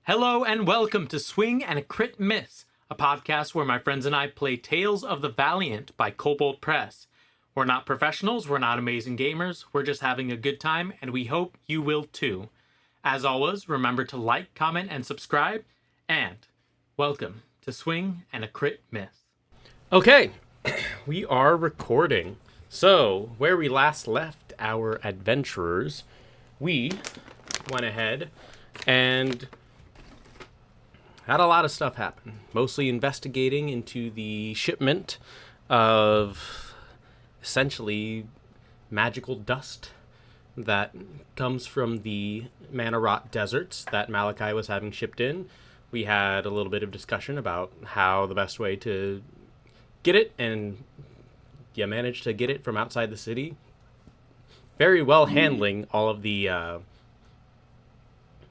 Hello and welcome to Swing and a Crit Miss, a podcast where my friends and I play Tales of the Valiant by Kobold Press. We're not professionals, we're not amazing gamers, we're just having a good time, and we hope you will too. As always, remember to like, comment, and subscribe, and welcome to Swing and a Crit Miss. Okay, we are recording. So, where we last left our adventurers, we went ahead and had a lot of stuff happen, mostly investigating into the shipment of essentially magical dust that comes from the Mana Rot deserts that Malachi was having shipped in. We had a little bit of discussion about how the best way to get it, and you managed to get it from outside the city. Very well handling all of the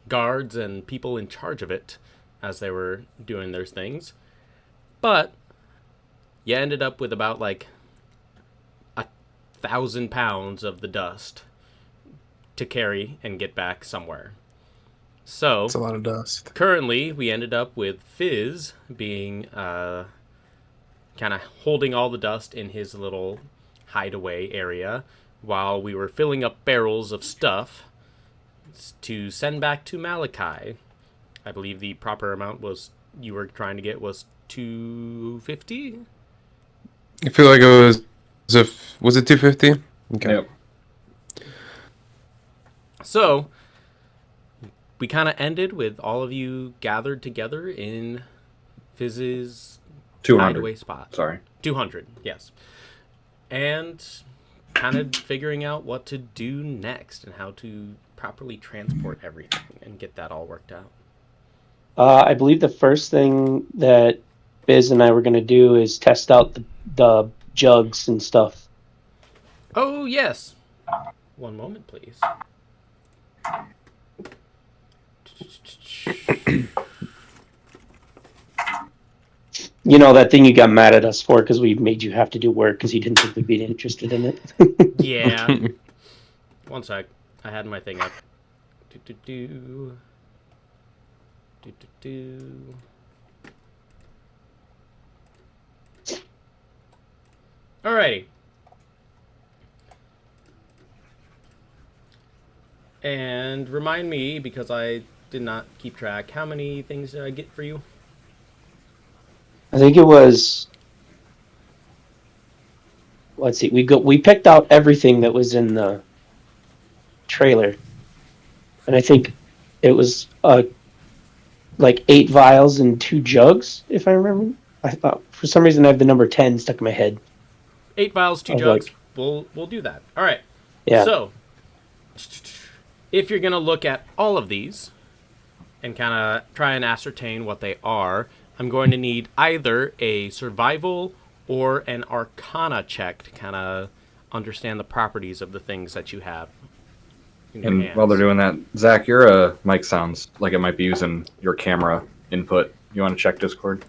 guards and people in charge of it as they were doing their things. But you ended up with about 1,000 pounds of the dust to carry and get back somewhere. So it's a lot of dust. Currently, we ended up with Fizz being kind of holding all the dust in his little hideaway area while we were filling up barrels of stuff to send back to Malachi. I believe the proper amount you were trying to get was 250. I feel like it was it 250? Okay. Yep. So we kind of ended with all of you gathered together in Fizz's 200. hideaway spot. Sorry. 200, yes. And kind of figuring out what to do next and how to properly transport everything and get that all worked out. I believe the first thing that Biz and I were going to do is test out the jugs and stuff. Oh, yes. One moment, please. You know, that thing you got mad at us for because we made you have to do work because you didn't think we'd be interested in it. Yeah. One sec. I had my thing up. Alrighty. And remind me, because I did not keep track, how many things did I get for you? I think it was. Let's see. We picked out everything that was in the trailer, and I think it was 8 vials and 2 jugs, if I remember. I thought for some reason I have the number 10 stuck in my head. 8 vials, 2 jugs. We'll do that. All right. Yeah. So, if you're gonna look at all of these and kind of try and ascertain what they are, I'm going to need either a survival or an arcana check to kind of understand the properties of the things that you have in your And hands. while they're doing that, Zach, your mic sounds like it might be using your camera input. You want to check Discord?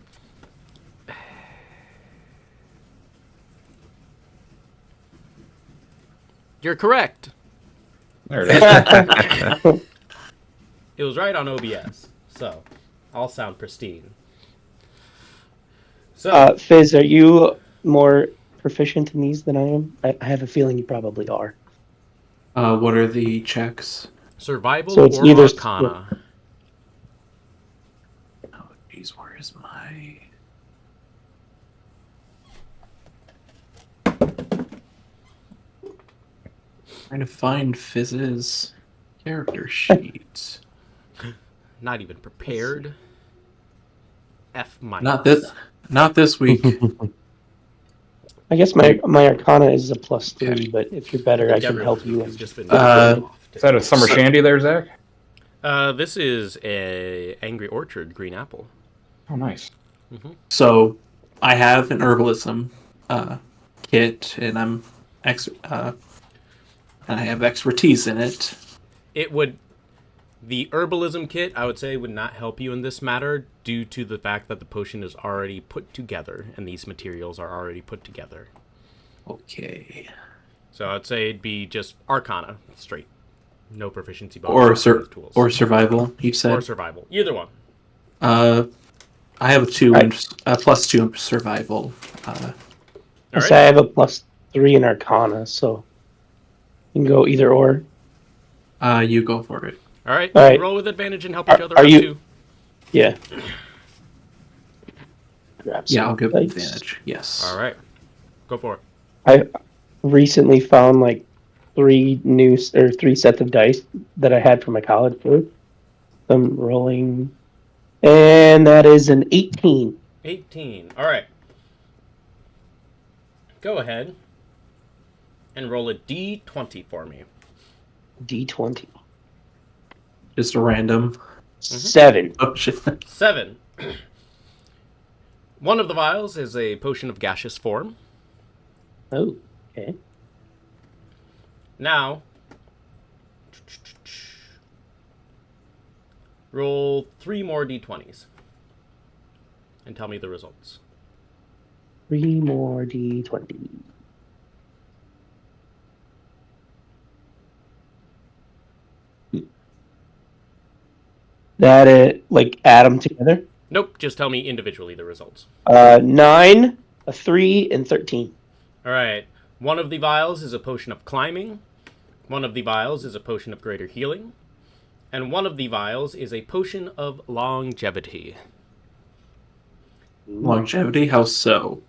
You're correct. There it is. It was right on OBS, so all sound pristine. So, Fizz, are you more proficient in these than I am? I have a feeling you probably are. What are the checks? survival So it's or either- arcana? Oh, geez, where is my... Trying to find Fizz's character sheet. Not even prepared. F minus. Not this week. I guess my arcana is a +3, but if you're better, I can help you. Has just been Is that a summer shandy there, Zach? This is a Angry Orchard green apple. Oh, nice. So, I have an herbalism kit, and I have expertise in it. The herbalism kit, I would say, would not help you in this matter due to the fact that the potion is already put together and these materials are already put together. Okay. So I'd say it'd be just arcana, straight. No proficiency bonus with tools. or survival. You said Or survival. Either one. I have a +2 in survival. All So I right. have a +3 in Arcana, so you can go either or. You go for it. All right. All right. Roll with advantage and help each other Are out you- too. Yeah. Grab Yeah, some I'll give dice. advantage. Yes. All right. Go for it. I recently found like 3 sets of dice that I had for my college group. I'm rolling, and that is an 18. 18. All right. Go ahead and roll a d20 for me. D20. Just a random. 7. Oh shit. 7. One of the vials is a potion of gaseous form. Oh, okay. Now, roll 3 more d20s and tell me the results. 3 more D20. That it like add them together. Nope, just tell me individually the results. 9, a 3, and 13. All right. One of the vials is a potion of climbing. One of the vials is a potion of greater healing. And one of the vials is a potion of longevity. Longevity? How so?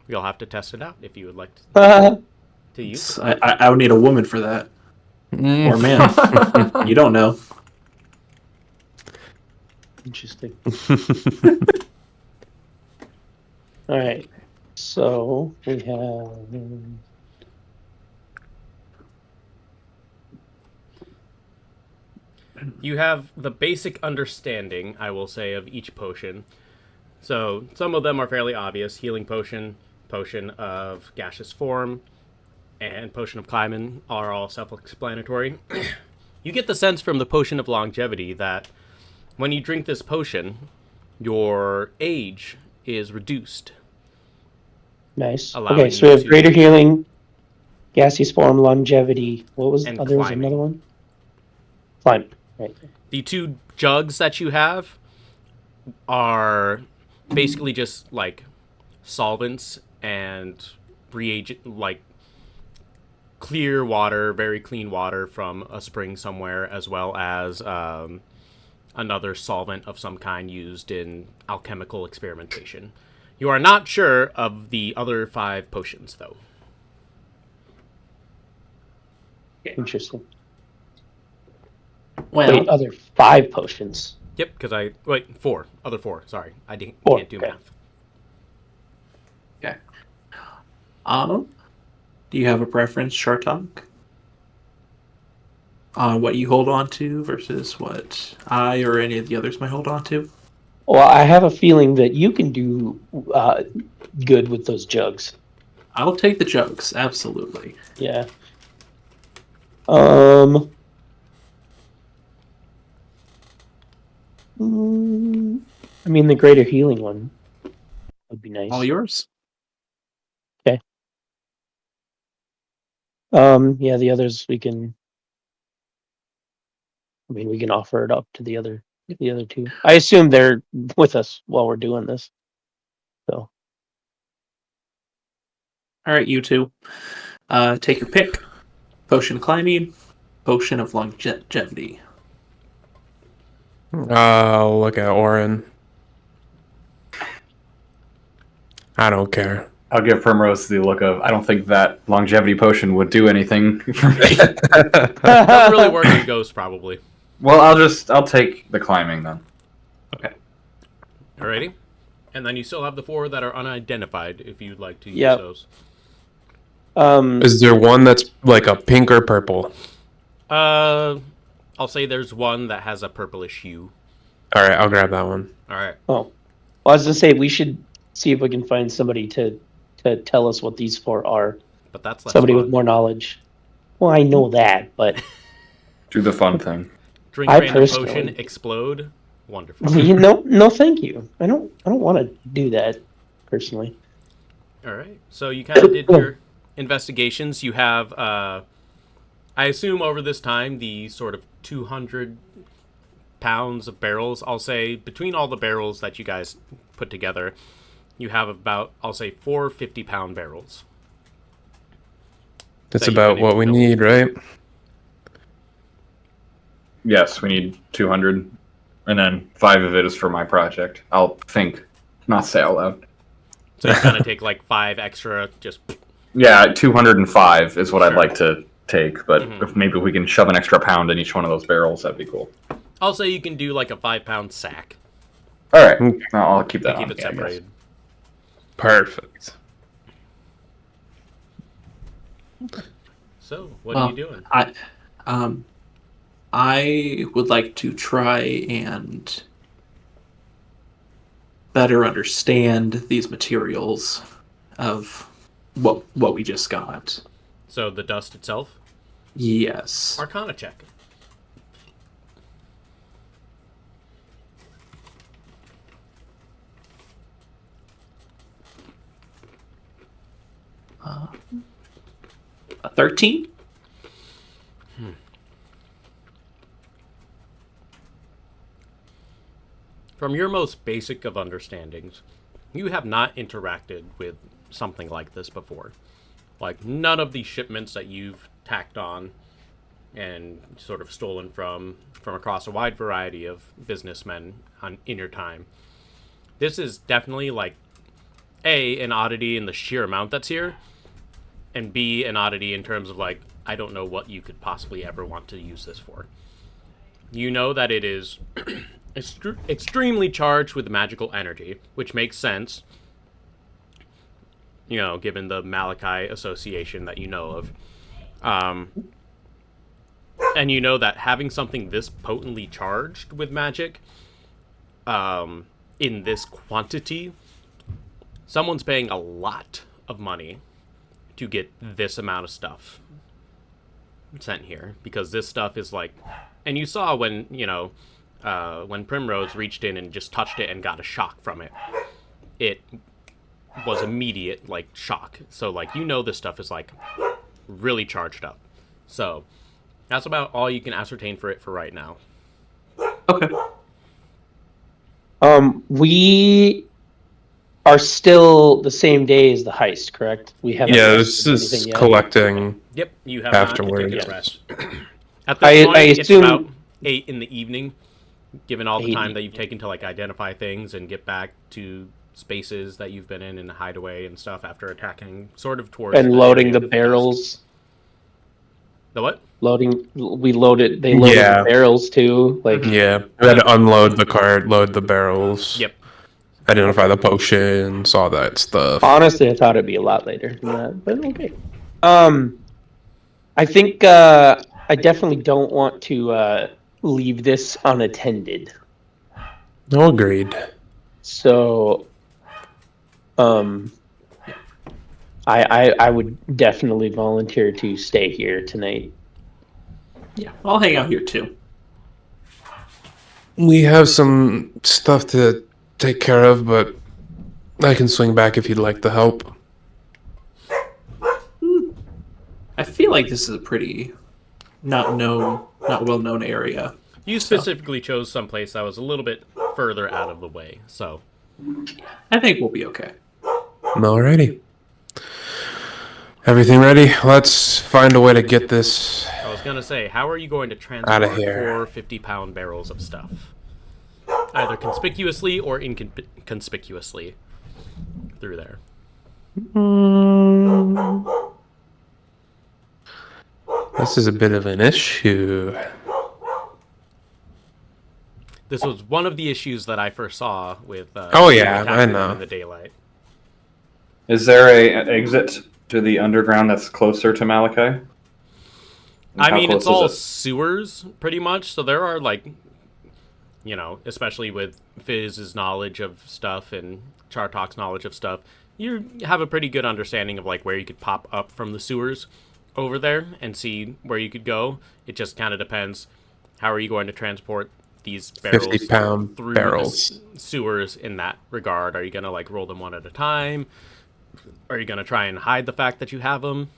You'll have to test it out if you would like to use it. I would need a woman for that. Or man. You don't know. Interesting. All right. So we have. You have the basic understanding, I will say, of each potion. So some of them are fairly obvious. Healing potion, potion of gaseous form, and potion of climbing are all self-explanatory. You get the sense from the potion of longevity that when you drink this potion, your age is reduced. Nice. Allowing Okay, so we you have to- greater healing, gaseous form, longevity. What was And there was climbing. another one? Climb. Right. The 2 jugs that you have are basically just like solvents and reagent, like clear water, very clean water from a spring somewhere, as well as another solvent of some kind used in alchemical experimentation. You are not sure of the other 5 potions, though. Interesting. Well, Wait, other 5 potions. Yep, because 4. Other 4. Sorry, I Four, can't do okay. math. okay. Do you have a preference, Shartok? On what you hold on to versus what I or any of the others might hold on to? Well, I have a feeling that you can do good with those jugs. I'll take the jugs, absolutely. Yeah. I mean, the greater healing one would be nice. All yours. Yeah, the others we can. I mean, we can offer it up to the other 2. I assume they're with us while we're doing this. So All right, you two. Take your pick. Potion of climbing, potion of longevity. I'll look at Auran. I don't care. I'll give Primrose the look of, I don't think that longevity potion would do anything for me. Doesn't really work in Ghost, probably. Well, I'll take the climbing then. Alrighty. And then you still have the 4 that are unidentified if you'd like to use Yep. those. Is there one that's like a pink or purple? I'll say there's one that has a purplish hue. All right, I'll grab that one. Alright. well, I was gonna say we should see if we can find somebody to tell us what these 4 are. But that's less Somebody fun. with more knowledge. Well, I know that, but Do the fun thing. Drink I random personally- potion, explode. Wonderful. no, thank you. I don't want to do that personally. Alright. So you kind of did your investigations. You have I assume over this time, the sort of 200 pounds of barrels, I'll say, between all the barrels that you guys put together, you have about, I'll say, 4 50-pound barrels. That's that you've about been what able we to build. need, right? Yes, we need 200, and then 5 of it is for my project. I'll think, not say out loud. So you kind of take like 5 extra, just... Yeah, 205 is what I'd Sure. like to take, but if maybe we can shove an extra pound in each one of those barrels, that'd be cool. I'll say you can do like a 5-pound sack. All right, I'll keep that To keep on it me, I guess. separated. Perfect. So, what are you doing? I would like to try and better understand these materials of what we just got. So, the dust itself? Yes. Arcana check. A 13? From your most basic of understandings, you have not interacted with something like this before. Like, none of these shipments that you've tacked on and sort of stolen from across a wide variety of businessmen in your time. This is definitely, like, A, an oddity in the sheer amount that's here, and B, an oddity in terms of, like, I don't know what you could possibly ever want to use this for. You know that it is extremely charged with magical energy, which makes sense, you know, given the Malachi association that you know of. And you know that having something this potently charged with magic, in this quantity, someone's paying a lot of money to get this amount of stuff sent here, because this stuff is like, and you saw when, you know, when Primrose reached in and just touched it and got a shock from it, it was immediate, like, shock. So, like, you know this stuff is, like, really charged up. So, that's about all you can ascertain for it for right now. Okay. We are still the same day as the heist, correct? We haven't Yeah, rested this is anything yet? collecting. Yep, you have Afterwards. not taken a rest. At this point, I it's assume- about 8 in the evening, given all the 8 time that you've taken to, like, identify things and get back to spaces that you've been in and hide away and stuff after attacking sort of towards And loading area the of barrels. dusk. The what? They loaded Yeah. the barrels too. Like, Yeah, we had to unload the cart, load the barrels, Yep. identify the potions, all that stuff. honestly, I thought it'd be a lot later than that, but okay. I think I definitely don't want to leave this unattended. No, agreed. So, I would definitely volunteer to stay here tonight. Yeah, I'll hang out here too. We have some stuff to take care of, but I can swing back if you'd like the help. I feel like this is a pretty not well known area. You specifically chose someplace that was a little bit further out of the way, so. I think we'll be okay. Alrighty. Everything ready? Let's find a way to get this. I was going to say, how are you going to Outta transport here. 4 50-pound barrels of stuff? Either conspicuously or inconspicuously through there. This is a bit of an issue. This was one of the issues that I first saw with Oh, yeah, attacking I them know. in the daylight. Is there an exit to the underground that's closer to Malachi? And I how mean, it's close all is it? sewers, pretty much. So there are, like, you know, especially with Fizz's knowledge of stuff and Chartok's knowledge of stuff, you have a pretty good understanding of, like, where you could pop up from the sewers over there and see where you could go. It just kind of depends. How are you going to transport these barrels 50-pound through barrels. the sewers in that regard? Are you going to, like, roll them one at a time? Are you going to try and hide the fact that you have them?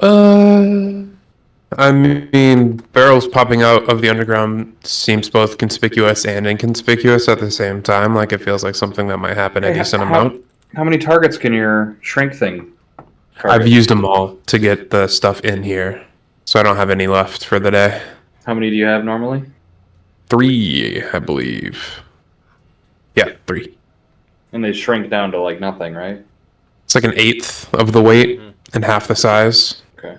I mean, barrels popping out of the underground seems both conspicuous and inconspicuous at the same time. Like, it feels like something that might happen a Hey, decent amount. how many targets can your shrink thing target? I've used them all to get the stuff in here, so I don't have any left for the day. How many do you have normally? 3, I believe. Yeah, 3. And they shrink down to like nothing, right? It's like an eighth of the weight and half the size. Okay.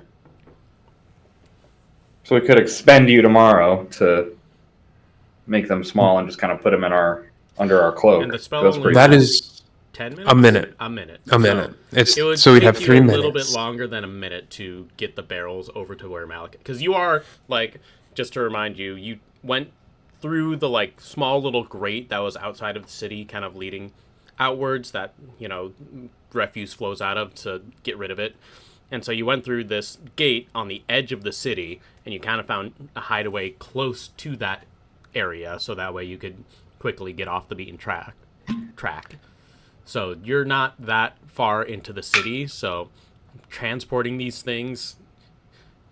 So we could expend you tomorrow to make them small and just kind of put them in under our cloak. And the spell Goes only pretty That fast. is 10 minutes? a minute. A minute. A minute. It would So we'd take have you 3 a minutes. little bit longer than a minute to get the barrels over to where Malachi. Because you are, like, just to remind you, you went through the, like, small little grate that was outside of the city, kind of leading outwards that, you know, refuse flows out of to get rid of it. And so you went through this gate on the edge of the city, and you kind of found a hideaway close to that area, so that way you could quickly get off the beaten track. So you're not that far into the city, so transporting these things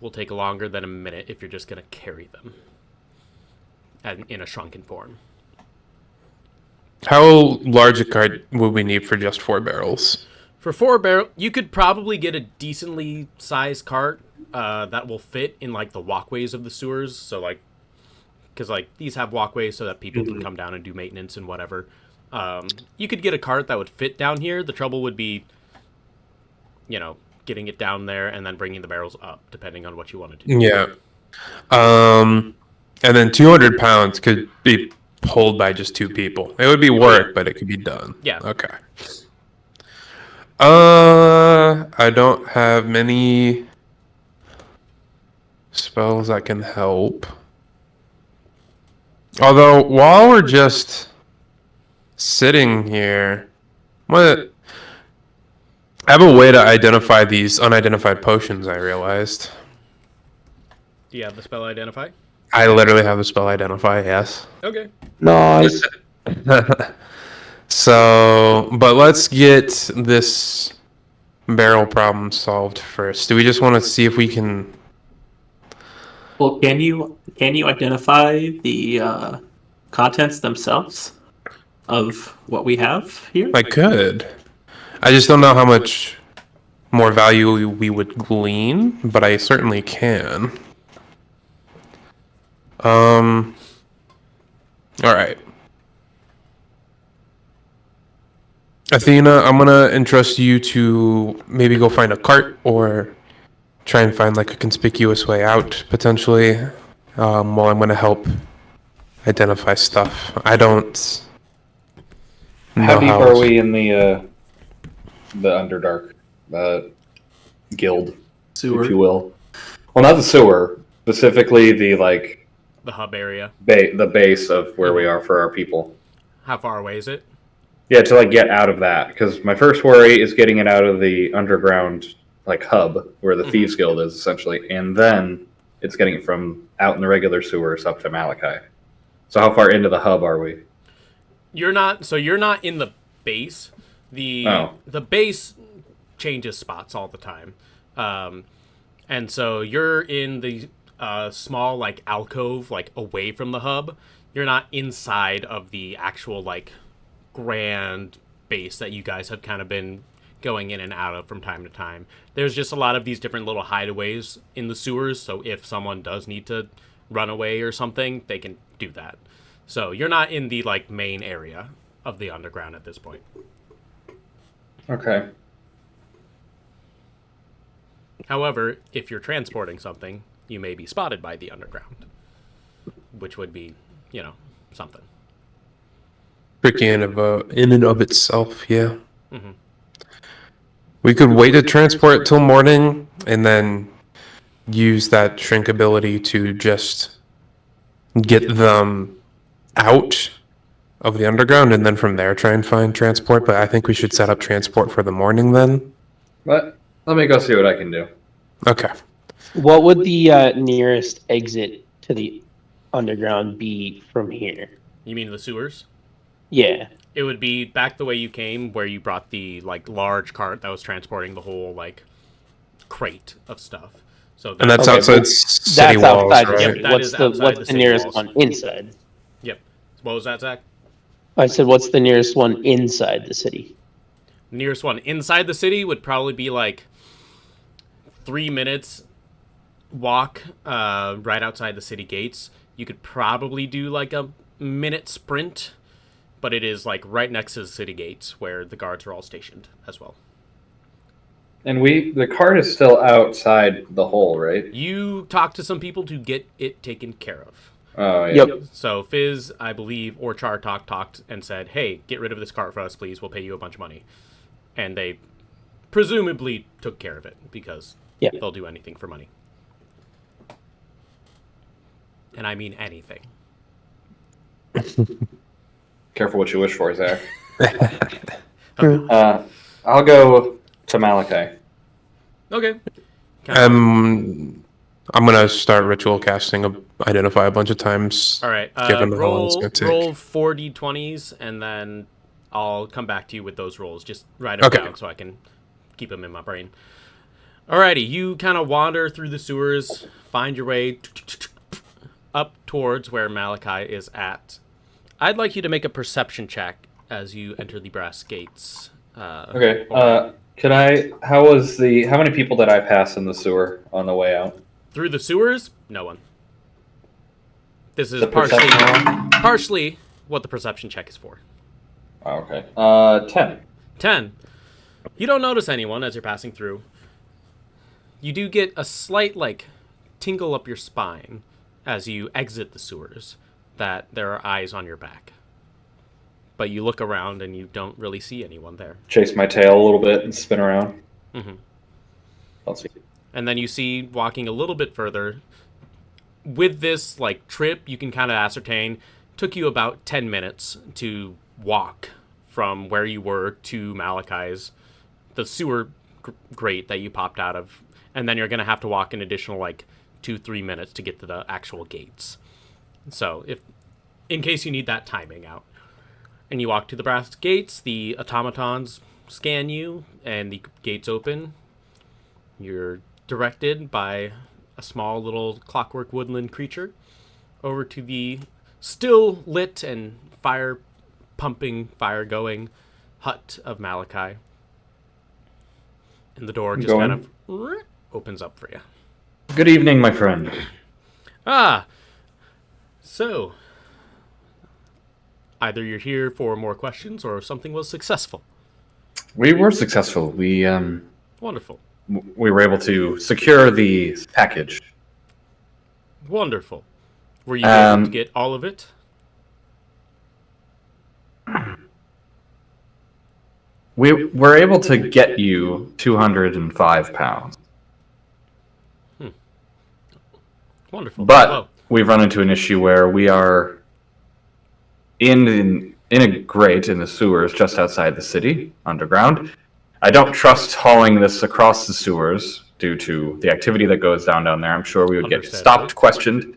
will take longer than a minute if you're just going to carry them and in a shrunken form. How large a cart would we need for just 4 barrels? For 4 barrel, you could probably get a decently sized cart that will fit in like the walkways of the sewers. So like, because like these have walkways so that people can come down and do maintenance and whatever. You could get a cart that would fit down here. The trouble would be, you know, getting it down there and then bringing the barrels up, depending on what you want to do. Yeah. And then 200 pounds could be pulled by just 2 people. It would be work, but it could be done. Yeah. Okay. I don't have many spells that can help. Although, while we're just sitting here, I have a way to identify these unidentified potions, I realized. Do you have the spell identify? I literally have the spell identify, yes. Okay. Nice. So, but let's get this barrel problem solved first. Do we just want to see if we can... Well, can you identify the contents themselves of what we have here? I could. I just don't know how much more value we would glean, but I certainly can. Alright. Athena, I'm gonna entrust you to maybe go find a cart or try and find like a conspicuous way out, potentially, while I'm gonna help identify stuff. I don't know How deep are we in the Underdark guild, Sewer. if you will? Well, not the sewer, specifically the like The hub area. the base of where we are for our people. How far away is it? Yeah, to like get out of that, because my first worry is getting it out of the underground like hub where the Thieves Guild is essentially, and then it's getting it from out in the regular sewers up to Malachi. So how far into the hub are we? You're not in the base. The base changes spots all the time. And so you're in the small like alcove like away from the hub. You're not inside of the actual like grand base that you guys have kind of been going in and out of from time to time. There's just a lot of these different little hideaways in the sewers, so if someone does need to run away or something, they can do that. So you're not in the like main area of the underground at this point. Okay. However, if you're transporting something, you may be spotted by the underground, which would be, you know, something. tricky in and of itself, yeah. We could wait to transport it till morning and then use that shrink ability to just get them out of the underground and then from there try and find transport. But I think we should set up transport for the morning then. But let me go see what I can do. Okay. What would the nearest exit to the underground be from here? You mean the sewers? Yeah. It would be back the way you came, where you brought the like large cart that was transporting the whole like crate of stuff. So And that's Okay, outside but city that's walls, outside the right? city. That What's is the outside what's the the city nearest walls. one inside? Yep. What was that, Zach? I said, what's the nearest one inside the city? Nearest one inside the city would probably be like 3 minutes walk right outside the city gates. You could probably do like a minute sprint, but it is like right next to the city gates where the guards are all stationed as well. And the cart is still outside the hole, right? You talk to some people to get it taken care of. Oh, yeah. Yep. So Fizz, I believe, or Char talked and said, hey, get rid of this cart for us, please. We'll pay you a bunch of money. And they presumably took care of it because they'll do anything for money. And I mean anything. Careful what you wish for, Zach. I'll go to Malachi. Okay. I'm gonna start ritual casting identify a bunch of times. All right. Given how long it's gonna take. Roll 4 d20s, and then I'll come back to you with those rolls. Just write them down so I can keep them in my brain. Alrighty, you kind of wander through the sewers, find your way up towards where Malachi is at. I'd like you to make a perception check as you enter the brass gates. Okay. How many people did I pass in the sewer on the way out? Through the sewers? No one. This is The perception partially what the perception check is for. Oh, okay. 10. 10. You don't notice anyone as you're passing through. You do get a slight, tingle up your spine as you exit the sewers that there are eyes on your back. But you look around and you don't really see anyone there. Chase my tail a little bit and spin around. Mm-hmm. I'll see. And then you see, walking a little bit further, with this trip, you can kind of ascertain, took you about 10 minutes to walk from where you were to Malachi's, the sewer grate that you popped out of, and then you're going to have to walk an additional 2-3 minutes to get to the actual gates. So in case you need that timing out. And you walk to the brass gates, the automatons scan you, and the gates open. You're directed by a small little clockwork woodland creature over to the still lit and fire going hut of Malachi. And the door just kind of opens up for you. Good evening, my friend. So either you're here for more questions or something was successful. We were successful. Wonderful. We were able to secure the package. Wonderful. Were you able to get all of it? We were able to get you 205 pounds. Wonderful. But we've run into an issue where we are in a grate in the sewers just outside the city, underground. I don't trust hauling this across the sewers due to the activity that goes down there. I'm sure we would get stopped, questioned.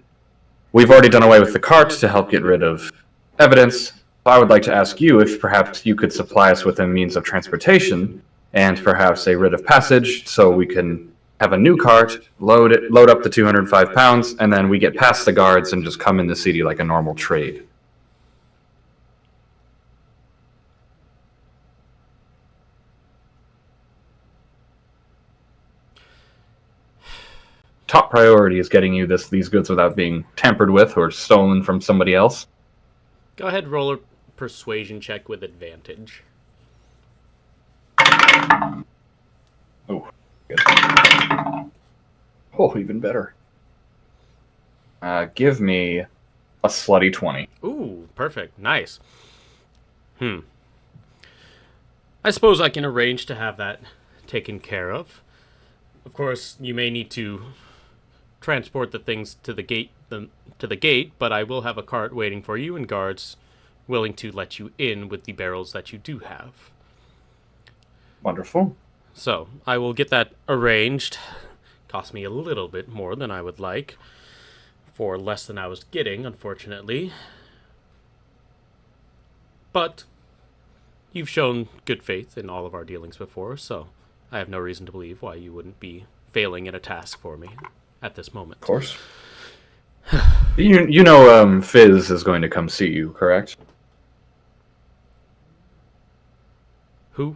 We've already done away with the cart to help get rid of evidence. I would like to ask you if perhaps you could supply us with a means of transportation and perhaps a writ of passage so we can have a new cart, load up the 205 pounds, and then we get past the guards and just come in the city like a normal trade. Top priority is getting you these goods without being tampered with or stolen from somebody else. Go ahead, roll a persuasion check with advantage. Oh, good. Oh, even better. Give me a slutty 20. Ooh, perfect. Nice. I suppose I can arrange to have that taken care of. Of course, you may need to transport the things to the gate, but I will have a cart waiting for you and guards willing to let you in with the barrels that you do have. Wonderful. So, I will get that arranged. Cost me a little bit more than I would like, for less than I was getting, unfortunately. But you've shown good faith in all of our dealings before, so I have no reason to believe why you wouldn't be failing in a task for me at this moment. Of course. You know, Fizz is going to come see you, correct? Who?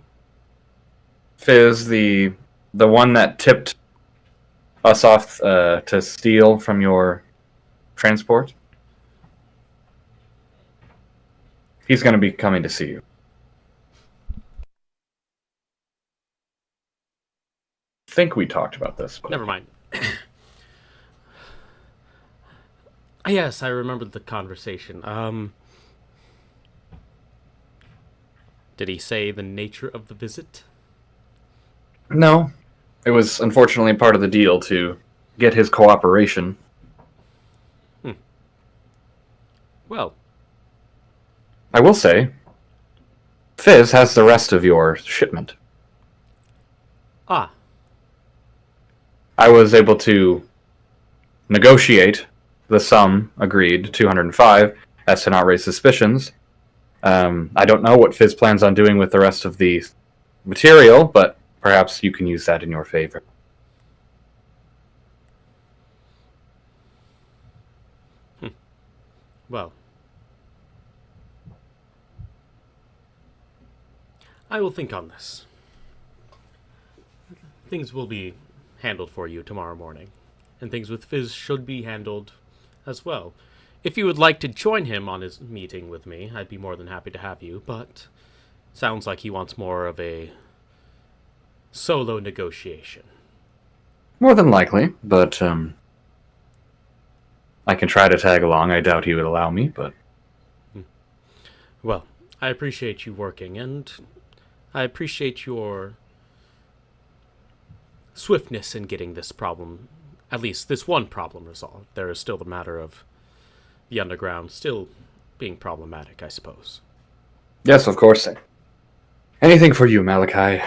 Fizz, the one that tipped us off to steal from your transport. He's going to be coming to see you. I think we talked about this. But... Never mind. Yes, I remembered the conversation. Did he say the nature of the visit? No. It was unfortunately part of the deal to get his cooperation. Well, I will say, Fizz has the rest of your shipment. ah, I was able to negotiate the sum agreed, 205, as to not raise suspicions. I don't know what Fizz plans on doing with the rest of the material, but perhaps you can use that in your favor. well. I will think on this. Things will be handled for you tomorrow morning, and things with Fizz should be handled as well. If you would like to join him on his meeting with me, I'd be more than happy to have you, but sounds like he wants more of a solo negotiation. More than likely, but I can try to tag along. I doubt he would allow me, but... Well, I appreciate you working, and I appreciate your swiftness in getting this problem, at least this one problem, resolved. There is still the matter of the underground still being problematic, I suppose. Yes, of course. Anything for you, Malachi.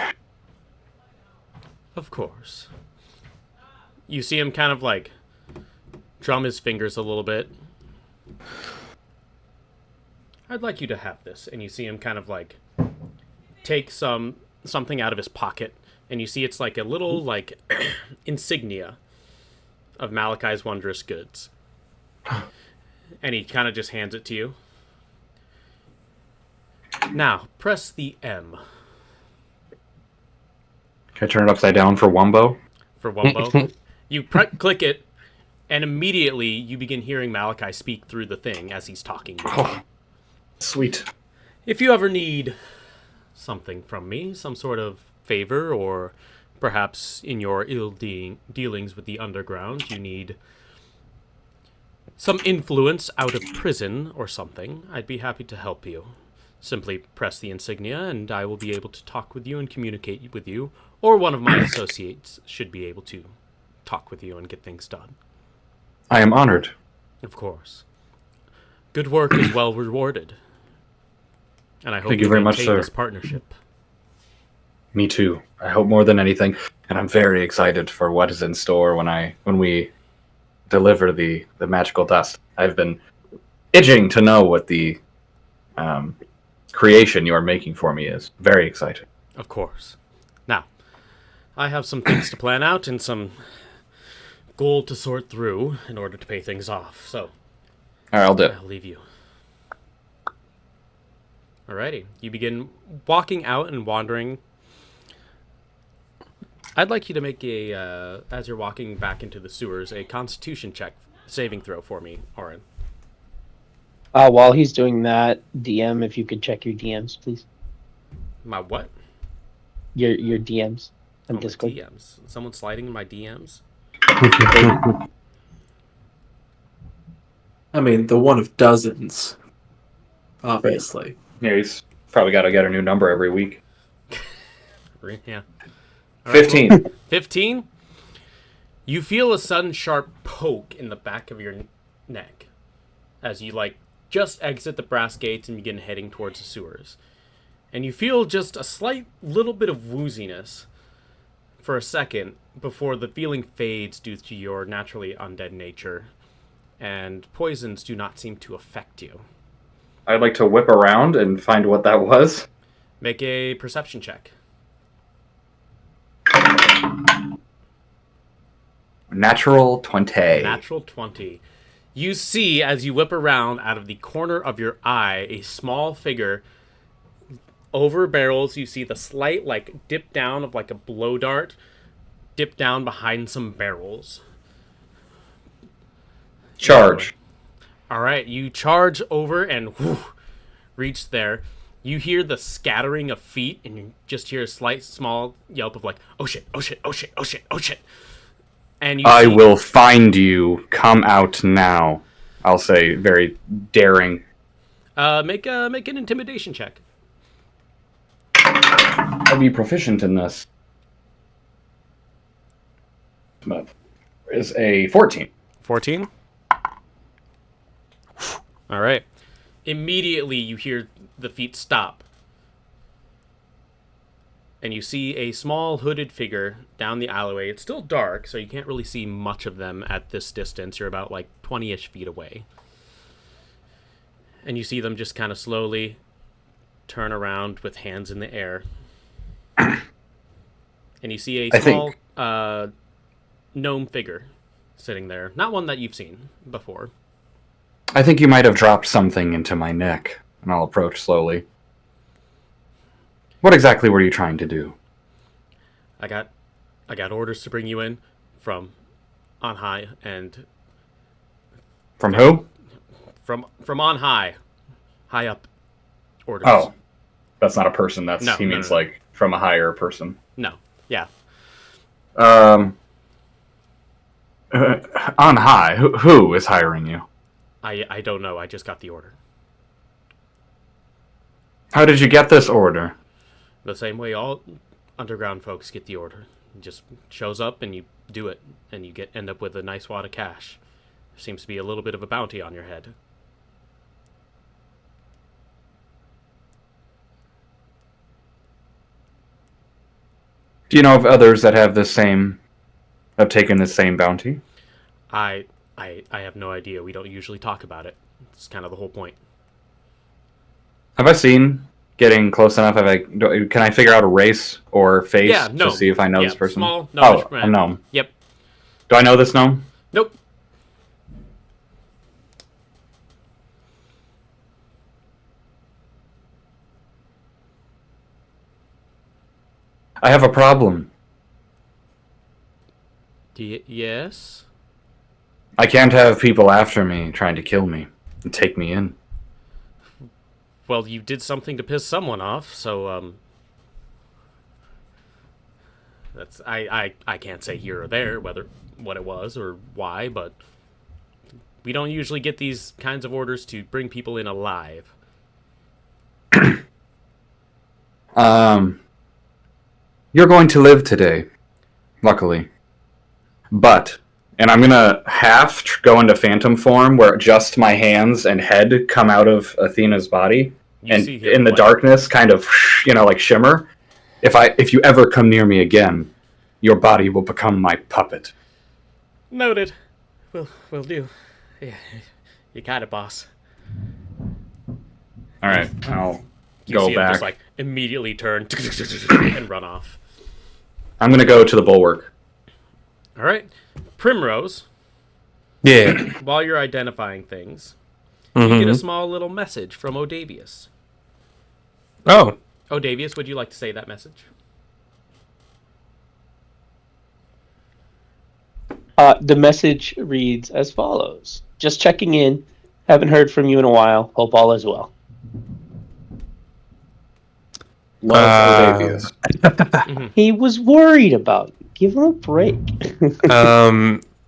Of course. You see him kind of like drum his fingers a little bit. I'd like you to have this. And you see him kind of like take something out of his pocket, and you see it's like a little like insignia of Malachi's wondrous goods. And he kind of just hands it to you. Now, press the M. Can I turn it upside down for Wumbo? For Wumbo. You click it, and immediately you begin hearing Malachi speak through the thing as he's talking. Oh, sweet. If you ever need something from me, some sort of favor, or perhaps in your dealings with the underground, you need some influence out of prison or something, I'd be happy to help you. Simply press the insignia, and I will be able to talk with you and communicate with you, or one of my associates should be able to talk with you and get things done. I am honored. Of course. Good work is well rewarded. And I hope Thank you very much, maintain sir. this partnership. Me too. I hope more than anything, and I'm very excited for what is in store when we deliver the magical dust. I've been itching to know what the creation you are making for me is. Very excited. Of course. Now, I have some things to plan out and some gold to sort through in order to pay things off. So, All right, I'll do it. I'll leave you. Alrighty. You begin walking out and wandering. I'd like you to make a, as you're walking back into the sewers, a constitution check saving throw for me, Auran. While he's doing that, DM, if you could check your DMs, please. My what? Your DMs on My Discord. DMs. Someone sliding in my DMs? I mean, the one of dozens, obviously. Yeah, he's probably got to get a new number every week. Yeah. All right, 15. well, 15? You feel a sudden sharp poke in the back of your neck as you, just exit the brass gates and begin heading towards the sewers. And you feel just a slight little bit of wooziness for a second before the feeling fades due to your naturally undead nature, and poisons do not seem to affect you. I'd like to whip around and find what that was. Make a perception check. Natural 20. Natural 20. You see, as you whip around out of the corner of your eye, a small figure over barrels. You see the slight, dip down of, a blow dart, dip down behind some barrels. Charge. All right, you charge over and reach there. You hear the scattering of feet, and you just hear a slight, small yelp of oh shit, oh shit, oh shit, oh shit, oh shit. And I will find you. Come out now. I'll say, very daring. Make an intimidation check. I'll be proficient in this. But is a 14. 14? All right. Immediately, you hear the feet stop. And you see a small hooded figure down the alleyway. It's still dark, so you can't really see much of them at this distance. You're about 20-ish feet away. And you see them just kind of slowly turn around with hands in the air. And you see a small gnome figure sitting there. Not one that you've seen before. I think you might have dropped something into my neck. And I'll approach slowly. What exactly were you trying to do? I got orders to bring you in from on high, and From who? from on high up orders. Oh, that's not a person. No, he means no. from a higher person. No, yeah. On high. Who is hiring you? I don't know. I just got the order. How did you get this order? The same way all underground folks get the order. It just shows up and you do it, and you end up with a nice wad of cash. Seems to be a little bit of a bounty on your head. Do you know of others that have taken the same bounty? I have no idea. We don't usually talk about it. It's kind of the whole point. Have I seen getting close enough? Can I figure out a race or face to see if I know this person? Small gnomish a gnome. Yep. Do I know this gnome? Nope. I have a problem. Yes? I can't have people after me trying to kill me and take me in. Well, you did something to piss someone off, so that's I can't say here or there what it was or why, but we don't usually get these kinds of orders to bring people in alive. You're going to live today, luckily. And I'm gonna go into phantom form where just my hands and head come out of Athena's body, and in the darkness, kind of, shimmer. If you ever come near me again, your body will become my puppet. Noted. Will do. Yeah, you got it, boss. All right, I'll You go see back. him just immediately turn and run off. I'm gonna go to the bulwark. All right, Primrose. Yeah. While you're identifying things, Mm-hmm. you get a small little message from Odavius. Oh. Odavius, would you like to say that message? The message reads as follows. Just checking in. Haven't heard from you in a while. Hope all is well. Love Odavius. He was worried about you. Give him a break.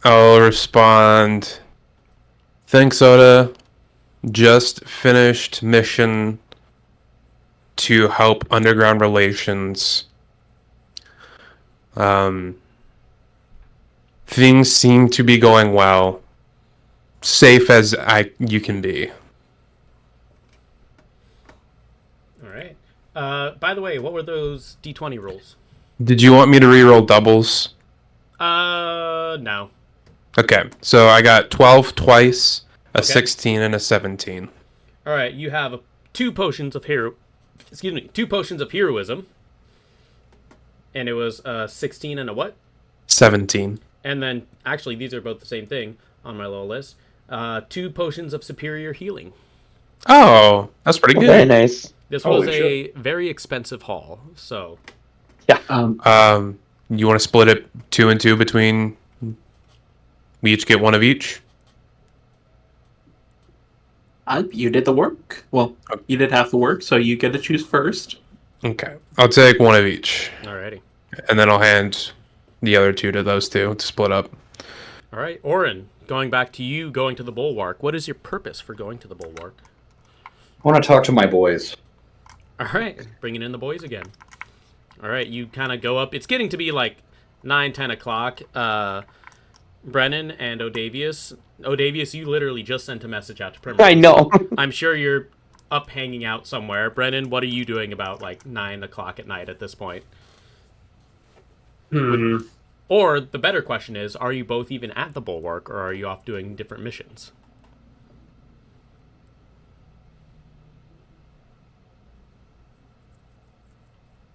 I'll respond. Thanks, Oda. Just finished mission to help underground relations. Things seem to be going well. Safe as you can be. All right. By the way, what were those D20 rolls? Did you want me to reroll doubles? No. Okay, so I got 12 twice, a Okay. 16, and a 17. All right, you have two potions of heroism, and it was 16 and a what? 17. And then, actually, these are both the same thing on my little list. 2 potions of superior healing. Oh, that's pretty good. Very nice. This Holy was a very expensive haul, so... You want to split it 2 and 2 between... We each get one of each? You did the work. Well, you did half the work, so you get to choose first. Okay. I'll take one of each. Alrighty. And then I'll hand the other 2 to those 2 to split up. Alright, Auran, going back to you going to the Bulwark. What is your purpose for going to the Bulwark? I want to talk to my boys. Alright, bringing in the boys again. Alright, you kind of go up. It's getting to be like 9, 10 o'clock. Brenin and Odavius. Odavius, you literally just sent a message out to Primrose. I know. I'm sure you're up hanging out somewhere. Brenin, what are you doing about like 9 o'clock at night at this point? Or the better question is, are you both even at the Bulwark, or are you off doing different missions?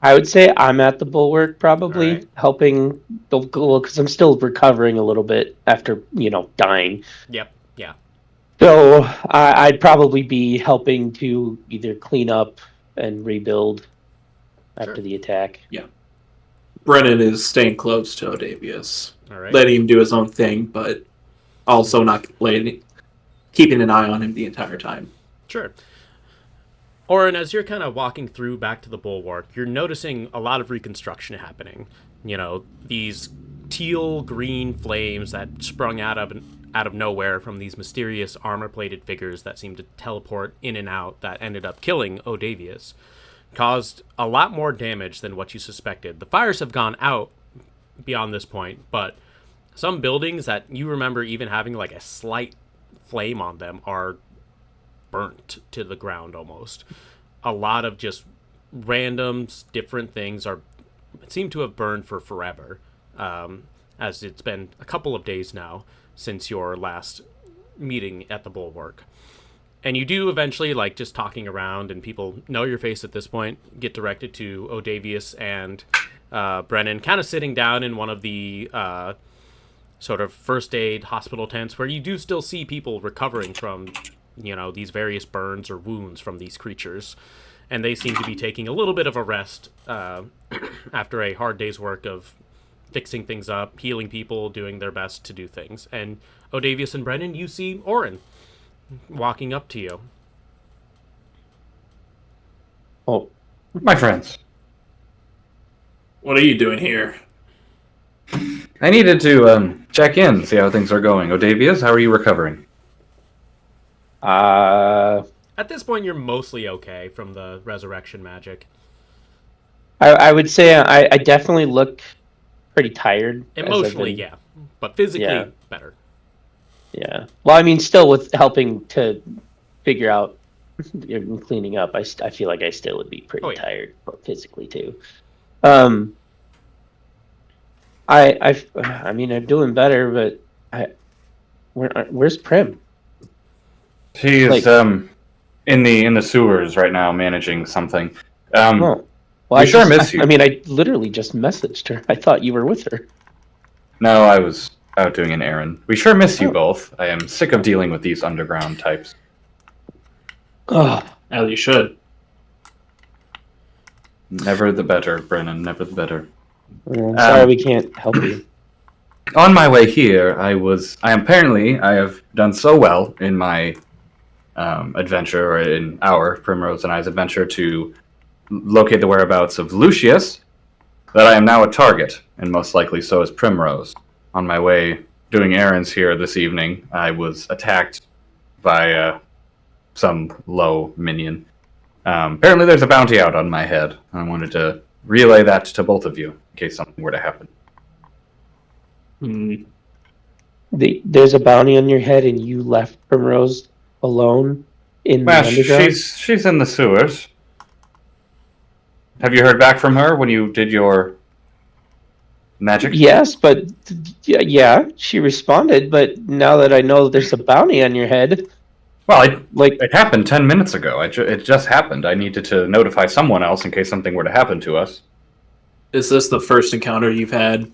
I would say I'm at the Bulwark probably, Alright. helping because I'm still recovering a little bit after, dying. Yep, yeah. So I'd probably be helping to either clean up and rebuild after Sure. the attack. Brenin is staying close to Odavius, Alright. letting him do his own thing, but also not keeping an eye on him the entire time. Sure. Auran, as you're kind of walking through back to the Bulwark, you're noticing a lot of reconstruction happening. These teal-green flames that sprung out of nowhere from these mysterious armor-plated figures that seemed to teleport in and out that ended up killing Odavius. Caused a lot more damage than what you suspected. The fires have gone out beyond this point, but some buildings that you remember even having like a slight flame on them are burnt to the ground almost. A lot of just random different things seem to have burned for forever, as it's been a couple of days now since your last meeting at the Bulwark. And you do eventually, like, just talking around, and people know your face at this point, get directed to Odavius and Brenin, kind of sitting down in one of the sort of first aid hospital tents where you do still see people recovering from, these various burns or wounds from these creatures. And they seem to be taking a little bit of a rest after a hard day's work of fixing things up, healing people, doing their best to do things. And Odavius and Brenin, you see Auran walking up to you. Oh, My friends, What are you doing here? I needed to check in, see how things are going. Odavius, how are you recovering? At this point, you're mostly okay from the resurrection magic. I would say I definitely look pretty tired. as I've Emotionally, been- yeah. But physically, Yeah. better. Yeah. Well, I mean, still with helping to figure out and cleaning up, I feel like I still would be pretty Oh, yeah. tired, but physically too. I mean, I'm doing better, but where's Prim? She is Like- in the sewers right now, managing something. Oh, well, we sure miss you. I mean, I literally just messaged her. I thought you were with her. No, I was out doing an errand. We sure miss you Oh. both. I am sick of dealing with these underground types. Oh, As you should. Never the better, Brenin. Never the better. I'm sorry we can't help you. On my way here, I have done so well in my adventure, or in our Primrose and I's adventure, to locate the whereabouts of Lucius, that I am now a target, and most likely so is Primrose. On my way doing errands here this evening, I was attacked by some low minion. Apparently there's a bounty out on my head. I wanted to relay that to both of you, in case something were to happen. There's a bounty on your head, and you left Primrose alone in the Well, underground. she's in the sewers. Have you heard back from her when you did your magic? Yes, but yeah, she responded. But now that I know there's a bounty on your head, Well, it like, happened 10 minutes ago. It just happened. I needed to notify someone else in case something were to happen to us. Is this the first encounter you've had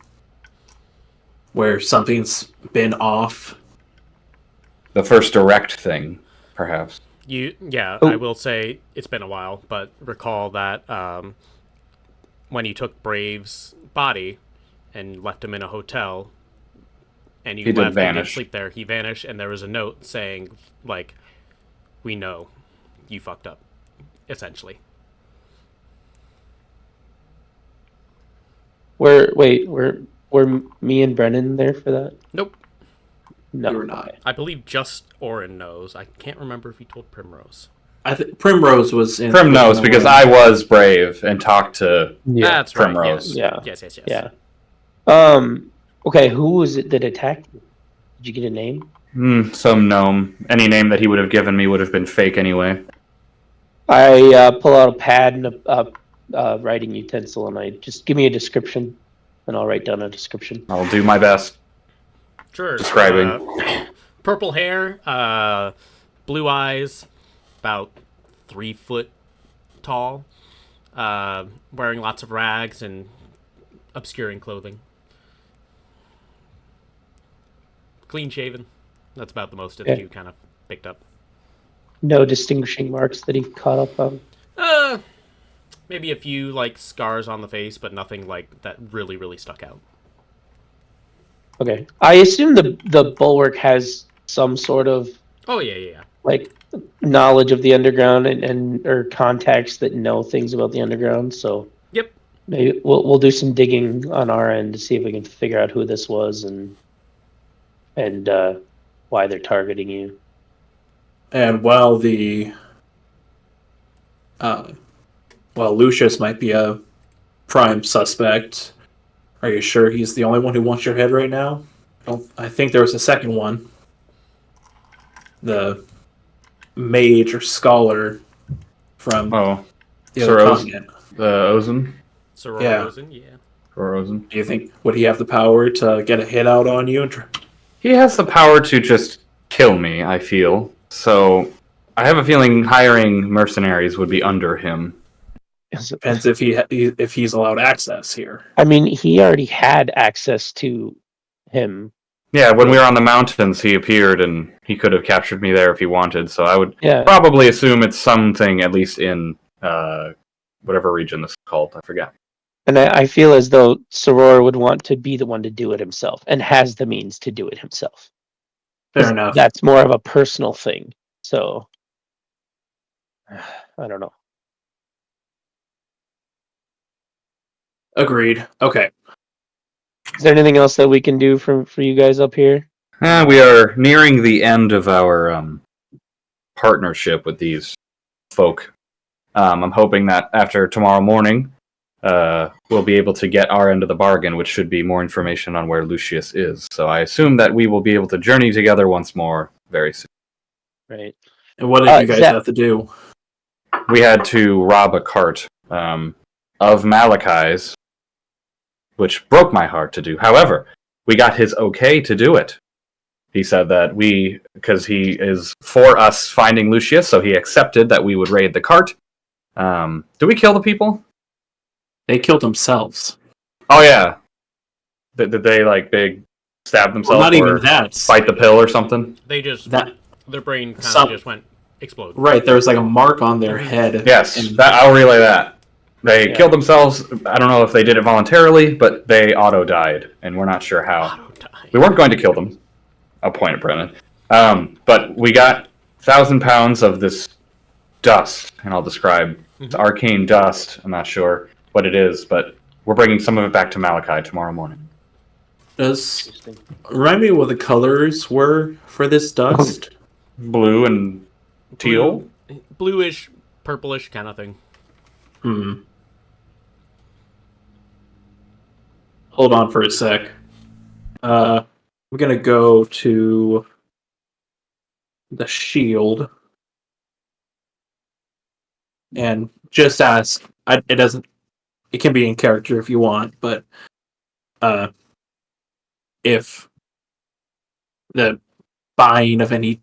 where something's been off. The first direct thing, perhaps. I will say it's been a while, but recall that when you took Brave's body and left him in a hotel, and you He did left and didn't vanish. sleep there, he vanished, and there was a note saying, like, we know you fucked up, essentially. Were me and Brenin there for that? Nope. No, You were not. I believe just Auran knows. I can't remember if he told Primrose. Primrose was in. Prim knows because I was brave and talked to Yeah. That's Primrose. right. Yeah. Yes. Yeah. Okay, who was it that attacked you? Did you get a name? Some gnome. Any name that he would have given me would have been fake anyway. I pull out a pad and a writing utensil, and I just give me a description, and I'll write down a description. I'll do my best. Sure. Describing. Purple hair, blue eyes, about 3 foot tall, wearing lots of rags and obscuring clothing. Clean shaven. That's about the most of that you kind of picked up. No distinguishing marks that he caught up on. Maybe a few like scars on the face, but nothing like that really, really stuck out. Okay, I assume the bulwark has some sort of Yeah. like knowledge of the underground and or contacts that know things about the underground. So Yep. maybe we'll do some digging on our end to see if we can figure out who this was and why they're targeting you. And while Lucius might be a prime suspect, are you sure he's the only one who wants your head right now? I think there was a second one. The mage or scholar from the other continent. Ozen? Sororosen, yeah. Ozen. Do you think, would he have the power to get a hit out on you? He has the power to just kill me, I feel. So I have a feeling hiring mercenaries would be under him. Depends if he's allowed access here. I mean, he already had access to him. Yeah, when we were on the mountains, he appeared, and he could have captured me there if he wanted. So I would Yeah. probably assume it's something, at least in whatever region this is called. I forget. And I feel as though Soror would want to be the one to do it himself and has the means to do it himself. Fair enough. That's more of a personal thing. So, I don't know. Agreed. Okay. Is there anything else that we can do for you guys up here? We are nearing the end of our partnership with these folk. I'm hoping that after tomorrow morning, we'll be able to get our end of the bargain, which should be more information on where Lucius is. So I assume that we will be able to journey together once more very soon. Right. And what did you guys have to do? We had to rob a cart of Malachi's, which broke my heart to do. However, we got his okay to do it. He said that because he is for us finding Lucius, so he accepted that we would raid the cart. Did we kill the people? They killed themselves. Oh yeah. Did they like big stab themselves? Well, not or even that. Bite the pill or something? They just their brain kind of just went explode. Right, there was like a mark on their head. Yes, and I'll relay that. They killed themselves. I don't know if they did it voluntarily, but they auto-died, and we're not sure how. Auto-died. We weren't going to kill them. I'll point at Brenin. But we got 1,000 pounds of this dust, and I'll describe. It's arcane dust. I'm not sure what it is, but we're bringing some of it back to Malachi tomorrow morning. Remind me what the colors were for this dust? Blue and teal? Bluish, purplish kind of thing. Hold on for a sec. We're gonna go to the shield and just ask. It can be in character if you want, but if the buying of any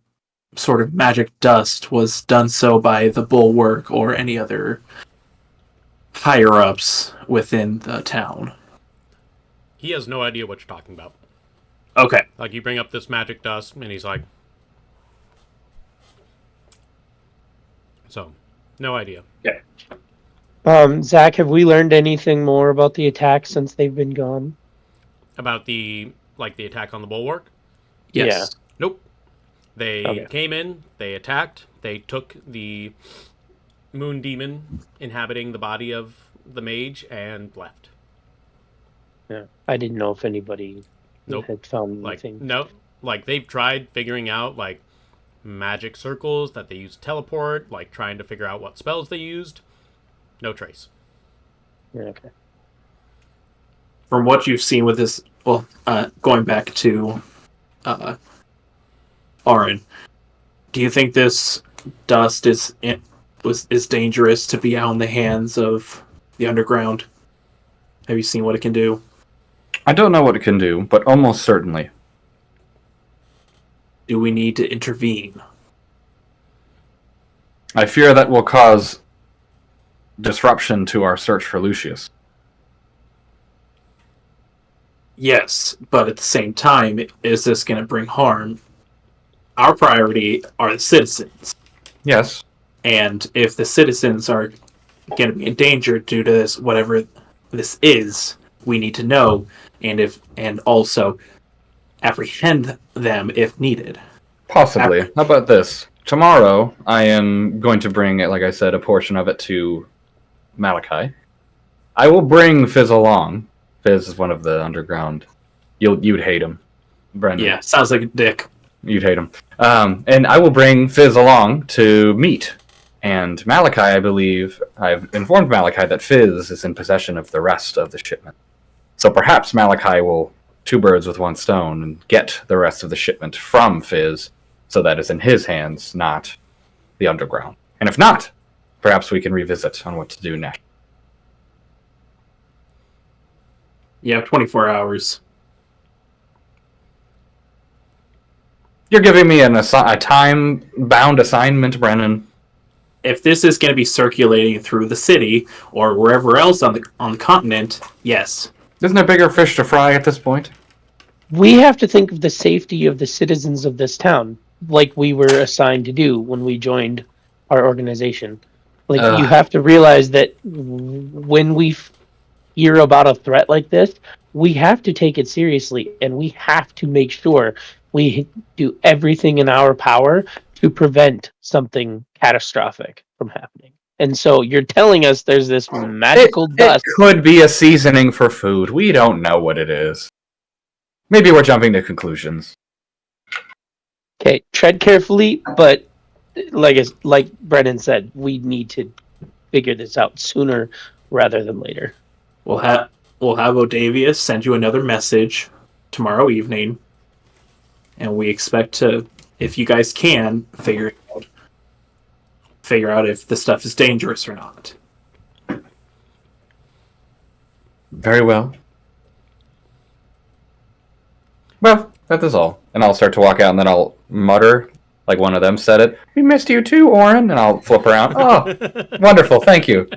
sort of magic dust was done so by the bulwark or any other higher ups within the town. He has no idea what you're talking about. Okay. Like, you bring up this magic dust, and he's like... So, no idea. Yeah. Zach, have we learned anything more about the attack since they've been gone? About the attack on the bulwark? Yes. Nope. They Okay. came in, they attacked, they took the moon demon inhabiting the body of the mage and left. Yeah. I didn't know if anybody Nope. had found Like, anything. no, like, they've tried figuring out, like, magic circles that they use to teleport, like, trying to figure out what spells they used. No trace. Yeah, okay. From what you've seen with this, going back to Auran, do you think this dust is dangerous to be out in the hands of the underground? Have you seen what it can do? I don't know what it can do, but almost certainly. Do we need to intervene? I fear that will cause disruption to our search for Lucius. Yes, but at the same time, is this going to bring harm? Our priority are the citizens. Yes. And if the citizens are going to be endangered due to this, whatever this is, we need to know, and also apprehend them if needed. Possibly. How about this? Tomorrow, I am going to bring, like I said, a portion of it to Malachi. I will bring Fizz along. Fizz is one of the underground. You'd hate him, Brenin. Yeah, sounds like a dick. You'd hate him. And I will bring Fizz along to meet. And Malachi, I believe, I've informed Malachi that Fizz is in possession of the rest of the shipment. So perhaps Malachi will two birds with one stone and get the rest of the shipment from Fizz, so that it's in his hands, not the underground. And if not, perhaps we can revisit on what to do next. You have 24 hours. You're giving me a time-bound assignment, Brenin. If this is going to be circulating through the city or wherever else on the continent, yes. Isn't there bigger fish to fry at this point? We have to think of the safety of the citizens of this town, like we were assigned to do when we joined our organization. Like, you have to realize that when we hear about a threat like this, we have to take it seriously, and we have to make sure we do everything in our power to prevent something catastrophic from happening. And so you're telling us there's this magical dust. It could be a seasoning for food. We don't know what it is. Maybe we're jumping to conclusions. Okay, tread carefully, but like Brennan said, we need to figure this out sooner rather than later. We'll have Odavius send you another message tomorrow evening, and we expect to, if you guys can, figure out if the stuff is dangerous or not. Very well. Well, that is all. And I'll start to walk out, and then I'll mutter, like one of them said it, "We missed you too, Auran," and I'll flip around. Oh, wonderful, thank you.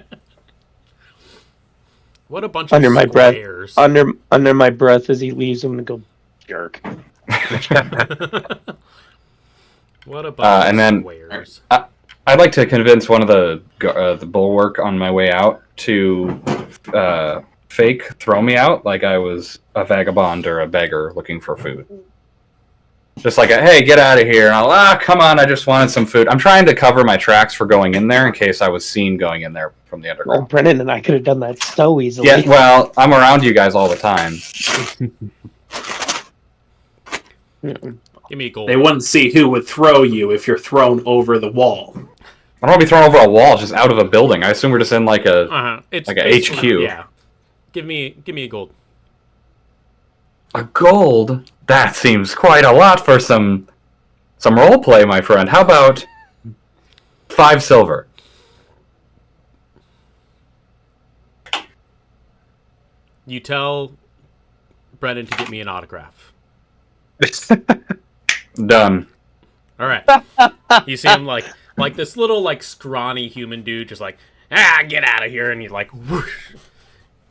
What a bunch Under of my breath. squares. Under my breath as he leaves, I'm gonna go, jerk. What a bunch and of then squares. I'd like to convince one of the bulwark on my way out to fake throw me out like I was a vagabond or a beggar looking for food. Just like, hey, get out of here. And I'll, come on, I just wanted some food. I'm trying to cover my tracks for going in there in case I was seen going in there from the Well, underground. Brennan and I could have done that so easily. Yeah, well, I'm around you guys all the time. Give me a gold. They wouldn't see who would throw you if you're thrown over the wall. I don't want to be thrown over a wall just out of a building. I assume we're just in like a It's like a basically- HQ. Yeah. Give me a gold. A gold? That seems quite a lot for some role play, my friend. How about 5 silver? You tell Brennan to get me an autograph. Done. All right. You see him like this little like scrawny human dude, just like get out of here, and he's like whoosh,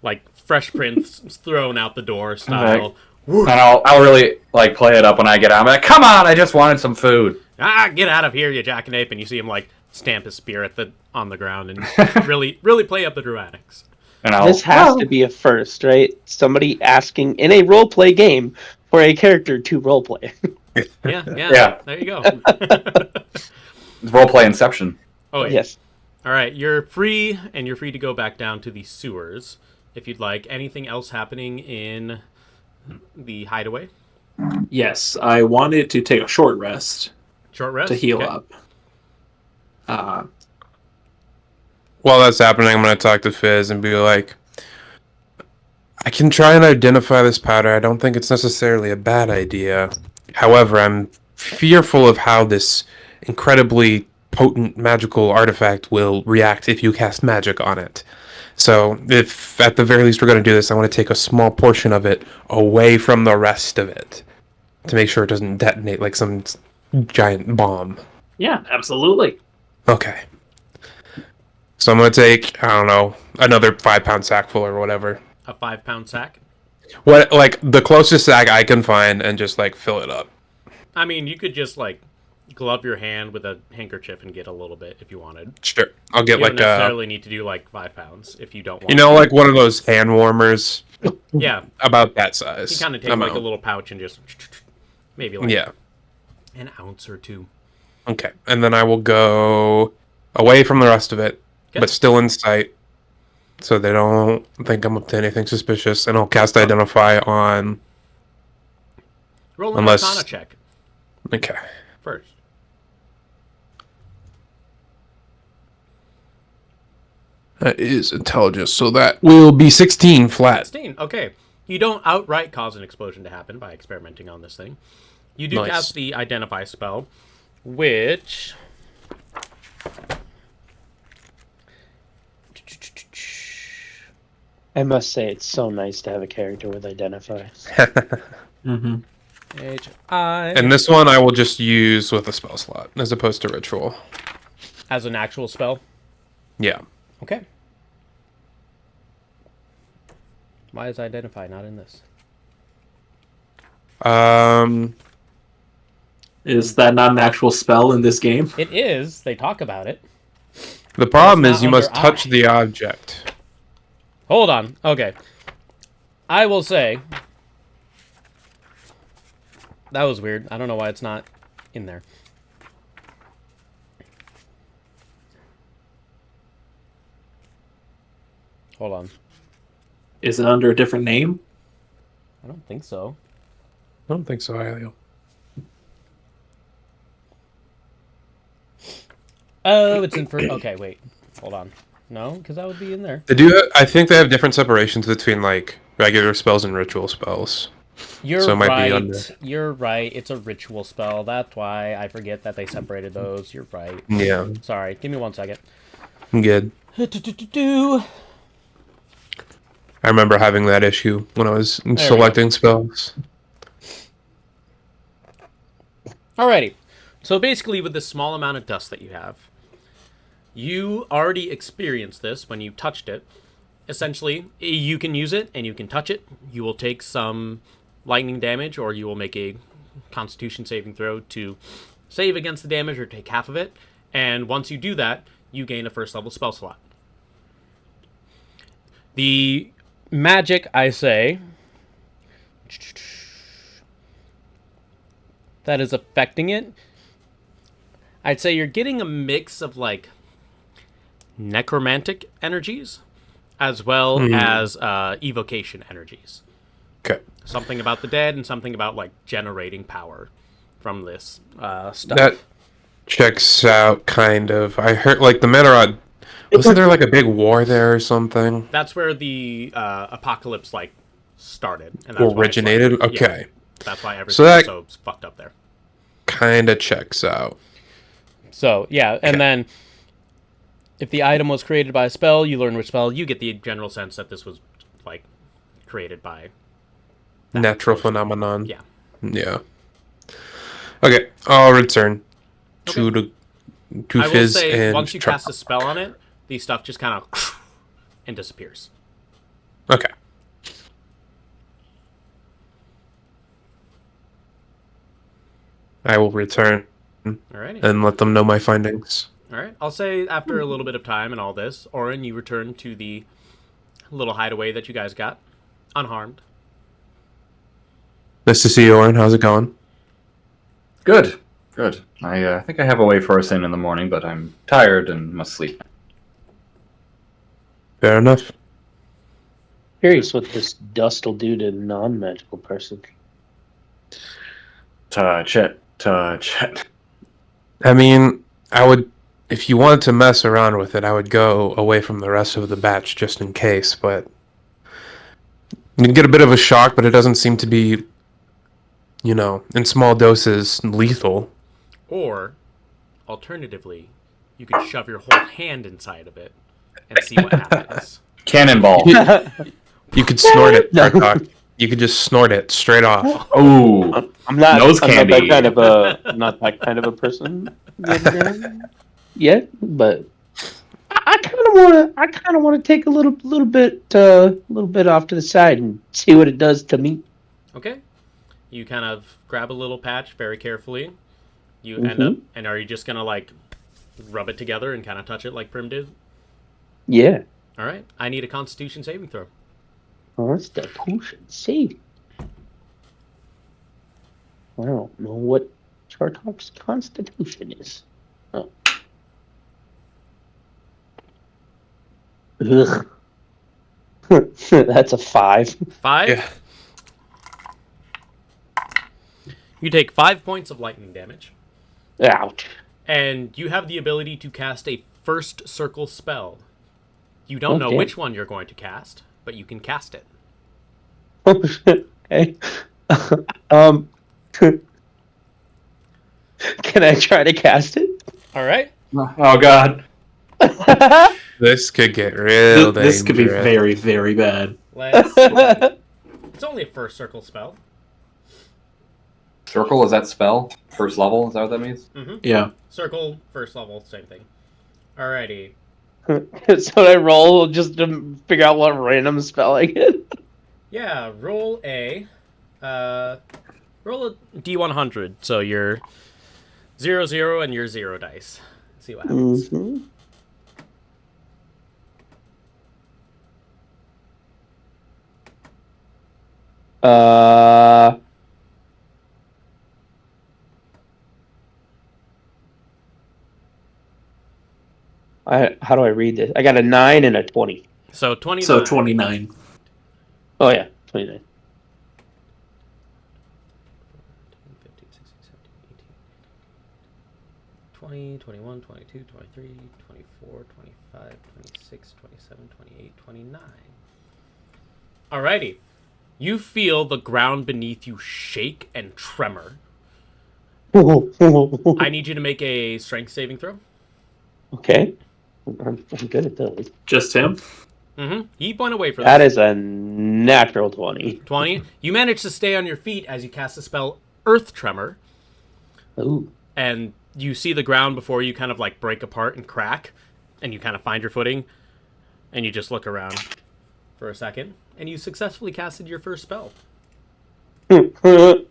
like Fresh Prince thrown out the door style, And I'll really like play it up when I get out. I'm like, come on, I just wanted some food. Get out of here, you jackanape! And you see him like stamp his spear on the ground and really play up the dramatics. And This has to be a first, right? Somebody asking in a roleplay game for a character to roleplay. Yeah. There you go. roleplay Inception. Oh, yeah. Yes. All right, you're free to go back down to the sewers if you'd like. Anything else happening in the hideaway? Yes, I wanted to take a short rest Short rest to heal Okay. up. While that's happening, I'm going to talk to Fizz and be like, I can try and identify this powder. I don't think it's necessarily a bad idea. However, I'm fearful of how this incredibly potent magical artifact will react if you cast magic on it. So, if at the very least we're going to do this, I want to take a small portion of it away from the rest of it to make sure it doesn't detonate like some giant bomb. Yeah, absolutely. Okay. So I'm going to take, I don't know, another 5-pound sack full or whatever. A 5-pound sack. What, like, the closest sack I can find and just, like, fill it up. I mean, you could just like glove your hand with a handkerchief and get a little bit if you wanted. Sure. I'll get, You like, don't necessarily need to do like 5 pounds if you don't want. you know, like one of those hand warmers. Yeah, About that size. you kind of take like a little pouch and just maybe like Yeah. an ounce or two. Okay. And then I will go away from the rest of it, Okay. but still in sight, so they don't think I'm up to anything suspicious. And I'll cast Identify on... Roll an Unless- Arcana check Okay. first. That is intelligence, so that will be 16 flat. 16. Okay. You don't outright cause an explosion to happen by experimenting on this thing. You do Nice. cast the Identify spell, which... I must say, it's so nice to have a character with Identify. Mm-hmm. H-I... And this one I will just use with a spell slot, as opposed to ritual. As an actual spell? Yeah. Okay. Why is Identify not in this? Is that not an actual spell in this game? It is. They talk about it. The problem It's is you not must under touch I. the object. Hold on. Okay. I will say... That was weird. I don't know why it's not in there. Hold on. Is it under a different name? I don't think so. I don't think so, Ailio. Oh, it's in for... Okay, wait. Hold on. No, because that would be in there. They do. I think they have different separations between like regular spells and ritual spells. You're So it might be right. under. You're right. It's a ritual spell. That's why I forget that they separated those. You're right. Yeah, Sorry. Give me 1 second. I'm good. I remember having that issue when I was we selecting spells. Alrighty. So basically, with the small amount of dust that you have, you already experienced this when you touched it. Essentially, you can use it and you can touch it. You will take some lightning damage, or you will make a Constitution saving throw to save against the damage or take half of it. And once you do that, you gain a first level spell slot. The magic, I say, that is affecting it, I'd say you're getting a mix of like necromantic energies as well as evocation energies. Okay. Something about the dead and something about like generating power from this stuff. That checks out, kind of. I heard, like, the Medarod... Wasn't there, like, a big war there or something? That's where the apocalypse like started. And that's why it's, Originated? like, Okay. that's why everything So that- is so fucked up there. Kind of checks out. So, yeah, and then if the item was created by a spell, you learn which spell, you get the general sense that this was, like, created by... Natural phenomenon. Yeah. Yeah. Okay, I'll return to I will Fizz say, and once you Chop. cast a spell on it, the stuff just kind of... and disappears. Okay. I will return Alrighty. and let them know my findings. Alright. I'll say after a little bit of time and all this, Auran, you return to the little hideaway that you guys got, unharmed. Nice to see you, Auran. How's it going? Good. Good. I think I have a way for us in the morning, but I'm tired and must sleep. Fair enough. Curious what this dust will do to a non-magical person. Touch it. I mean, I would, if you wanted to mess around with it, I would go away from the rest of the batch just in case, but you can get a bit of a shock, but it doesn't seem to be, in small doses, lethal. Or, alternatively, you could shove your whole hand inside of it and see what happens. Cannonball. You could snort it, Darkhawk. You could just snort it straight off. Oh, I'm not. Nose I'm candy. not that kind of a person yet. But I kind of want to take a little bit off to the side and see what it does to me. Okay. You kind of grab a little patch very carefully. You end up, and are you just going to, rub it together and kind of touch it like Prim did? Yeah. All right. I need a Constitution saving throw. Constitution saving. I don't know what Chartalk's Constitution is. Oh. Ugh. That's a 5. 5? Yeah. You take 5 points of lightning damage. Ouch. And you have the ability to cast a first circle spell. You don't know Okay. which one you're going to cast, but you can cast it. Okay. Can I try to cast it? All right. oh God. This could get real dangerous. This could be very, very bad. Let's see. It's only a first circle spell. Circle, is that spell? First level, is that what that means? Yeah. Circle, first level, same thing. Alrighty. So I roll just to figure out what random spell I get. Yeah, roll a D100. So you're 0, 0, and you're 0 dice. See what happens. How do I read this? I got a 9 and a 20. So 29. So 29. Oh yeah, 29. 15, 16, 17, 18, 20, 21, 22, 23, 24, 25, 26, 27, 28, 29. Alrighty. You feel the ground beneath you shake and tremor. I need you to make a strength saving throw. Okay. I'm good at those. Just him? He went away for That this. is a natural 20. 20. You manage to stay on your feet as you cast the spell Earth Tremor. Ooh. And you see the ground before you kind of break apart and crack. And you kind of find your footing. And you just look around for a second. And you successfully casted your first spell. I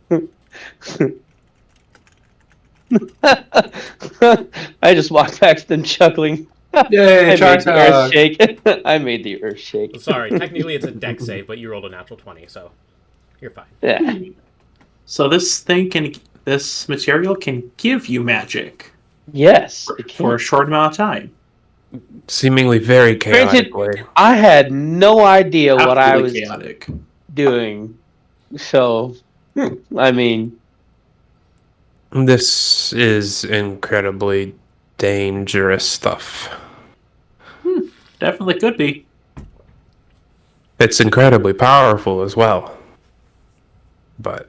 just walked back to them chuckling. Yay, I made the earth Chartalk. shake. I made the earth shake. Sorry, technically it's a dex save, but you rolled a natural 20, so you're fine. Yeah. So this material can give you magic Yes. it for a can. short amount of time. Seemingly very Granted, chaotically. I had no idea what I was Absolutely chaotic. doing. So, I mean, This is incredibly dangerous stuff. Definitely could be. It's incredibly powerful as well. But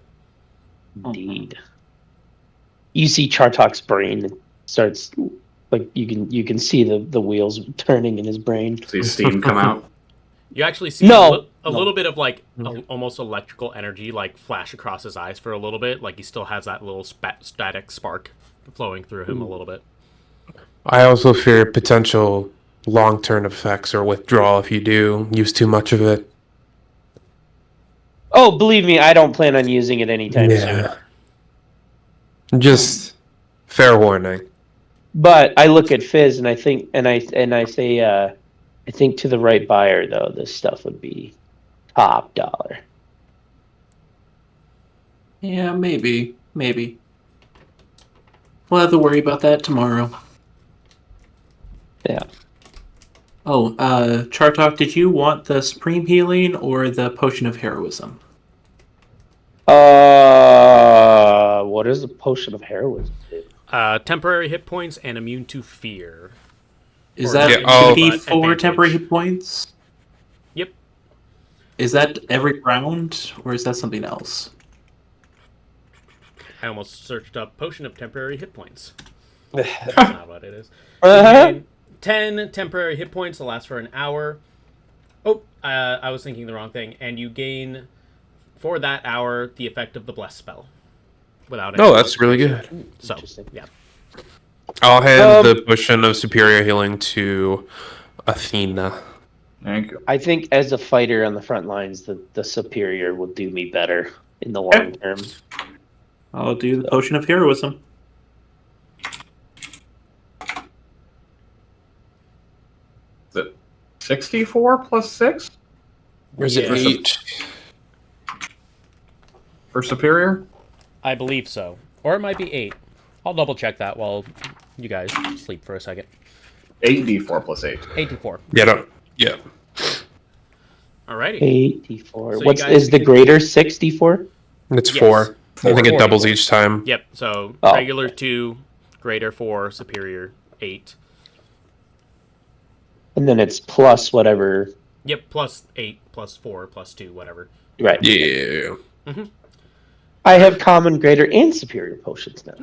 indeed. You see Chartalk's brain starts you can see the wheels turning in his brain. See steam come out. You actually see No. a little bit of almost electrical energy flash across his eyes for a little bit. He still has that little static spark flowing through him a little bit. I also fear potential long-term effects or withdrawal if you do use too much of it. Oh, believe me, I don't plan on using it anytime soon. Just fair warning. But I look at Fizz and I think, and I say, I think to the right buyer though, this stuff would be top dollar. Yeah, maybe. We'll have to worry about that tomorrow. Yeah. Oh, Chartok, did you want the Supreme Healing or the Potion of Heroism? What is the potion of heroism? Temporary hit points and immune to fear. Is Or that Yeah, oh. 2d4 advantage. temporary hit points? Yep. Is that every round, or is that something else? I almost searched up potion of temporary hit points. That's not what it is. You gain 10 temporary hit points to last for an hour. Oh, I was thinking the wrong thing. And you gain, for that hour, the effect of the bless spell. Without No, any that's really good. So, Interesting. yeah. I'll hand the potion of superior healing to Athena. Thank you. I think as a fighter on the front lines, the superior will do me better in the long term. I'll do the Potion of Heroism. Is it 64 plus 6 Or is it Yeah. 8? for superior? I believe so. Or it might be 8. I'll double check that while you guys sleep for a second. 8d4 plus 8. 84. Yeah. Alrighty. 84. So you What's guys is the can- greater 64? It's Yes. 4. I think it Four. doubles each time. Yep, so Oh. regular 2, greater 4, superior 8. And then it's plus whatever. Yep, plus 8, plus 4, plus 2, whatever. Right. Yeah. I have common, greater, and superior potions now.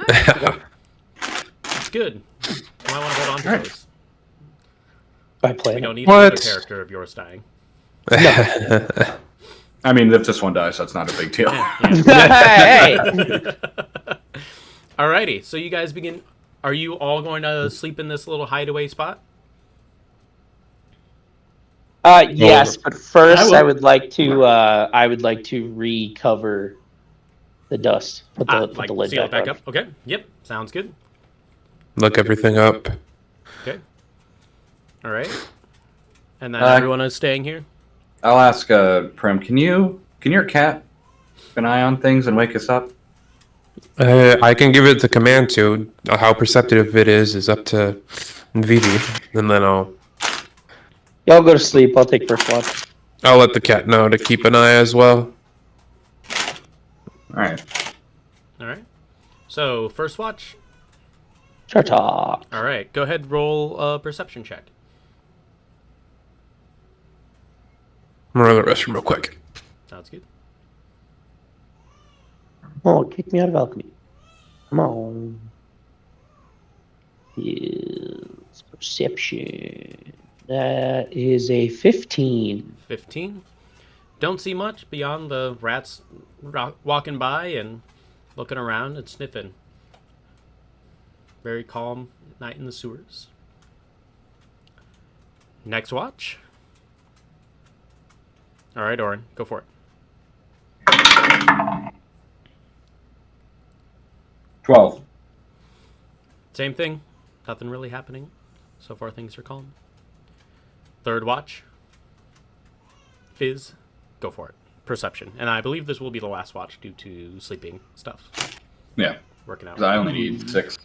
It's good. You might want to hold on to those. By We playing. don't need What? another character of yours dying. I mean, if just one dies, that's not a big deal. Hey! Alrighty, so you guys begin. Are you all going to sleep in this little hideaway spot? Yes, but first I I will. would like to recover the dust. Put the lid seal it back on. up. Okay. Yep. Sounds good. Look everything up. Okay. All right. And then Uh, everyone is staying here. I'll ask Prim, can your cat keep an eye on things and wake us up? I can give it the command to. How perceptive it is up to Vivi, and then Y'all go to sleep. I'll take first watch. I'll let the cat know to keep an eye as well. All right. All right. So first watch. Ta-ta. All right. Go ahead. Roll a perception check. I'm gonna go to the restroom real quick. Sounds good. Oh, kick me out of alchemy. Come on. Yes, perception. That is a 15. 15. Don't see much beyond the rats walking by and looking around and sniffing. Very calm night in the sewers. Next watch. All right, Auran, go for it. $12. Same thing. Nothing really happening. So far, things are calm. Third watch. Fizz, go for it. Perception. And I believe this will be the last watch due to sleeping stuff. Yeah, Working out. 'cause I only need 6.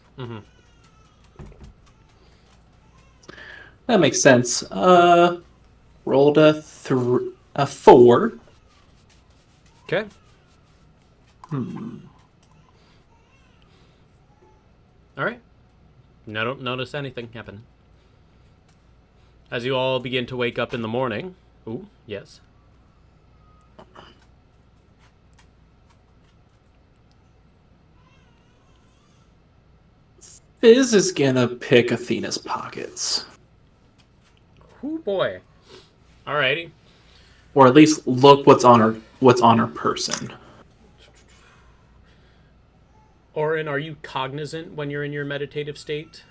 That makes sense. Rolled a 4. Okay. All right. No, don't notice anything happen. As you all begin to wake up in the morning. Ooh, yes. Fizz is gonna pick Athena's pockets, Ooh, boy. Alrighty. or at least look what's on her person. Auran, are you cognizant when you're in your meditative state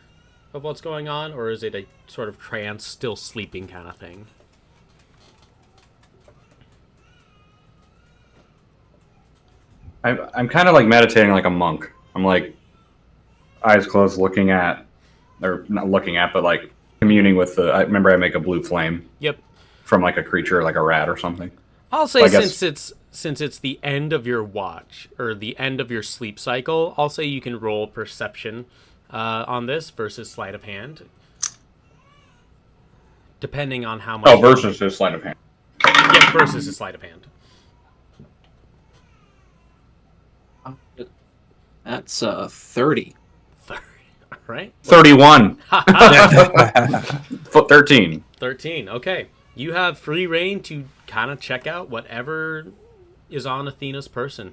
of what's going on, or is it a sort of trance, still sleeping kind of thing? I'm kind of like meditating like a monk. I'm like eyes closed, looking at, or not looking at, but like communing with the. I remember I make a blue flame. Yep. From like a creature, like a rat or something. I'll say I guess- since it's the end of your watch or the end of your sleep cycle, I'll say you can roll perception on this versus sleight of hand, depending on how much. Oh, versus his sleight of hand. Yeah, versus a sleight of hand. That's 30. Right? 31. 13. 13. Okay. You have free reign to kind of check out whatever is on Athena's person.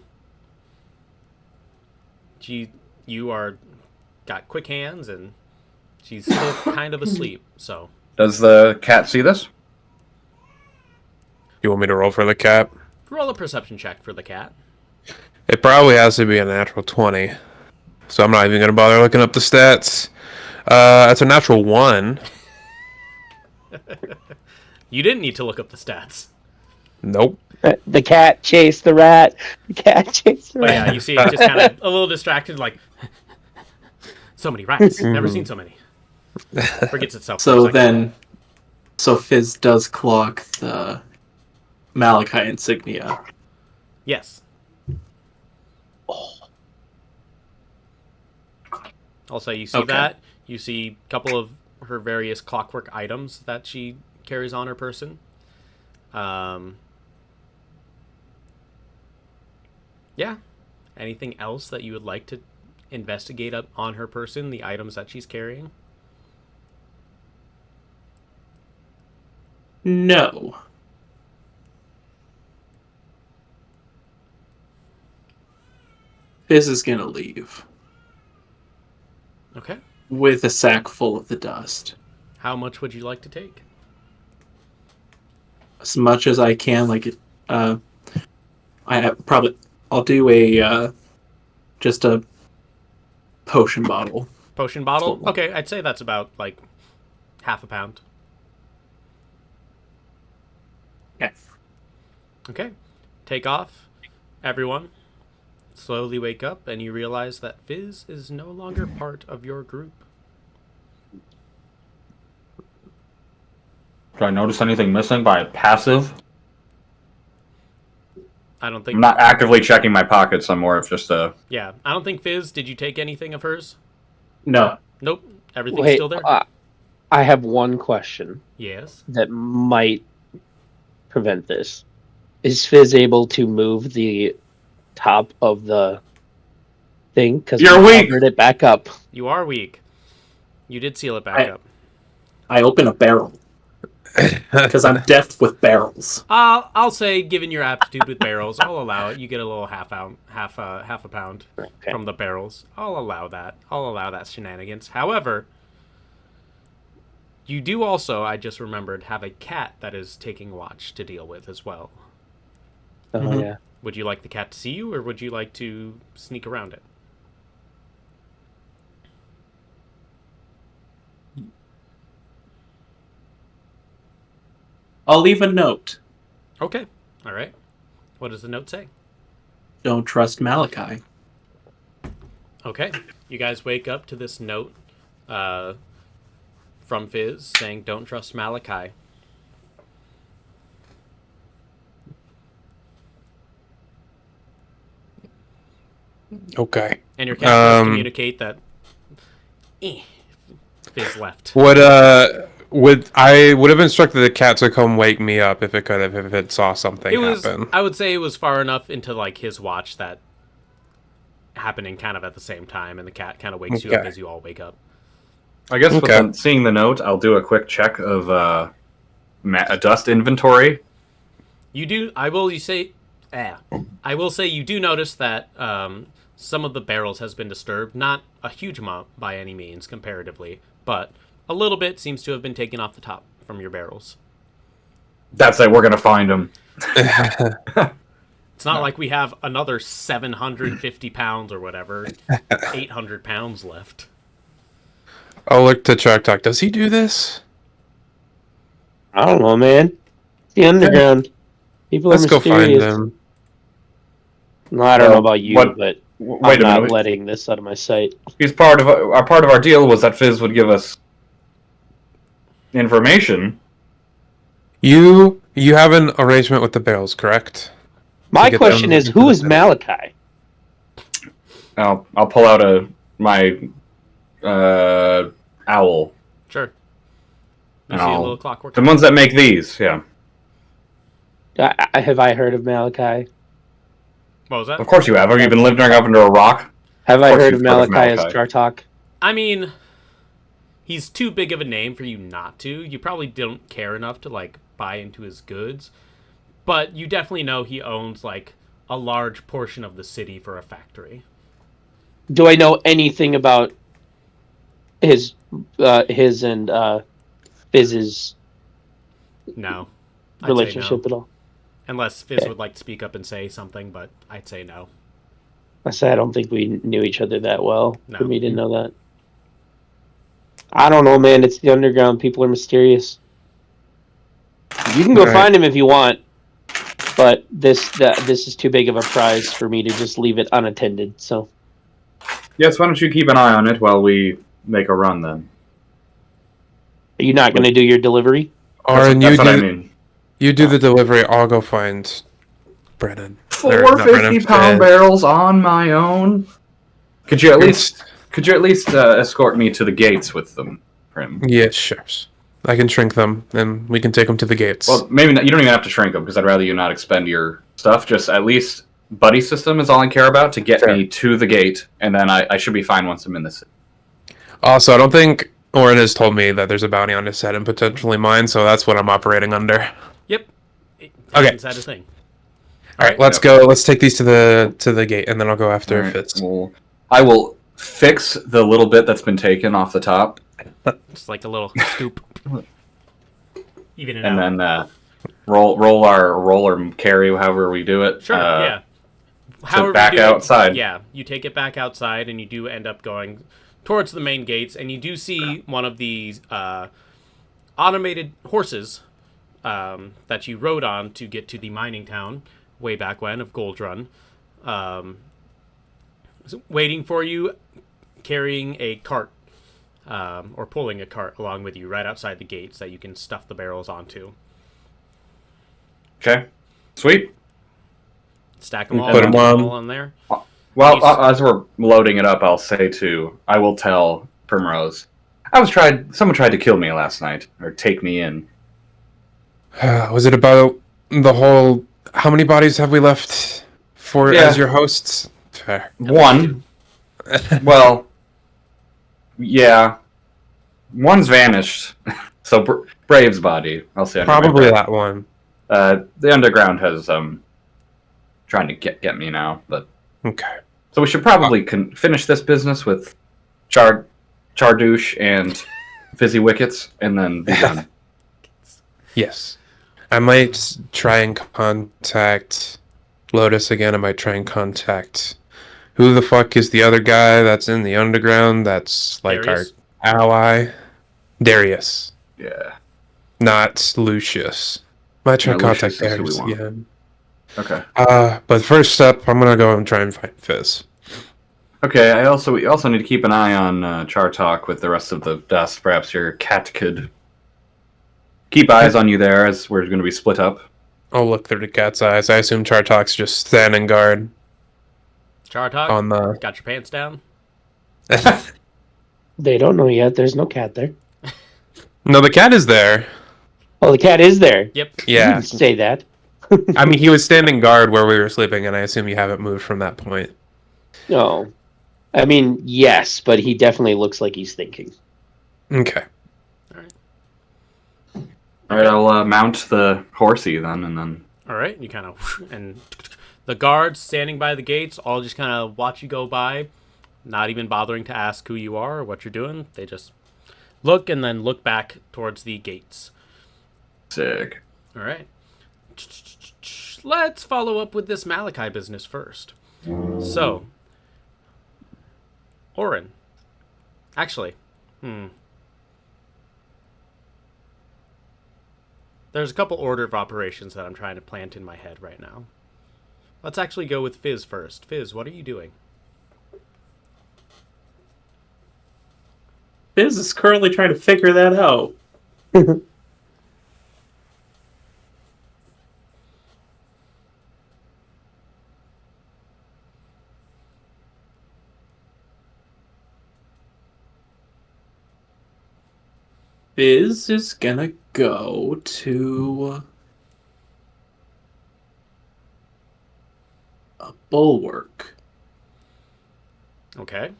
You are got quick hands and she's still kind of asleep. So Does the cat see this? You want me to roll for the cat? roll a perception check for the cat. It probably has to be a natural 20. So I'm not even going to bother looking up the stats. It's a natural 1. You didn't need to look up the stats. Nope. The cat chased the rat. The cat chased the But rat. yeah, you see it just kind of a little distracted, like, so many rats. Never seen so many. Forgets itself. for a So second. then, Fizz does clock the Malachi insignia. Yes. Also, you see Okay. that. You see a couple of her various clockwork items that she carries on her person. Yeah. Anything else that you would like to investigate up on her person, the items that she's carrying? No. Fizz is gonna leave Okay. with a sack full of the dust. How much would you like to take? As much as I can, I'll do a just a potion bottle. Potion bottle? Full. Okay, I'd say that's about, like, half a pound. Okay. Okay. Take off, everyone. Slowly wake up, and you realize that Fizz is no longer part of your group. Do I notice anything missing by passive? I don't think... I'm not actively checking my pockets. I'm more of just a. Yeah, I don't think Fizz, did you take anything of hers? No. Nope. Everything's Wait, still there? I have one question Yes. that might prevent this. Is Fizz able to move the top of the thing? Because You're we weak. covered it back up. You are weak. You did seal it back up. I open a barrel because I'm deft with barrels. I'll say, given your aptitude with barrels, I'll allow it. You get a little half a pound Okay. from the barrels. I'll allow that. I'll allow that shenanigans. However, you do also, I just remembered, have a cat that is taking watch to deal with as well. Oh, Mhm. yeah. Would you like the cat to see you, or would you like to sneak around it? I'll leave a note. Okay. All right. What does the note say? Don't trust Malachi. Okay. You guys wake up to this note from Fizz saying, "Don't trust Malachi." Okay. And your cat does communicate that Fizz left. I would have instructed the cat to come wake me up if it saw something happen. I would say it was far enough into like his watch that happening kind of at the same time, and the cat kind of wakes you up Okay. as you all wake up. I guess Okay. with seeing the note, I'll do a quick check of a dust inventory. You do. I will say you do notice that some of the barrels has been disturbed. Not a huge amount by any means, comparatively, but a little bit seems to have been taken off the top from your barrels. That's it. We're gonna find him. It's not like we have another 750 pounds or whatever, 800 pounds left. I'll look to Track Talk. Does he do this? I don't know, man. It's the underground. People Let's are go find mysterious. him. No, I don't know Well, about you, what- but Wait I'm a not minute. letting this out of my sight. He's part of our deal was that Fizz would give us information. You have an arrangement with the barrels, correct? My get question them is, into who the is pit. Malachi? I'll pull out my owl. Sure. You And see a I'll- little clockwork. The ones that make these, yeah. Have I heard of Malachi? What was that? Of course you have. Have you been living up under a rock? Have I course heard you've of heard of Malachi as Malachi. Chartok? I mean, he's too big of a name for you not to. You probably don't care enough to, like, buy into his goods. But you definitely know he owns, like, a large portion of the city for a factory. Do I know anything about his and Fizz's No. I'd relationship say no. at all? Unless Fizz Okay. would like to speak up and say something, but I'd say no. I don't think we knew each other that well No. for me to know that. I don't know, man. It's the underground. People are mysterious. You can go Alright. find him if you want, but this is too big of a prize for me to just leave it unattended. So Yes, why don't you keep an eye on it while we make a run then? are you not going to do your delivery? Auran, That's what I mean. you do the delivery. I'll go find Brenin. Or not 450 Brenin, pound Fizz. barrels on my own. Could you at least escort me to the gates with them, Prim? Yes, sure. I can shrink them, and we can take them to the gates. Well, maybe not, you don't even have to shrink them because I'd rather you not expend your stuff. Just at least buddy system is all I care about to get Fair. me to the gate, and then I should be fine once I'm in the city. Also, I don't think Auran has told me that there's a bounty on his head and potentially mine, so that's what I'm operating under. Yep. Okay. Is that a thing? All right, let's go. Let's take these to the gate, and then I'll go after Alright, Fitz. well, I will fix the little bit that's been taken off the top, Just like a little scoop. Even it and out. then roll or carry, however we do it. Sure, yeah. back you do outside. Yeah, you take it back outside, and you do end up going towards the main gates, and you do see one of these automated horses that you rode on to get to the mining town way back when of Gold Run, waiting for you, carrying a cart or pulling a cart along with you right outside the gates that you can stuff the barrels onto. Okay, sweet. Stack them all, Put 'em on. all in there. Well, He's- as we're loading it up, I will tell Primrose. Someone tried to kill me last night, or take me in. Was it about the whole? How many bodies have we left for Yeah. as your hosts? Fair. One. Well, yeah. One's vanished. So Brave's body, I'll say. Probably that one. The underground has trying to get me now, but Okay. so we should probably finish this business with Chardouche and Fizzy Wickets, and then be done. Yes. I might try and contact Lotus again. I might try and contact who the fuck is the other guy that's in the underground that's like Darius? our ally? Darius. Yeah. Not Lucius. Might try No, to contact Lucius is who we Darius want. again. Okay. But first step, I'm gonna go and try and find Fizz. Okay. We also need to keep an eye on Chartok with the rest of the dust. Perhaps your cat could keep eyes on you there, as we're going to be split up. I'll look through the cat's eyes. I assume Chartok's just standing guard Chartok, on the. got your pants down? They don't know yet. There's no cat there. No, the cat is there. Oh, the cat is there. Yep. You Yeah. didn't say that. I mean, he was standing guard where we were sleeping, and I assume you haven't moved from that point. No. I mean, yes, but he definitely looks like he's thinking. Okay. All right. I'll mount the horsey then, and then. All right, you kind of and the guards standing by the gates all just kind of watch you go by, not even bothering to ask who you are or what you're doing. They just look and then look back towards the gates. Sick. All right. Let's follow up with this Malachi business first. So, Auran. Actually, there's a couple order of operations that I'm trying to plant in my head right now. Let's actually go with Fizz first. Fizz, what are you doing? Biz is currently trying to figure that out. Biz is gonna go to a bulwark. Okay.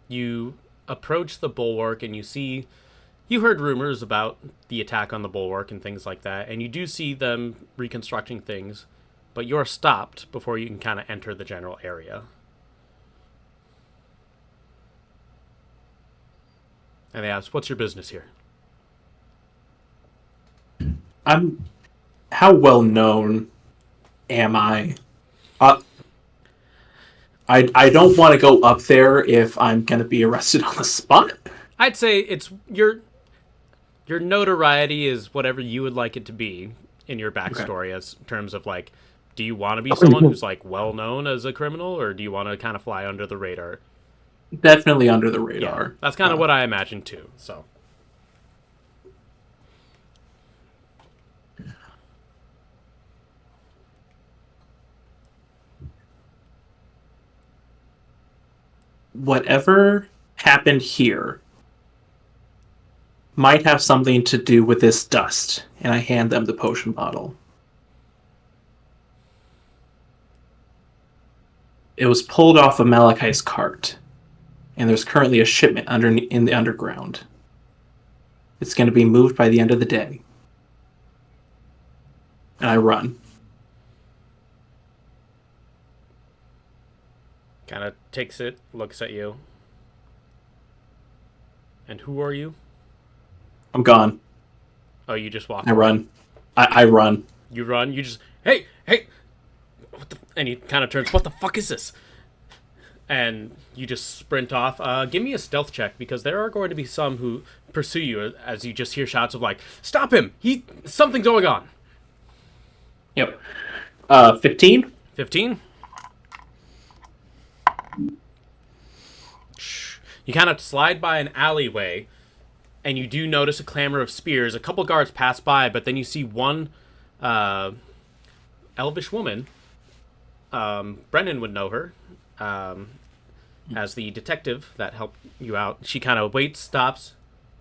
You approach the bulwark and you heard rumors about the attack on the bulwark and things like that, and you do see them reconstructing things, but you're stopped before you can kind of enter the general area. And they ask, "What's your business here?" How well known am I? I don't want to go up there if I'm going to be arrested on the spot. I'd say it's your notoriety is whatever you would like it to be in your backstory, as in terms of like, do you want to be someone who's like well known as a criminal, or do you want to kind of fly under the radar? Definitely under the radar. Yeah, that's kind of what I imagine too. So. Whatever happened here might have something to do with this dust, and I hand them the potion bottle. It was pulled off of Malachi's cart, and there's currently a shipment in the underground. It's going to be moved by the end of the day. And I run. Kind of takes it, looks at you. And who are you? I'm gone. Oh, you just walk. I run. I run. You run. You just, hey! What the? And he kind of turns, what the fuck is this? And you just sprint off. Give me a stealth check, because there are going to be some who pursue you as you just hear shouts of like, stop him! Something's going on. Yep. 15? 15? You kind of slide by an alleyway, and you do notice a clamor of spears. A couple guards pass by, but then you see one elvish woman. Brenin would know her as the detective that helped you out. She kind of waits, stops,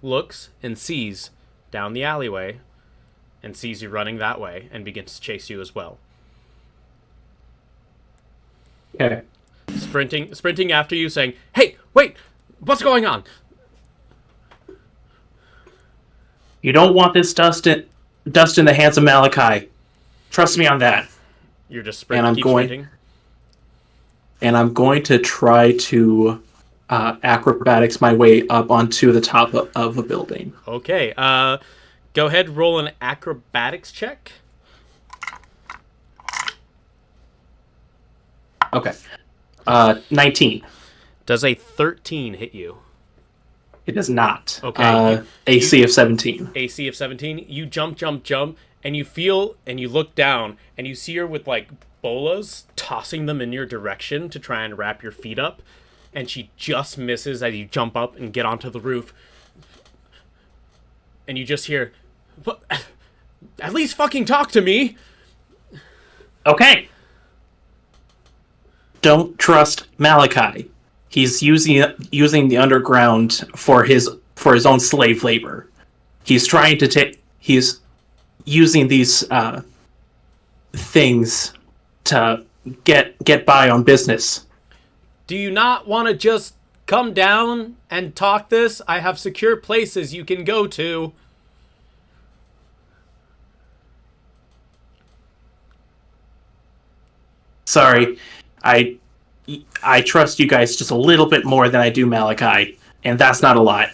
looks, and sees down the alleyway, and sees you running that way, and begins to chase you as well. Okay. Sprinting after you, saying, "Hey, wait! What's going on?" You don't want this dust in the hands of Malachi. Trust me on that. You're just sprinting. And I'm going to try to acrobatics my way up onto the top of a building. Okay. Go ahead, roll an acrobatics check. Okay. 19. Does a 13 hit you? It does not. Okay. AC of 17. AC of 17. You jump, and you feel, and you look down, and you see her with, like, bolas, tossing them in your direction to try and wrap your feet up, and she just misses as you jump up and get onto the roof. And you just hear, at least fucking talk to me! Okay. Don't trust Malachi. He's using the underground for his own slave labor. He's trying to he's using these things to get by on business. Do you not want to just come down and talk this? I have secure places you can go to. Sorry, I trust you guys just a little bit more than I do Malachi, and that's not a lot.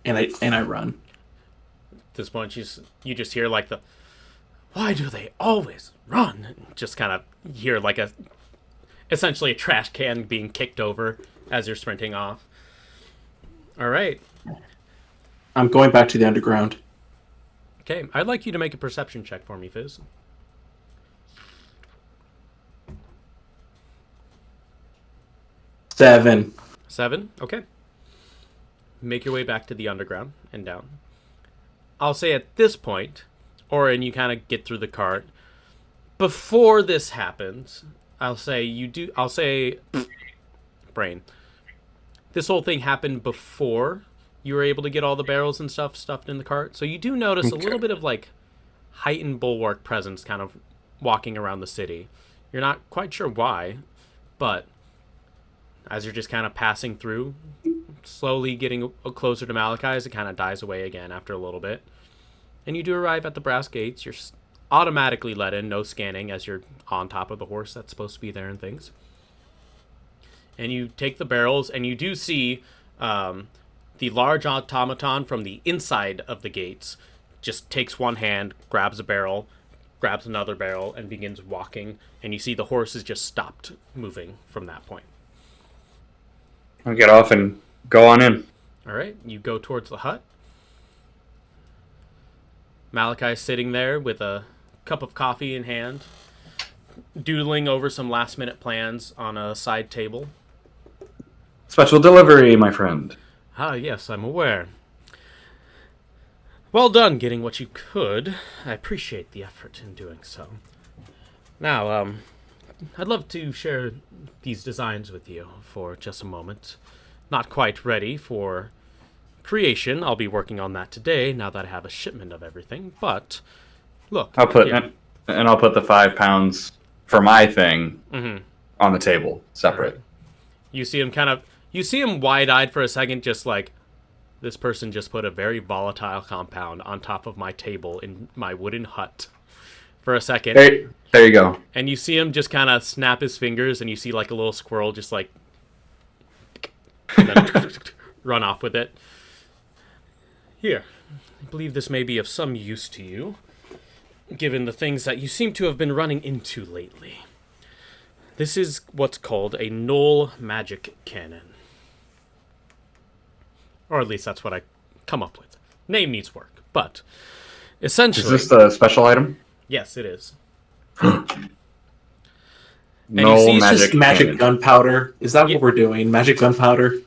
And I run. At this point, you just hear like the, why do they always run? Just kind of hear like essentially a trash can being kicked over as you're sprinting off. All right. I'm going back to the underground. Okay, I'd like you to make a perception check for me, Fizz. 7. 7? Okay. Make your way back to the underground and down. I'll say at this point, Auran, you kind of get through the cart. Before this happens, I'll say, brain. This whole thing happened before you were able to get all the barrels and stuff stuffed in the cart. So you do notice a little bit of like heightened bulwark presence kind of walking around the city. You're not quite sure why, but as you're just kind of passing through, slowly getting closer to Malachi as it kind of dies away again after a little bit. And you do arrive at the brass gates. You're automatically let in, no scanning, as you're on top of the horse that's supposed to be there and things. And you take the barrels, and you do see the large automaton from the inside of the gates just takes one hand, grabs a barrel, grabs another barrel, and begins walking. And you see the horse has just stopped moving from that point. I'll get off and go on in. All right, you go towards the hut. Malachi sitting there with a cup of coffee in hand, doodling over some last-minute plans on a side table. Special delivery, my friend. Ah, yes, I'm aware. Well done getting what you could. I appreciate the effort in doing so. Now, I'd love to share these designs with you for just a moment. Not quite ready for creation. I'll be working on that today now that I have a shipment of everything. But look, I'll put here. and I'll put the £5 for my thing on the table, separate. Right. You see him wide-eyed for a second, just like, this person just put a very volatile compound on top of my table in my wooden hut for a second. There you go. And you see him just kind of snap his fingers, and you see like a little squirrel just like and then run off with it. Here, I believe this may be of some use to you, given the things that you seem to have been running into lately. This is what's called a null magic cannon. Or at least that's what I come up with. Name needs work, but essentially... Is this the special item? Yes, it is. No you see it's magic. Just magic gunpowder. Is that what we're doing? Magic gunpowder?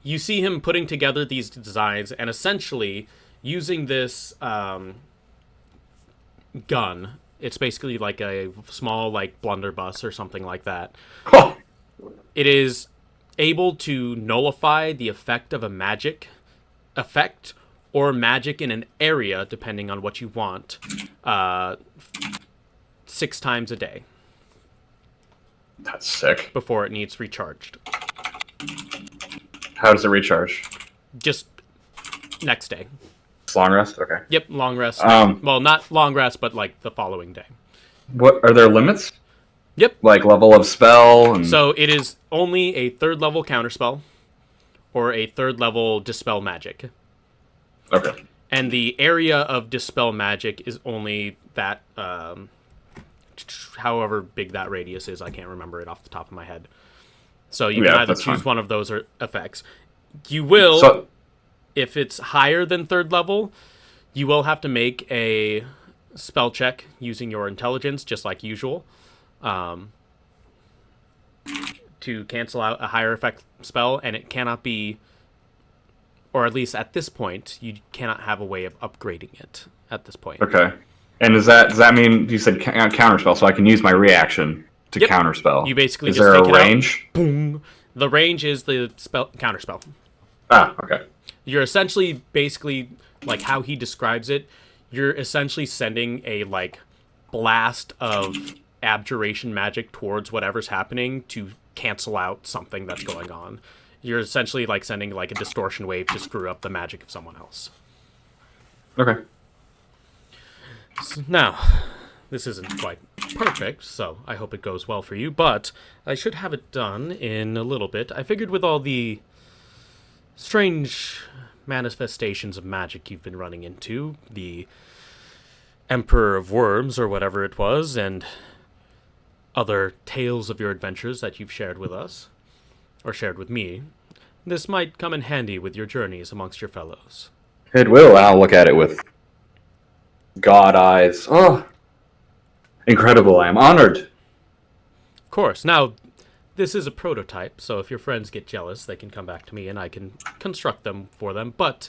You see him putting together these designs and essentially using this gun. It's basically like a small like blunderbuss or something like that. It is able to nullify the effect of a magic effect or magic in an area, depending on what you want, 6 times a day. That's sick. Before it needs recharged. How does it recharge? Just next day. It's long rest? Okay. Yep, long rest. Well, not long rest, but like the following day. What are there limits? Yep. Like level of spell? And... So it is only a 3rd level counterspell or a 3rd level dispel magic. Okay. And the area of dispel magic is only that, however big that radius is. I can't remember it off the top of my head. So you can either choose one of those effects. You will, if it's higher than 3rd level, you will have to make a spell check using your intelligence, just like usual, to cancel out a higher effect spell, and it cannot be, or at least at this point, you cannot have a way of upgrading it at this point. Okay. And does that mean, you said counterspell, so I can use my reaction to counterspell? You basically is just there take a range? Out, boom. The range is the counterspell. Ah, okay. You're essentially, basically, like how he describes it, you're essentially sending a, like, blast of abjuration magic towards whatever's happening to cancel out something that's going on. You're essentially, like, sending, like, a distortion wave to screw up the magic of someone else. Okay. So now, this isn't quite perfect, so I hope it goes well for you, but I should have it done in a little bit. I figured with all the strange manifestations of magic you've been running into, the Emperor of Worms, or whatever it was, and other tales of your adventures that you've shared with us, or shared with me, this might come in handy with your journeys amongst your fellows. It will. I'll look at it with God eyes. Oh, incredible. I am honored. Of course. Now, This is a prototype, so if your friends get jealous, they can come back to me and I can construct them for them, but...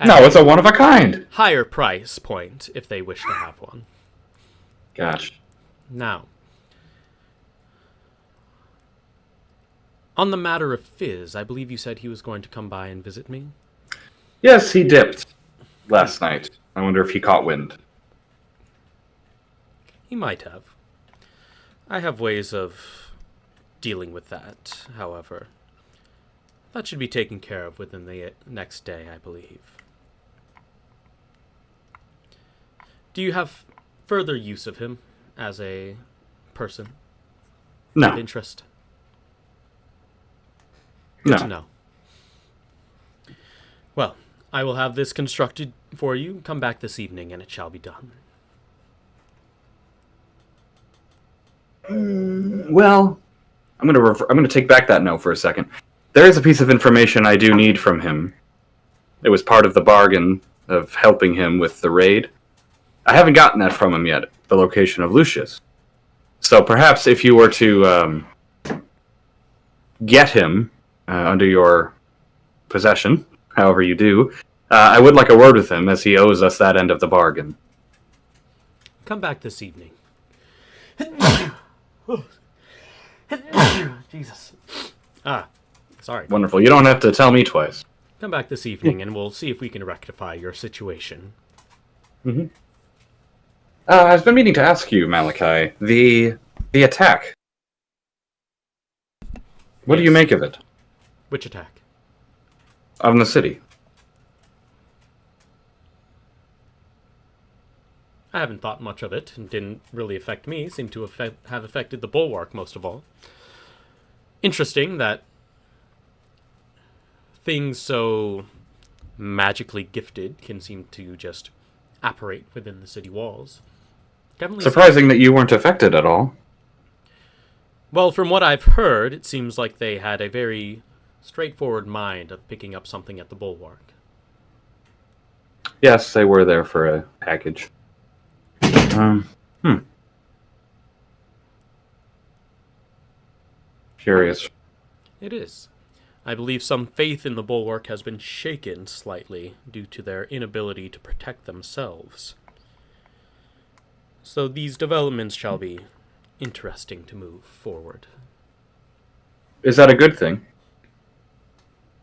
No, it's a one-of-a-kind! higher price point, if they wish to have one. Gosh. Now, on the matter of Fizz, I believe you said he was going to come by and visit me? Yes, he dipped last night. I wonder if he caught wind. He might have. I have ways of dealing with that, however. That should be taken care of within the next day, I believe. Do you have further use of him as a person of No. interest? No. Good to know. Well, I will have this constructed for you. Come back this evening and it shall be done. Well, I'm gonna take back that note for a second. There is a piece of information I do need from him. It was part of the bargain of helping him with the raid. I haven't gotten that from him yet, the location of Lucius. So perhaps if you were to get him under your possession, however you do, I would like a word with him, as he owes us that end of the bargain. Come back this evening. Jesus. Sorry. Wonderful. You don't have to tell me twice. Come back this evening and we'll see if we can rectify your situation. Mm-hmm. I've been meaning to ask you, Malachi, the attack. What do you make of it? Which attack? On the city. I haven't thought much of it. It didn't really affect me. It seemed to have affected the bulwark most of all. Interesting that things so magically gifted can seem to just apparate within the city walls. Definitely Surprising that you weren't affected at all. Well, from what I've heard, it seems like they had a very straightforward mind of picking up something at the bulwark. Yes, they were there for a package. Curious. It is. I believe some faith in the bulwark has been shaken slightly due to their inability to protect themselves. So these developments shall be interesting to move forward. Is that a good thing?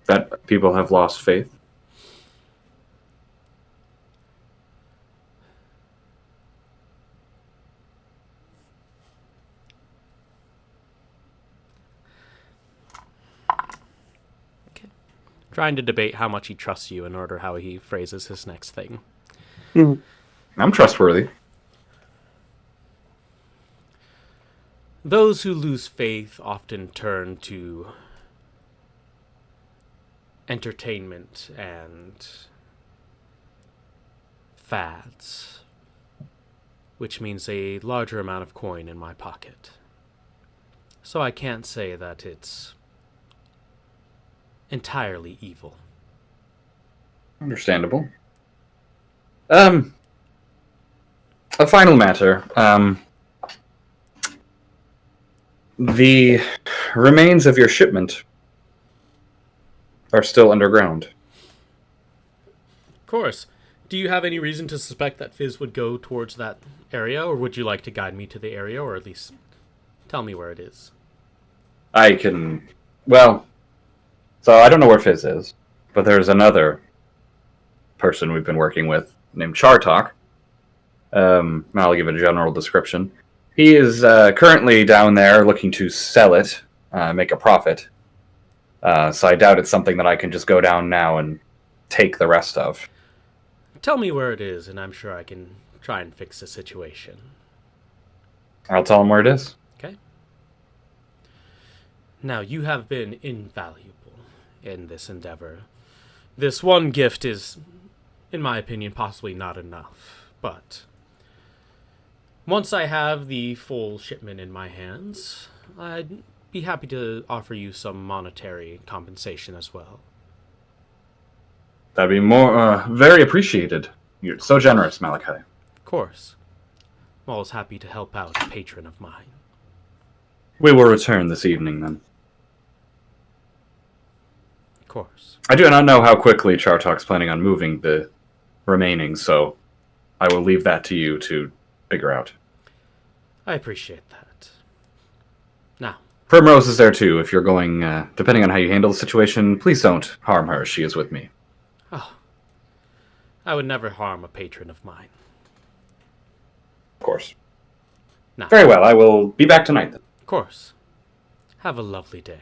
That people have lost faith? Trying to debate how much he trusts you in order how he phrases his next thing. I'm trustworthy. Those who lose faith often turn to entertainment and fads, which means a larger amount of coin in my pocket. So I can't say that it's entirely evil. Understandable. A final matter. The remains of your shipment are still underground. Of course. Do you have any reason to suspect that Fizz would go towards that area, or would you like to guide me to the area, or at least tell me where it is? I can... Well, so I don't know where Fizz is, but there's another person we've been working with named Chartok. I'll give it a general description. He is currently down there looking to sell it, make a profit. So I doubt it's something that I can just go down now and take the rest of. Tell me where it is, and I'm sure I can try and fix the situation. I'll tell him where it is. Okay? Now, you have been invaluable in this endeavor. This one gift is, in my opinion, possibly not enough, but once I have the full shipment in my hands, I'd be happy to offer you some monetary compensation as well. That'd be more very appreciated. You're so generous, Malachi. Of course. I'm always happy to help out a patron of mine. We will return this evening, then. Of course. I do not know how quickly Chartok's planning on moving the remaining, so I will leave that to you to figure out. I appreciate that. Now, Primrose is there too. If you're going, depending on how you handle the situation, please don't harm her. She is with me. I would never harm a patron of mine. Of course. Now, Very well. I will be back tonight, then. of course. Have a lovely day.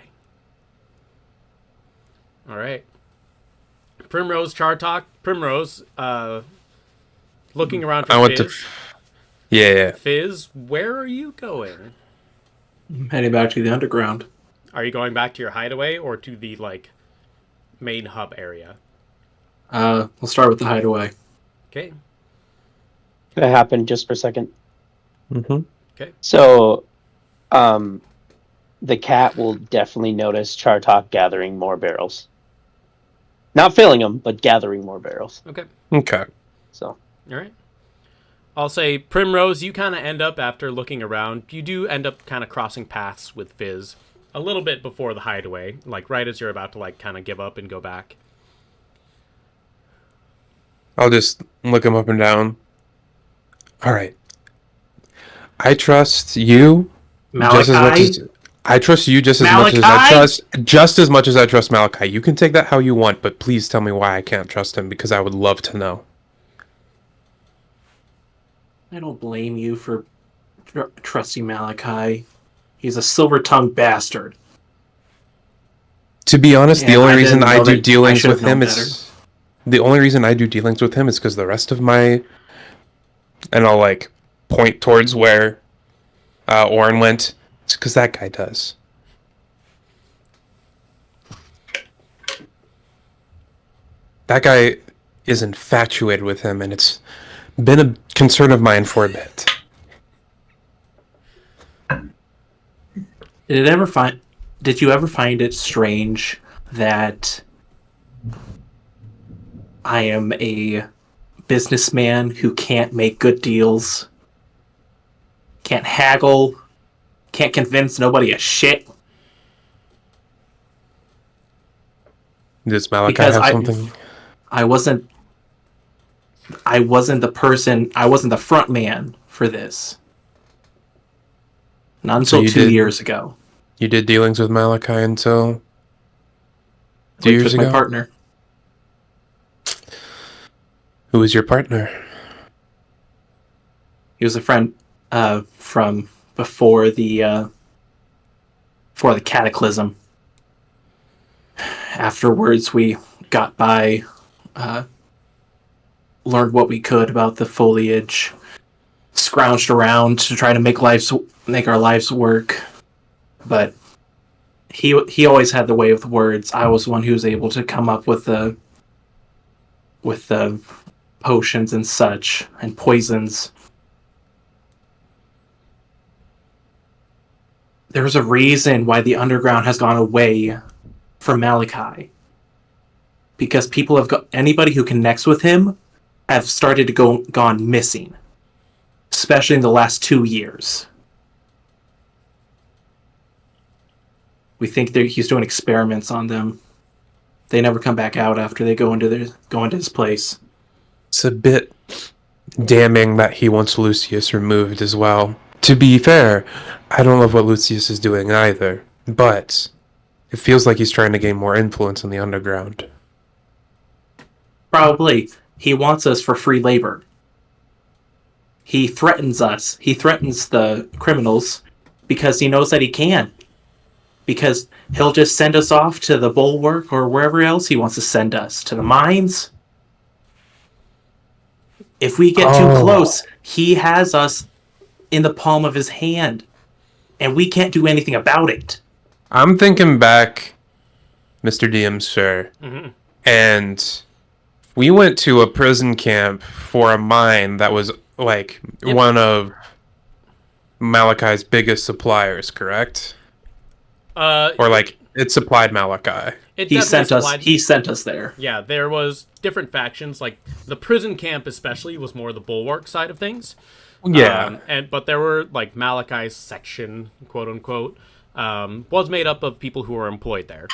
All right. Primrose, Chartok. Primrose, looking around for I went Fizz. to. Yeah. Fizz, where are you going? I'm heading back to the underground. Are you going back to your hideaway or to the, like, main hub area? We'll start with the hideaway. Okay. That happened just for a second. Mm-hmm. So, the cat will definitely notice Chartok gathering more barrels. Not filling them, but gathering more barrels. Okay. Okay. So, All right. I'll say, Primrose, you kind of end up, after looking around, you do end up kind of crossing paths with Fizz a little bit before the hideaway, like right as you're about to, like, kind of give up and go back. I'll just look him up and down. All right. I trust you just as much Malachi? as I trust you just as much as I trust Malachi. You can take that how you want, but please tell me why I can't trust him, because I would love to know. I don't blame you for trusting Malachi. He's a silver-tongued bastard. To be honest, the Yeah, only I reason didn't I know do that- dealings I should've with him known is the only reason I do dealings with him is because the rest of my, and I'll like point towards where Auran went. It's because that guy does. That guy is infatuated with him, and it's been a concern of mine for a bit. Did you ever find it strange that I am a businessman who can't make good deals, can't haggle, can't convince nobody a shit? Does Malachi Because have I- something? I wasn't the person, I wasn't the front man for this. Not until you 2 did- years ago. You did dealings with Malachi until 2 Which years was ago? my partner. Who was your partner? He was a friend from before the cataclysm. Afterwards, we got by, learned what we could about the foliage, scrounged around to try to make our lives work. But he always had the way of words. I was the one who was able to come up with the potions and such and poisons. There's a reason why the underground has gone away from Malachi. Because anybody who connects with him have started to gone missing. Especially in the last 2 years. We think he's doing experiments on them. They never come back out after they go into his place. It's a bit damning that he wants Lucius removed as well. To be fair, I don't love what Lucius is doing either, but it feels like he's trying to gain more influence in the underground. Probably. He wants us for free labor. He threatens us. He threatens the criminals because he knows that he can. Because he'll just send us off to the bulwark or wherever else he wants to send us. To the mines. If we get too close, he has us in the palm of his hand. And we can't do anything about it. I'm thinking back, Mr. DM, sir, and we went to a prison camp for a mine that was like one of Malachi's biggest suppliers, correct? Or like it supplied Malachi. He sent us there. Yeah, there was different factions. Like the prison camp, especially, was more the bulwark side of things. Yeah. But there were like Malachi's section, quote unquote, was made up of people who were employed there.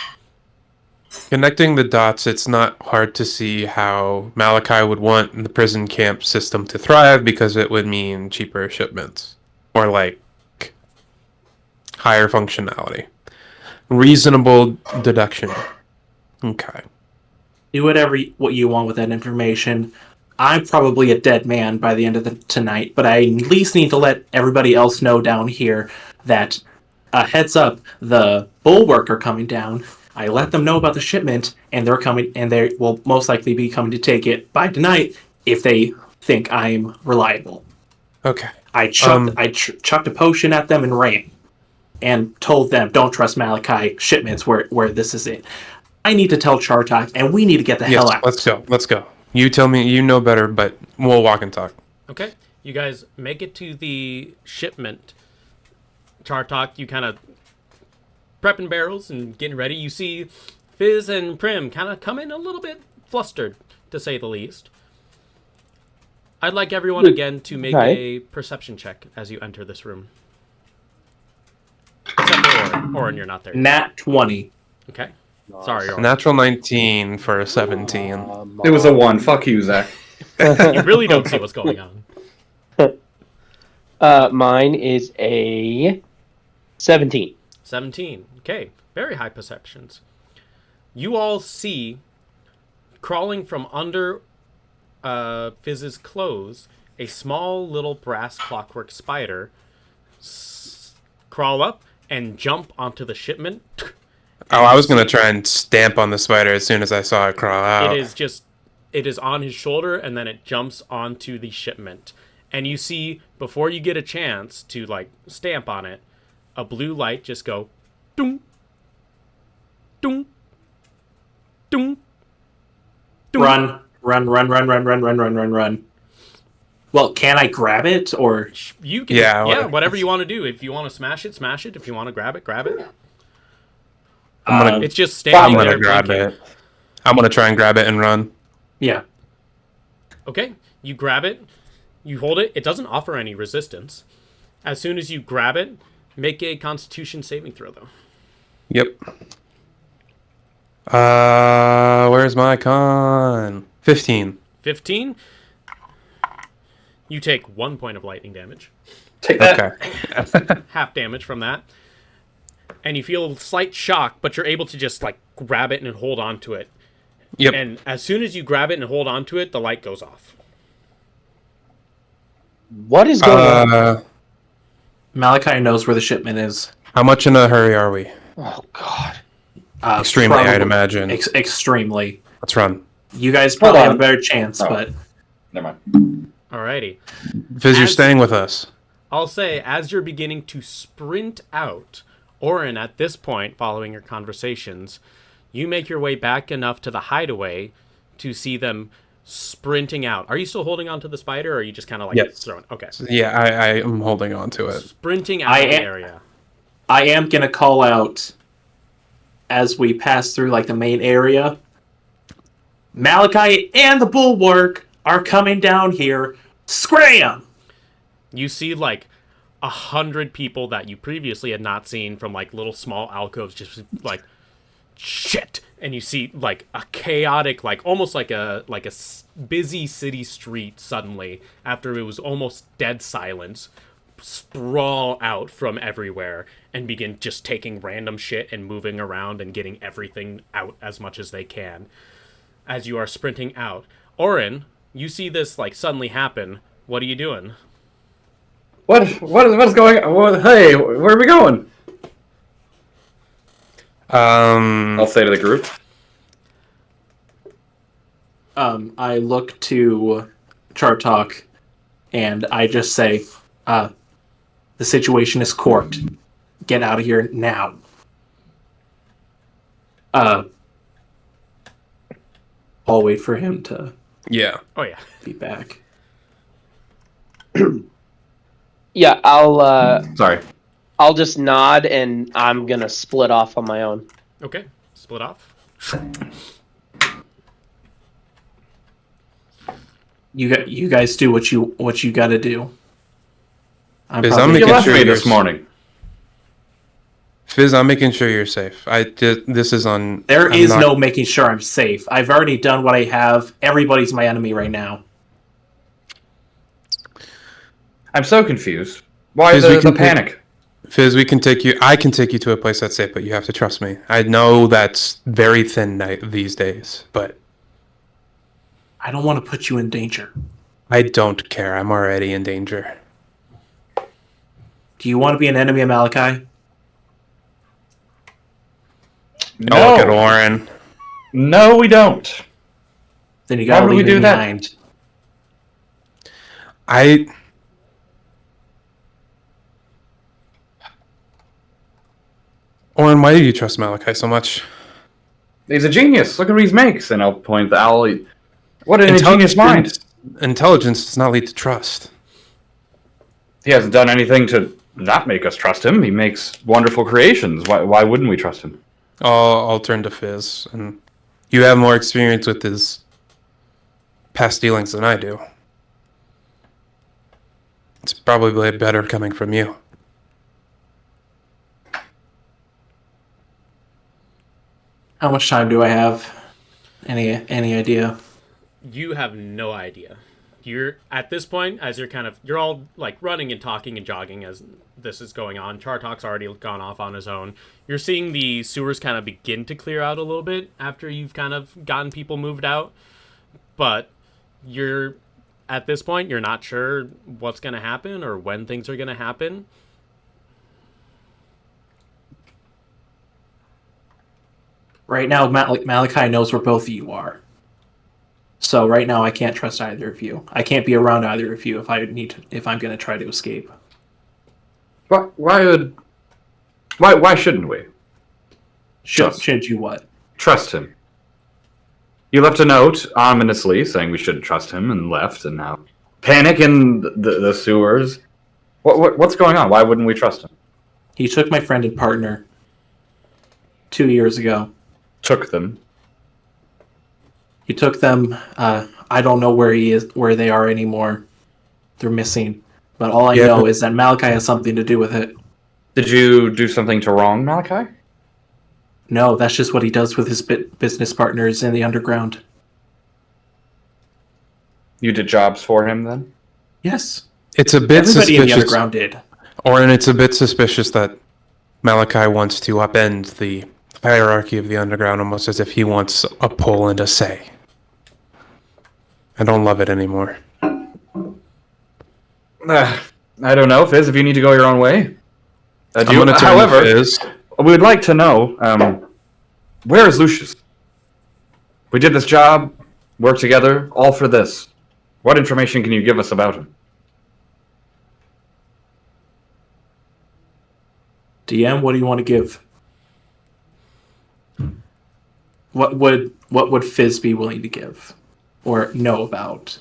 Connecting the dots, it's not hard to see how Malachi would want the prison camp system to thrive because it would mean cheaper shipments or like higher functionality. Reasonable deduction. Okay. Do what you want with that information. I'm probably a dead man by the end of tonight, but I at least need to let everybody else know down here that heads up, the bulwark are coming down. I let them know about the shipment, and they're coming, and they will most likely be coming to take it by tonight if they think I'm reliable. Okay. I chucked a potion at them and ran, and told them, "Don't trust Malachi shipments where this is it." I need to tell Chartok, and we need to get the hell out. Let's go. You tell me, you know better, but we'll walk and talk. Okay, you guys make it to the shipment. Chartok, you kind of prepping barrels and getting ready. You see Fizz and Prim kind of come in a little bit flustered, to say the least. I'd like everyone again to make a perception check as you enter this room. Except for Auran. Auran, you're not there. Nat 20. Okay. Sorry, Auran. Natural 19 for a 17. It was a 1. Fuck you, Zach. You really don't see what's going on. Mine is a 17. 17. Okay. Very high perceptions. You all see, crawling from under Fizz's clothes, a small little brass clockwork spider crawl up and jump onto the shipment. Oh, I was going to try and stamp on the spider as soon as I saw it crawl out. It is on his shoulder, and then it jumps onto the shipment. And you see, before you get a chance to, like, stamp on it, a blue light just go, doom, doom, doom, doom. Run. Well, can I grab it, or... You can, whatever you want to do. If you want to smash it, smash it. If you want to grab it, grab it. It's just standing there. I'm going to grab it. I'm going to try and grab it and run. Yeah. Okay, you grab it. You hold it. It doesn't offer any resistance. As soon as you grab it, make a Constitution saving throw, though. Yep. Where's my con? 15. 15. You take 1 point of lightning damage. Take that. Okay. Half damage from that. And you feel a slight shock, but you're able to just, like, grab it and hold on to it. Yep. And as soon as you grab it and hold on to it, the light goes off. What is going on? Malachi knows where the shipment is. How much in a hurry are we? Oh, God. Extremely, I'd imagine. Extremely. Let's run. You guys probably have a better chance, but... Never mind. Alrighty. Fizz, you're staying with us. I'll say, as you're beginning to sprint out, Auran, at this point, following your conversations, you make your way back enough to the hideaway to see them sprinting out. Are you still holding on to the spider, or are you just kind of like throwing? Okay. Yeah, I am holding on to it. Sprinting out of the area. I am going to call out, as we pass through like the main area, Malachi and the bulwark are coming down here. Scram! You see like 100 people that you previously had not seen from like little small alcoves just like shit, and you see like a chaotic, like almost like a busy city street suddenly after it was almost dead silence sprawl out from everywhere and begin just taking random shit and moving around and getting everything out as much as they can as you are sprinting out. Auran, you see this like suddenly happen. What are you doing? What's going on? Hey, where are we going? I'll say to the group. I look to Chartok and I just say, the situation is corked. Get out of here now. I'll wait for him to Oh yeah. be back. Yeah, Sorry. I'll just nod and I'm gonna split off on my own. Okay. Split off. You guys do what you got to do. I'm Fizz, I'm probably making You left sure me you're this morning. Fizz, I'm making sure you're safe. This is on. There I'm is not- no making sure I'm safe. I've already done what I have. Everybody's my enemy right now. I'm so confused. Why Fizz, we the can panic? Fizz, we can take you. I can take you to a place that's safe, but you have to trust me. I know that's very thin these days, but I don't want to put you in danger. I don't care. I'm already in danger. Do you want to be an enemy of Malachi? No. Oh, look at Auran. No, we don't. Then you Why gotta would we leave do it that? behind. Auran, why do you trust Malachi so much? He's a genius. Look at what he makes. And I'll point the owl. What an ingenious mind. Intelligence does not lead to trust. He hasn't done anything to not make us trust him. He makes wonderful creations. Why wouldn't we trust him? I'll turn to Fizz, and you have more experience with his past dealings than I do. It's probably better coming from you. How much time do I have? Any idea? You have no idea. You're at this point, as you're all like running and talking and jogging as this is going on. Chartok's already gone off on his own. You're seeing the sewers kind of begin to clear out a little bit after you've kind of gotten people moved out. But at this point, you're not sure what's going to happen or when things are going to happen. Right now, Malachi knows where both of you are. So right now, I can't trust either of you. I can't be around either of you if I'm going to try to escape. Why shouldn't we Should you what? trust him? You left a note ominously saying we shouldn't trust him and left, and now panic in the sewers. What's going on? Why wouldn't we trust him? He took my friend and partner 2 years ago. Took them. He took them. I don't know where they are anymore. They're missing. But all I know is that Malachi has something to do with it. Did you do something to wrong Malachi? No, that's just what he does with his business partners in the underground. You did jobs for him then? Yes. It's a bit Everybody in the suspicious. underground did. Auran, it's a bit suspicious that Malachi wants to upend the hierarchy of the underground, almost as if he wants a pull and a say. I don't love it anymore. I don't know, Fizz, if you need to go your own way. I'm going to turn however, to Fizz. we would like to know, where is Lucius? We did this job, worked together, all for this. What information can you give us about him? DM, what do you want to give? What would Fizz be willing to give or know about?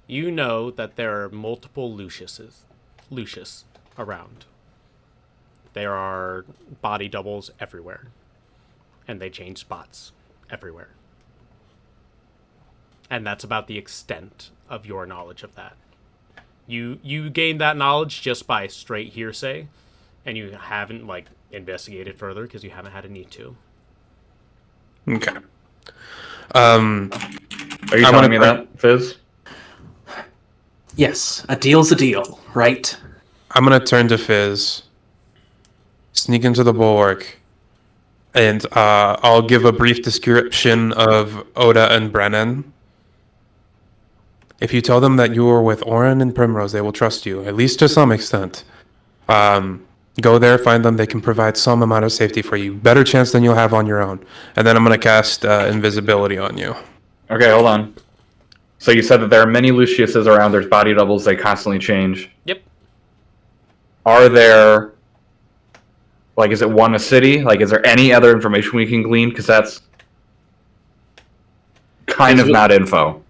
You know that there are multiple Lucius around. There are body doubles everywhere, and they change spots everywhere. And that's about the extent of your knowledge of that. You gained that knowledge just by straight hearsay, and you haven't investigated further because you haven't had a need to. Okay. Are you telling me that, Fizz? Yes, a deal's a deal, right? I'm going to turn to Fizz, sneak into the bulwark, and I'll give a brief description of Oda and Brenin. If you tell them that you were with Auran and Primrose, they will trust you, at least to some extent. Go there, find them. They can provide some amount of safety for you. Better chance than you'll have on your own. And then I'm going to cast invisibility on you. Okay, hold on. So you said that there are many Luciuses around. There's body doubles. They constantly change. Yep. Are there... is it one a city? Is there any other information we can glean? Because that's kind of not info.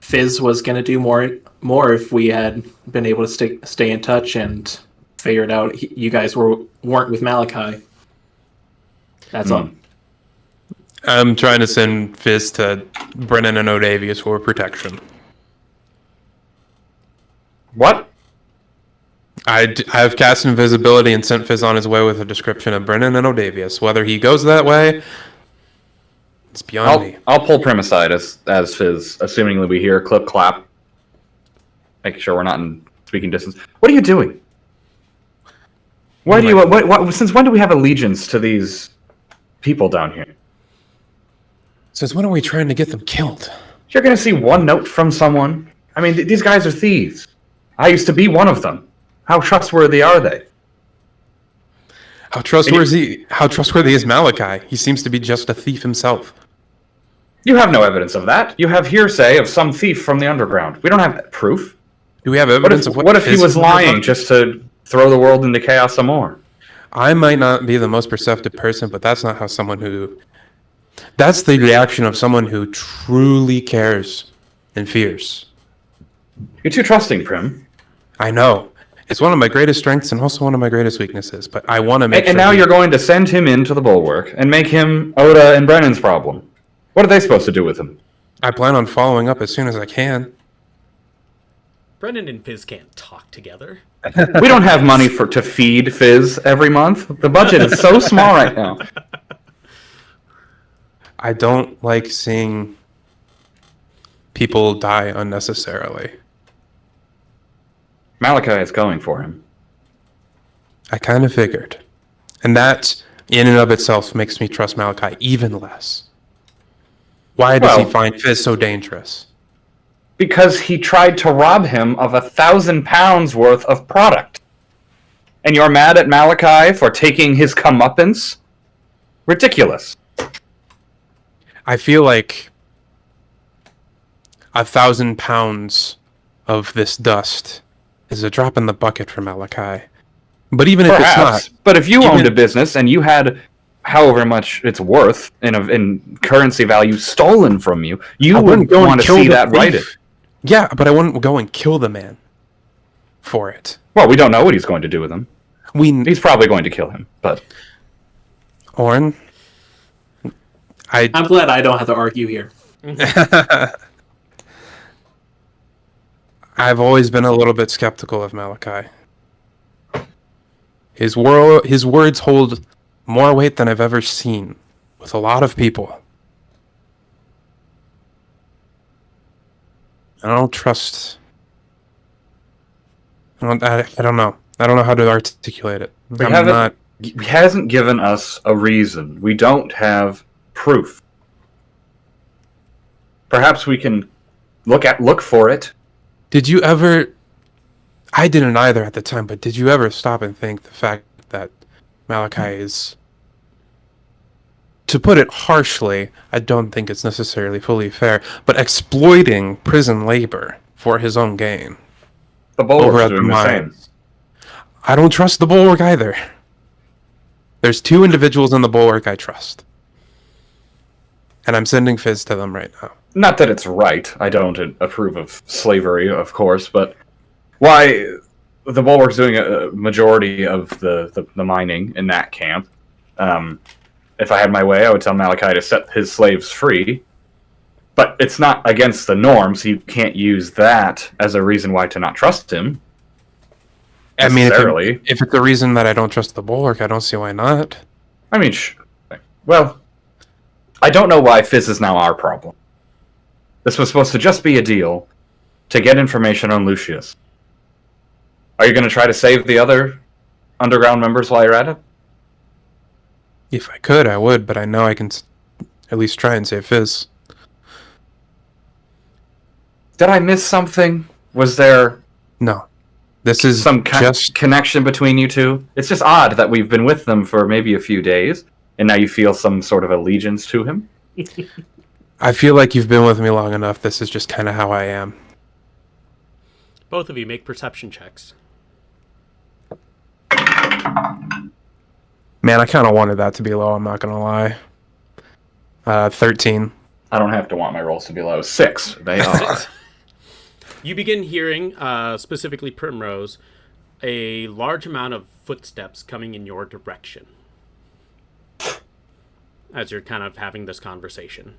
Fizz was going to do more if we had been able to stay in touch and figured out you guys weren't with Malachi. That's all. I'm trying to send Fizz to Brenin and Odavius for protection. What? I've cast invisibility and sent Fizz on his way with a description of Brenin and Odavius. Whether he goes that way, it's beyond me. I'll pull Prim aside as Fizz, assumingly we hear clip clap. Make sure we're not in speaking distance. What are you doing? Why do you? What? Since when do we have allegiance to these people down here? Since when are we trying to get them killed? You're going to see one note from someone. I mean, these guys are thieves. I used to be one of them. How trustworthy are they? How trustworthy is Malachi? He seems to be just a thief himself. You have no evidence of that. You have hearsay of some thief from the underground. We don't have proof. Do we have evidence of what if he was lying just to throw the world into chaos some more? I might not be the most perceptive person, but that's not how someone who... That's the reaction of someone who truly cares and fears. You're too trusting, Prim. I know. It's one of my greatest strengths and also one of my greatest weaknesses, but I want to make sure... And now you're going to send him into the Bulwark and make him Oda and Brennan's problem. What are they supposed to do with him? I plan on following up as soon as I can. Brenin and Fizz can't talk together. We don't have money to feed Fizz every month. The budget is so small right now. I don't like seeing people die unnecessarily. Malachi is going for him. I kind of figured. And that, in and of itself, makes me trust Malachi even less. Why does he find Fizz so dangerous? Because he tried to rob him of 1,000 pounds worth of product. And you're mad at Malachi for taking his comeuppance? Ridiculous. I feel like 1,000 pounds of this dust is a drop in the bucket for Malachi. But even if it's not... But if you owned a business and you had however much it's worth in currency value stolen from you, you would want to see that righted. Yeah, but I wouldn't go and kill the man for it. Well, we don't know what he's going to do with him. He's probably going to kill him, but... Auran, I'm glad I don't have to argue here. I've always been a little bit skeptical of Malachi. His words hold more weight than I've ever seen with a lot of people. I don't trust. I don't know. I don't know how to articulate it. He hasn't given us a reason. We don't have proof. Perhaps we can look for it. Did you ever... I didn't either at the time, but did you ever stop and think the fact that Malachi is... To put it harshly, I don't think it's necessarily fully fair, but exploiting prison labor for his own gain. The Bulwark's doing the same. I don't trust the Bulwark either. There's two individuals in the Bulwark I trust. And I'm sending Fizz to them right now. Not that it's right. I don't approve of slavery, of course, but why the Bulwark's doing a majority of the mining in that camp. If I had my way, I would tell Malachi to set his slaves free. But it's not against the norm, so you can't use that as a reason why to not trust him. I mean, if it's the reason that I don't trust the Bulwark, I don't see why not. I mean, well, I don't know why Fizz is now our problem. This was supposed to just be a deal to get information on Lucius. Are you going to try to save the other underground members while you're at it? If I could, I would, but I know I can at least try and save Fizz. Did I miss something? Was there... No. This is some connection between you two? It's just odd that we've been with them for maybe a few days, and now you feel some sort of allegiance to him? I feel like you've been with me long enough. This is just kind of how I am. Both of you make perception checks. Man, I kind of wanted that to be low, I'm not going to lie. 13. I don't have to want my rolls to be low. 6. They are. You begin hearing, specifically Primrose, a large amount of footsteps coming in your direction. as you're kind of having this conversation.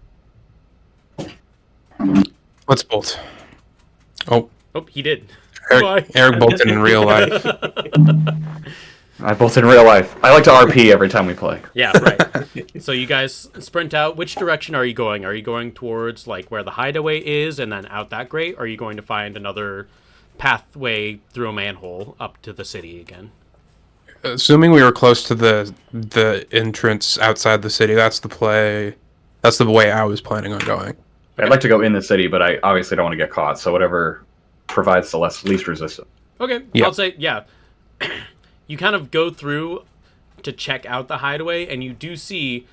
Let's bolt. Oh, Oh, he did. Bye. Eric bolted in real life. I both in real life. I like to RP every time we play. Yeah, right. So you guys sprint out. Which direction are you going? Are you going towards like where the hideaway is and then out that grate? Or are you going to find another pathway through a manhole up to the city again? Assuming we were close to the entrance outside the city, that's the play. That's the way I was planning on going. I'd like to go in the city, but I obviously don't want to get caught. So whatever provides the least resistance. Okay, Yeah. I'll say, yeah. You kind of go through to check out the hideaway, and you do see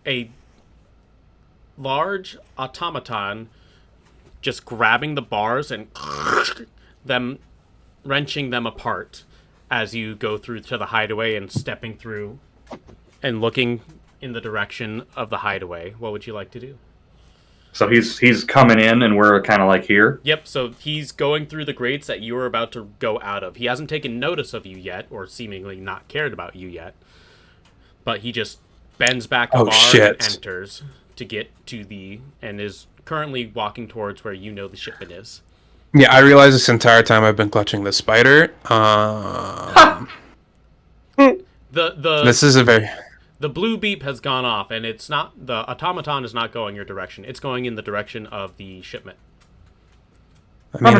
a large automaton just grabbing the bars and them wrenching them apart as you go through to the hideaway and stepping through and looking in the direction of the hideaway. What would you like to do? So he's coming in, and we're kind of like here. Yep, so he's going through the grates that you were about to go out of. He hasn't taken notice of you yet, or seemingly not cared about you yet. But he just bends back the bar and enters to get to and is currently walking towards where you know the shipment is. Yeah, I realize this entire time I've been clutching the spider. This is a very... The blue beep has gone off, and it's not... The automaton is not going your direction. It's going in the direction of the shipment. I mean,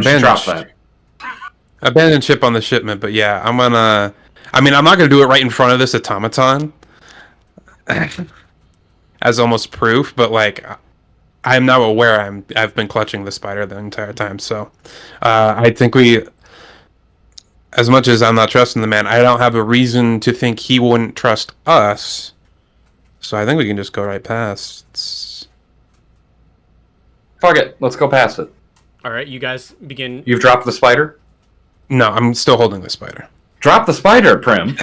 abandoned ship on the shipment, but yeah, I'm gonna... I mean, I'm not gonna do it right in front of this automaton as almost proof, but like, I'm now aware I've been clutching the spider the entire time, so I think as much as I'm not trusting the man, I don't have a reason to think he wouldn't trust us. So I think we can just go right past. Fuck it. Let's go past it. All right, you guys begin... You've dropped the spider? No, I'm still holding the spider. Drop the spider, Prim.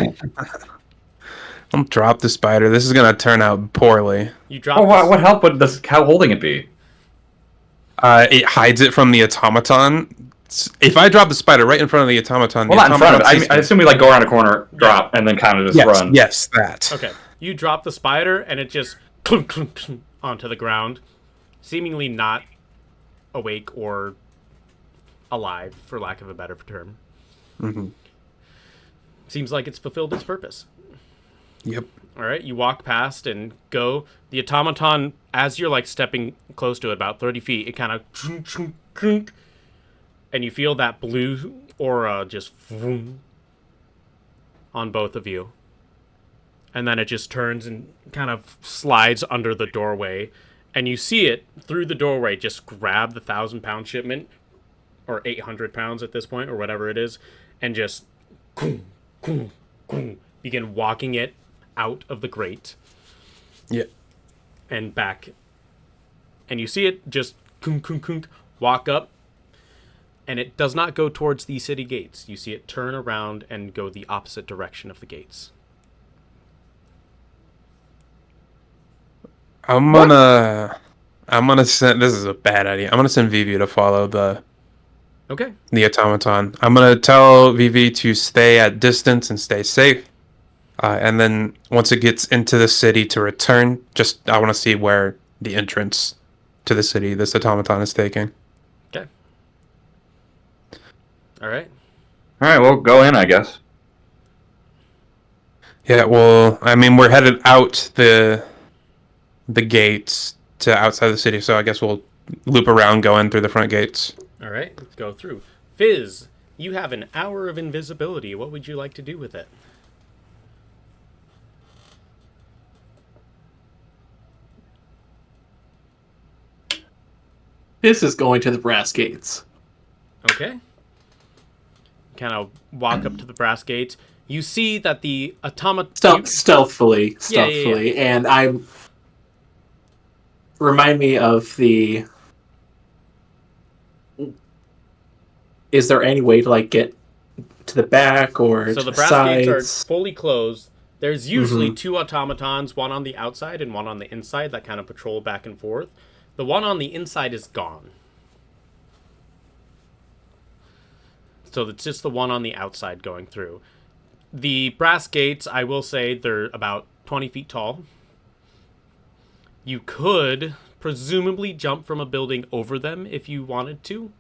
Don't drop the spider. This is going to turn out poorly. You drop what help would this cow holding it be? It hides it from the automaton. If I drop the spider right in front of the automaton... Well, not in front of it. I assume we like go around a corner, drop, and then kind of just run. Yes, that. Okay. You drop the spider, and it just clunk, clunk, clunk onto the ground, seemingly not awake or alive, for lack of a better term. Mm-hmm. Seems like it's fulfilled its purpose. Yep. All right, you walk past and go. The automaton, as you're like stepping close to it, about 30 feet, it kind of... And you feel that blue aura just on both of you. And then it just turns and kind of slides under the doorway. And you see it through the doorway just grab the 1,000-pound shipment, or 800 pounds at this point, or whatever it is, and just begin walking it out of the grate. Yeah. And back. And you see it just walk up. And it does not go towards the city gates. You see it turn around and go the opposite direction of the gates. I'm gonna send... This is a bad idea. I'm gonna send Vivi to follow the automaton. I'm gonna tell Vivi to stay at distance and stay safe. And then once it gets into the city to return, I want to see where the entrance to the city this automaton is taking. Okay. All right. Well, go in, I guess. Yeah, well, I mean, we're headed out the gates to outside the city, so I guess we'll loop around, go in through the front gates. All right, let's go through. Fizz, you have an hour of invisibility. What would you like to do with it? This is going to the brass gates. Okay. Kind of walk up to the brass gates. You see that the automaton... Stealthily. Yeah. And I'm... Remind me of the... Is there any way to, like, get to the back or so to the the brass sides? gates are fully closed. There's usually two automatons, one on the outside and one on the inside, that kind of patrol back and forth. The one on the inside is gone. So it's just the one on the outside going through. The brass gates, I will say, they're about 20 feet tall. You could presumably jump from a building over them if you wanted to.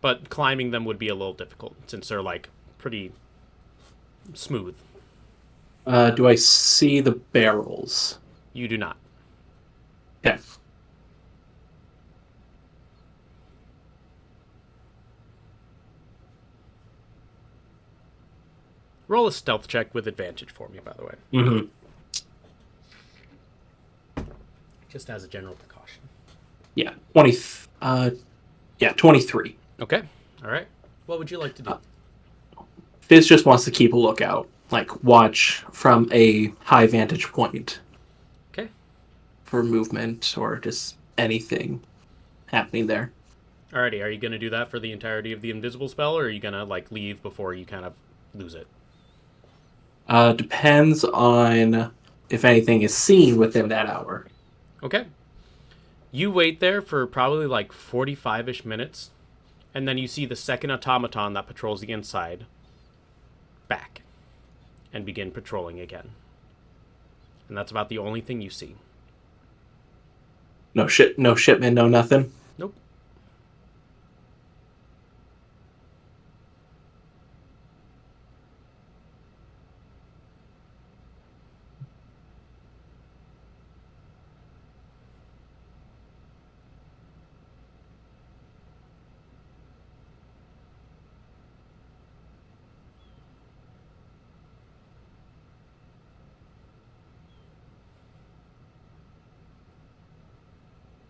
But climbing them would be a little difficult since they're like pretty smooth. Do I see the barrels? You do not. Okay. Roll a stealth check with advantage for me, by the way. Mm-hmm. Just as a general precaution. Yeah. 23. Okay. All right. What would you like to do? Fizz just wants to keep a lookout, like watch from a high vantage point Okay. for movement or just anything happening there. Alrighty. Are you going to do that for the entirety of the invisible spell, or are you going to like leave before you kind of lose it? Depends on if anything is seen within that hour. Okay. You wait there for probably like 45-ish minutes, and then you see the second automaton that patrols the inside back and begin patrolling again. And that's about the only thing you see. No shipment, no nothing. Nope.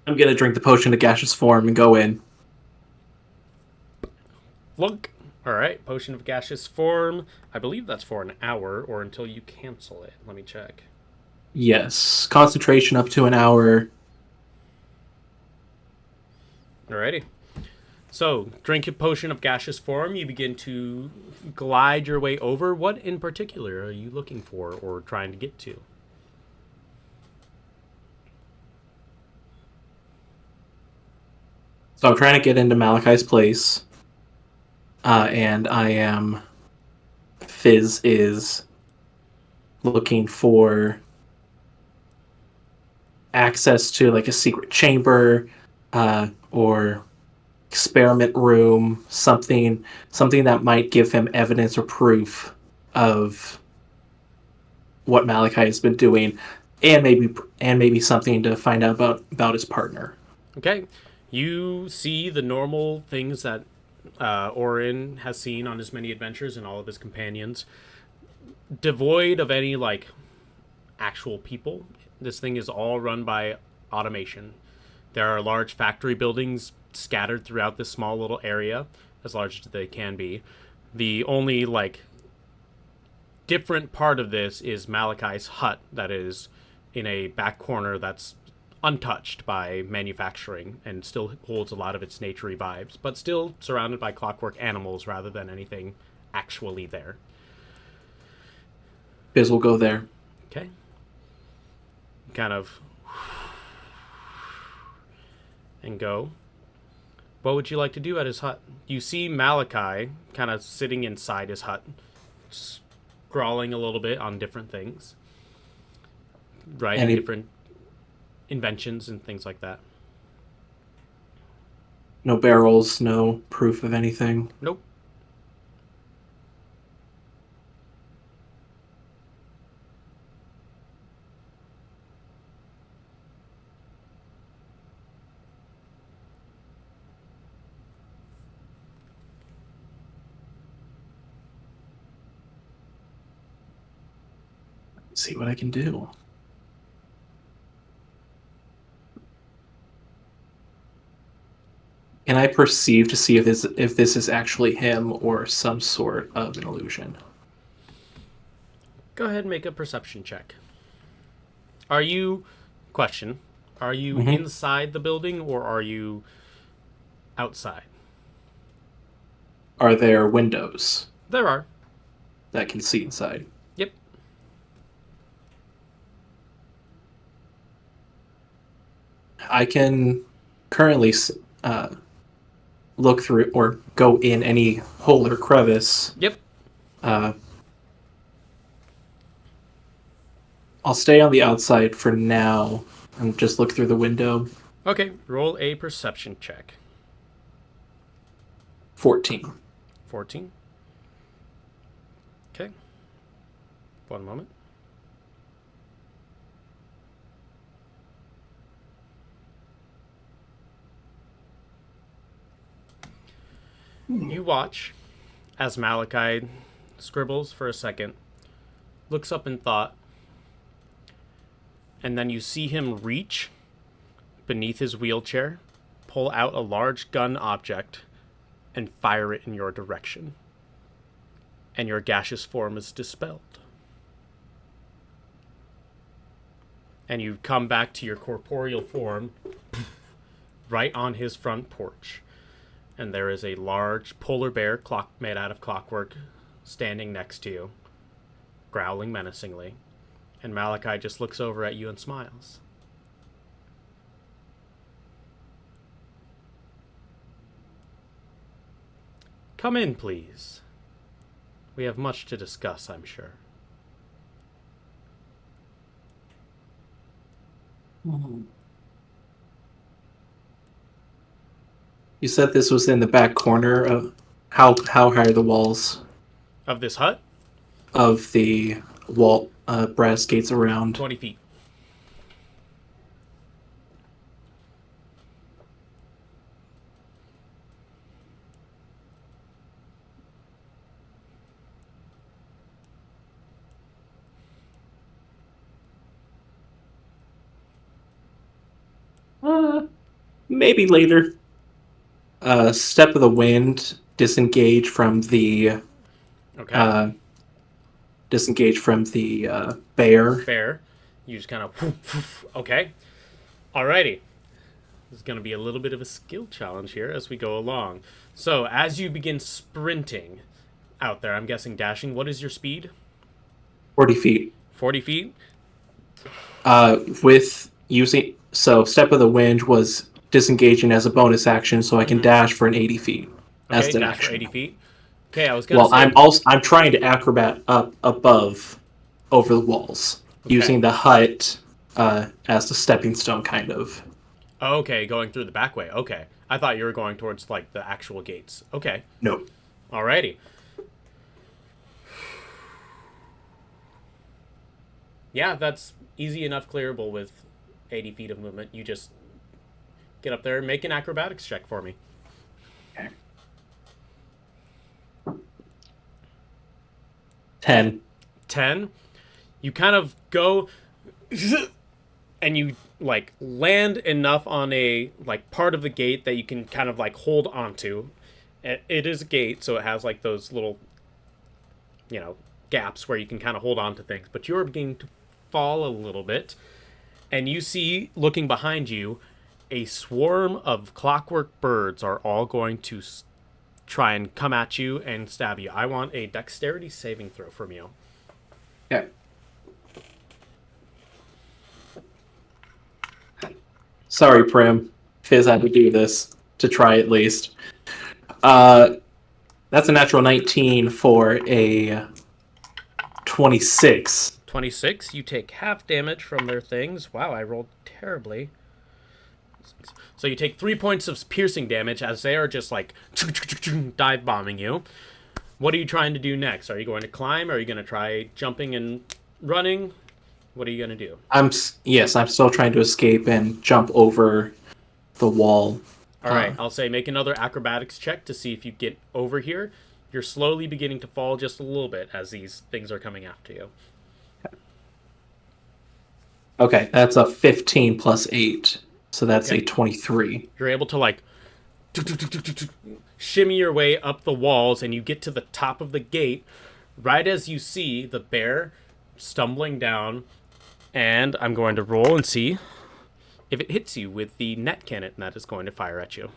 I'm gonna drink the potion of gaseous form and go in. Lunk. Alright, potion of gaseous form. I believe that's for an hour or until you cancel it. Let me check. Yes, concentration up to an hour. Alrighty. So, drink a potion of gaseous form. You begin to glide your way over. What in particular are you looking for or trying to get to? So I'm trying to get into Malachi's place, and Fizz is looking for access to like a secret chamber, or experiment room, something that might give him evidence or proof of what Malachi has been doing, and maybe something to find out about his partner. Okay. You see the normal things that Auran has seen on his many adventures and all of his companions. Devoid of any, like, actual people. This thing is all run by automation. There are large factory buildings scattered throughout this small little area, as large as they can be. The only, like, different part of this is Malachi's hut that is in a back corner that's untouched by manufacturing and still holds a lot of its naturey vibes, but still surrounded by clockwork animals rather than anything actually there. Fizz will go there. Okay. Kind of and go. What would you like to do at his hut? You see Malachi kind of sitting inside his hut, scrawling a little bit on different things, writing different inventions and things like that. No barrels, no proof of anything. Nope. Let's see what I can do. Can I perceive to see if this is actually him or some sort of an illusion? Go ahead and make a perception check. Are you inside the building or are you outside? Are there windows There are. that can see inside? Yep. I can currently look through or go in any hole or crevice. Yep. I'll stay on the outside for now and just look through the window. Okay, roll a perception check. 14. 14. Okay. One moment. You watch as Malachi scribbles for a second, looks up in thought, and then you see him reach beneath his wheelchair, pull out a large gun object, and fire it in your direction. And your gaseous form is dispelled. And you come back to your corporeal form right on his front porch. And there is a large polar bear made out of clockwork standing next to you, growling menacingly. And Malachi just looks over at you and smiles. Come in, please. We have much to discuss, I'm sure. You said this was in the back corner of how high are the walls Of this hut, of the wall brass gates around? 20 feet. Maybe later. Step of the wind, disengage from the Okay. bear. Fair. You just kind of... Okay. Alrighty. This is going to be a little bit of a skill challenge here as we go along. So, as you begin sprinting out there, I'm guessing dashing, what is your speed? 40 feet. 40 feet? With using... So, Step of the Wind was disengaging as a bonus action, so I can dash for an 80 feet. As Okay, an dash action. for 80 feet. Okay, I was going to Well, say... I'm trying to acrobat up above over the walls, using the hut as the stepping stone, kind of. Okay, going through the back way. Okay. I thought you were going towards, like, the actual gates. Okay. No. Alrighty. Yeah, that's easy enough clearable with 80 feet of movement. You just get up there and make an acrobatics check for me. Okay. 10. 10. You kind of go and you like land enough on a like part of the gate that you can kind of like hold onto. It is a gate, so it has like those little, gaps where you can kind of hold on to things. But you're beginning to fall a little bit, and you see, looking behind you, a swarm of clockwork birds are all going to try and come at you and stab you. I want a dexterity saving throw from you. Okay. Sorry, Prim. Fizz had to do this to try at least. That's a natural 19 for a 26. 26. You take half damage from their things. Wow, I rolled terribly. So you take 3 points of piercing damage as they are just like dive bombing you. What are you trying to do next? Are you going to climb? Are you going to try jumping and running? What are you going to do? I'm still trying to escape and jump over the wall. All right, I'll say make another acrobatics check to see if you get over here. You're slowly beginning to fall just a little bit as these things are coming after you. Okay, that's a 15 plus 8. So that's a 23. You're able to like shimmy your way up the walls, and you get to the top of the gate right as you see the bear stumbling down. And I'm going to roll and see if it hits you with the net cannon that is going to fire at you.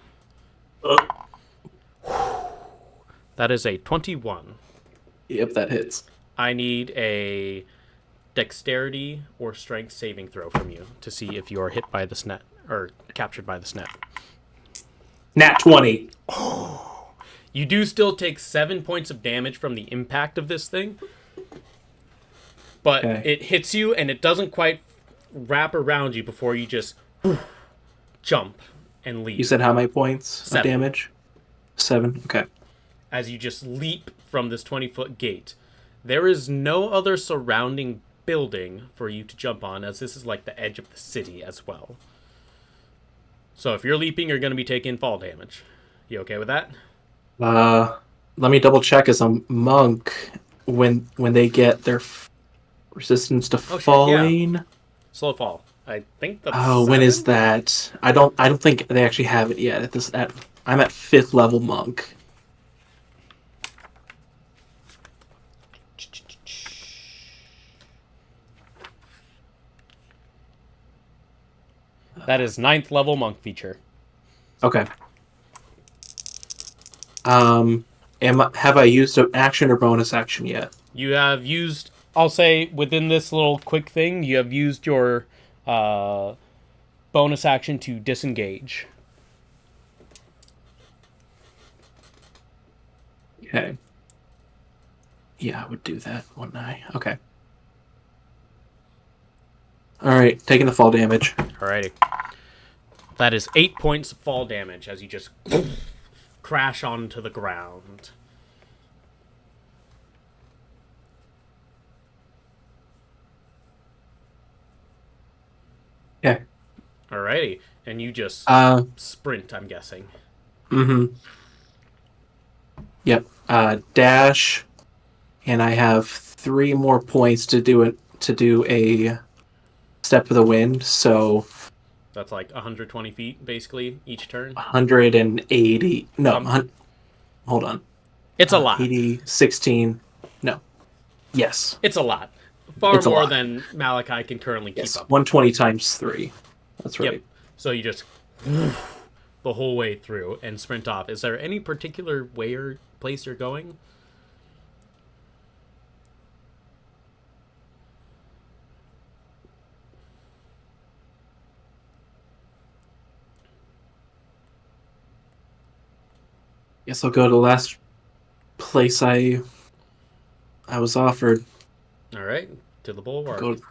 That is a 21. Yep, that hits. I need a dexterity or strength saving throw from you to see if you are hit by this net or captured by this net. Nat 20. You do still take 7 points of damage from the impact of this thing, but Okay. it hits you and it doesn't quite wrap around you before you just jump and leap. You said how many points 7. of damage? 7. Okay. As you just leap from this 20-foot gate. There is no other surrounding building for you to jump on, as this is like the edge of the city as well. So if you're leaping, you're going to be taking fall damage. You okay with that? Let me double check as a monk when they get their resistance to shit, falling. Slow fall. I think that's Oh, when is that? I don't think they actually have it yet. I'm at 5th level monk. That is 9th level monk feature. Okay. Have I used an action or bonus action yet? You have used, I'll say, within this little quick thing, you have used your bonus action to disengage. Okay. Yeah, I would do that, wouldn't I? Okay. Alright, taking the fall damage. Alrighty. That is 8 points of fall damage as you just crash onto the ground. Okay. Alrighty. And you just sprint, I'm guessing. Mm-hmm. Yep. Dash, and I have 3 more points to do a step of the wind, so That's like 120 feet, basically, each turn. 180. No, hold on. It's a lot. 80, 16. No. Yes. It's a lot. Far It's a more lot. than Malachi can currently Yes. keep up. 120 times 3. That's right. Yep. So you just the whole way through and sprint off. Is there any particular way or place you're going? Guess I'll go to the last place I was offered. All right, to the bulwark. Go to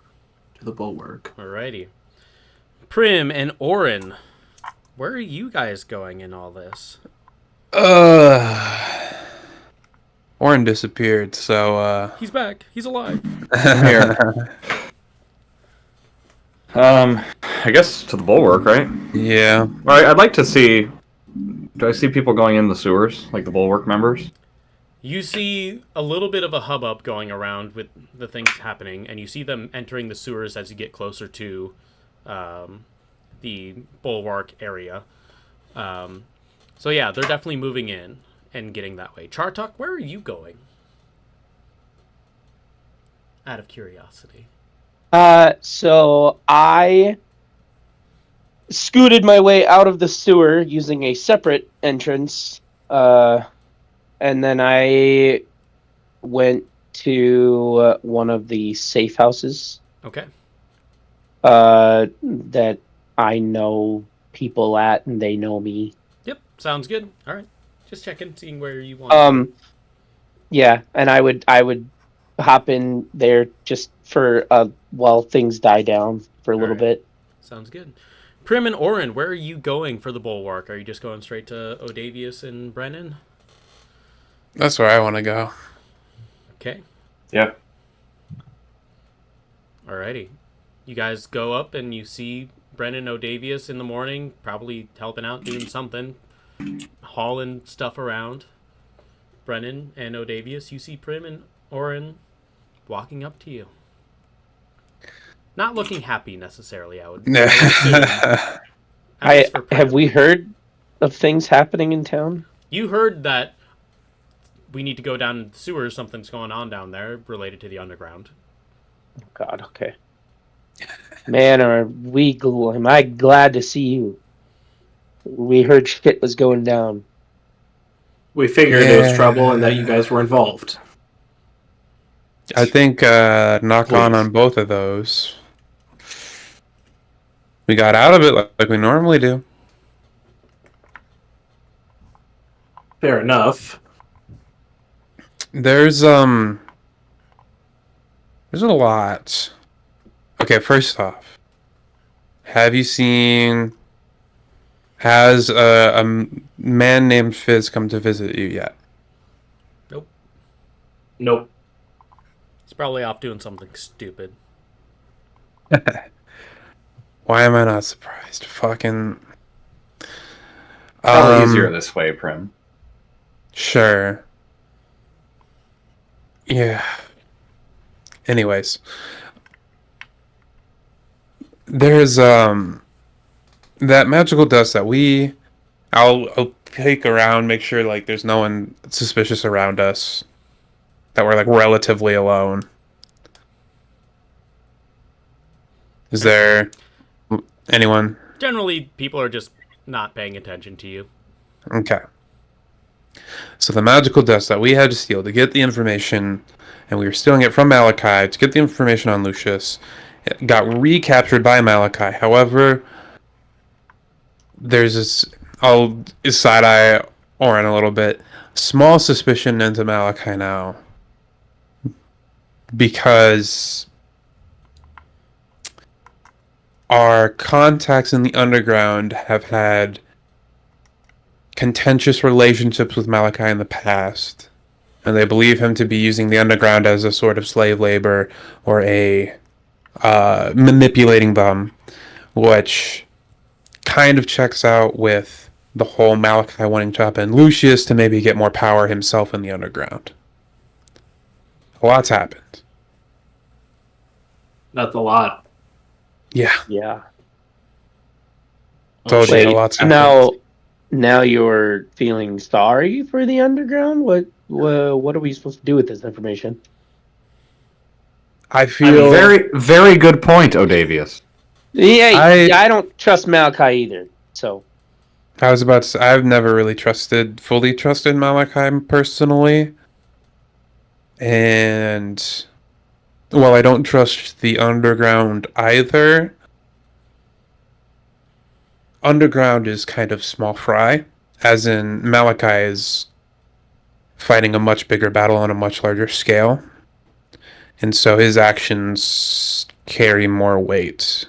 the bulwark. Alrighty. Prim and Auran, where are you guys going in all this? Auran disappeared, so He's back. He's alive. Here. I guess to the bulwark, right? yeah. All right, I'd like to see. Do I see people going in the sewers, like the bulwark members? You see a little bit of a hubbub going around with the things happening, and you see them entering the sewers as you get closer to the bulwark area. So yeah, they're definitely moving in and getting that way. Chartok, where are you going? Out of curiosity. So I scooted my way out of the sewer using a separate entrance, and then I went to one of the safe houses Okay. that I know people at, and they know me. Yep, sounds good. All right. Just checking, seeing where you want. Yeah, and I would hop in there just for while things die down for a little bit. Sounds good. Prim and Auran, where are you going for the bulwark? Are you just going straight to Odavius and Brenin? That's where I want to go. Okay. Yeah. Alrighty. You guys go up and you see Brenin and Odavius in the morning, probably helping out, doing something, hauling stuff around. Brenin and Odavius, you see Prim and Auran walking up to you. Not looking happy necessarily, I would assume. At least for Prim. Have we heard of things happening in town? You heard that we need to go down the sewers. Something's going on down there related to the underground. God, okay. Man, am I glad to see you. We heard shit was going down. We figured it was trouble and that you guys were involved. I think knock on both of those. We got out of it like we normally do. Fair enough. There's There's a lot. Okay, first off, have you seen... Has a man named Fizz come to visit you yet? Nope. Nope. He's probably off doing something stupid. Why am I not surprised? Fucking... Probably easier this way, Prim. Sure. Yeah. Anyways. There's, that magical dust that I'll peek around, make sure, like, there's no one suspicious around us. That we're, like, relatively alone. Is there anyone? Generally, people are just not paying attention to you. Okay. So the magical dust that we had to steal to get the information, and we were stealing it from Malachi to get the information on Lucius, it got recaptured by Malachi. However, there's this... I'll side-eye Auran a little bit. Small suspicion into Malachi now. Because our contacts in the underground have had contentious relationships with Malachi in the past, and they believe him to be using the underground as a sort of slave labor or a manipulating them, which kind of checks out with the whole Malachi wanting to up in Lucius to maybe get more power himself in the underground. A lot's happened. That's a lot. Yeah, Yeah. told you a lot's happened. Now you're feeling sorry for the underground? What are we supposed to do with this information? I feel Very, very good point, Odavius. Yeah, I don't trust Malachi either. So I was about to say, I've never really fully trusted Malachi personally. And while I don't trust the underground either, underground is kind of small fry, as in Malachi is fighting a much bigger battle on a much larger scale. And so his actions carry more weight.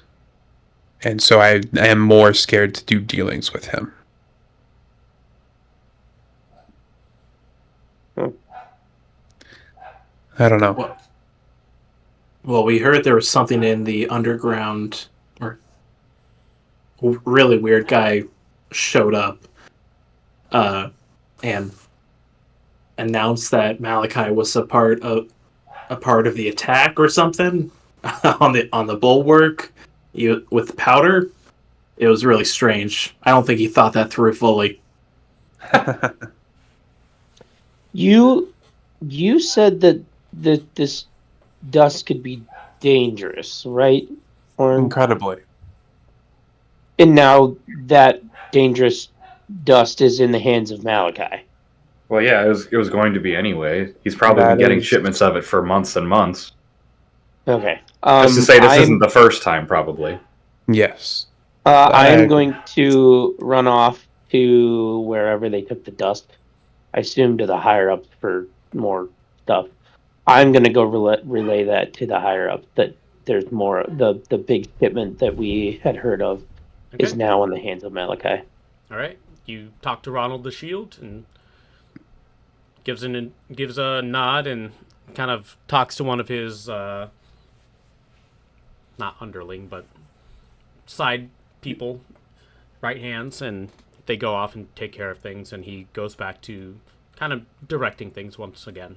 And so I am more scared to do dealings with him. I don't know. Well, we heard there was something in the underground, or a really weird guy showed up and announced that Malachi was a part of the attack or something on the bulwark with the powder. It was really strange. I don't think he thought that through fully. you said that this dust could be dangerous, right? Or Incredibly. and now that dangerous dust is in the hands of Malachi. Well, yeah, it was going to be anyway. He's probably been getting shipments of it for months and months. Okay. Just to say this isn't the first time, probably. Yes. I am going to run off to wherever they took the dust. I assume to the higher ups for more stuff. I'm going to go relay that to the higher ups that there's more. The big shipment that we had heard of is now in the hands of Malachi. All right. You talk to Ronald the Shield and gives a nod and kind of talks to one of his not underling but side people, right hands, and they go off and take care of things, and he goes back to kind of directing things once again.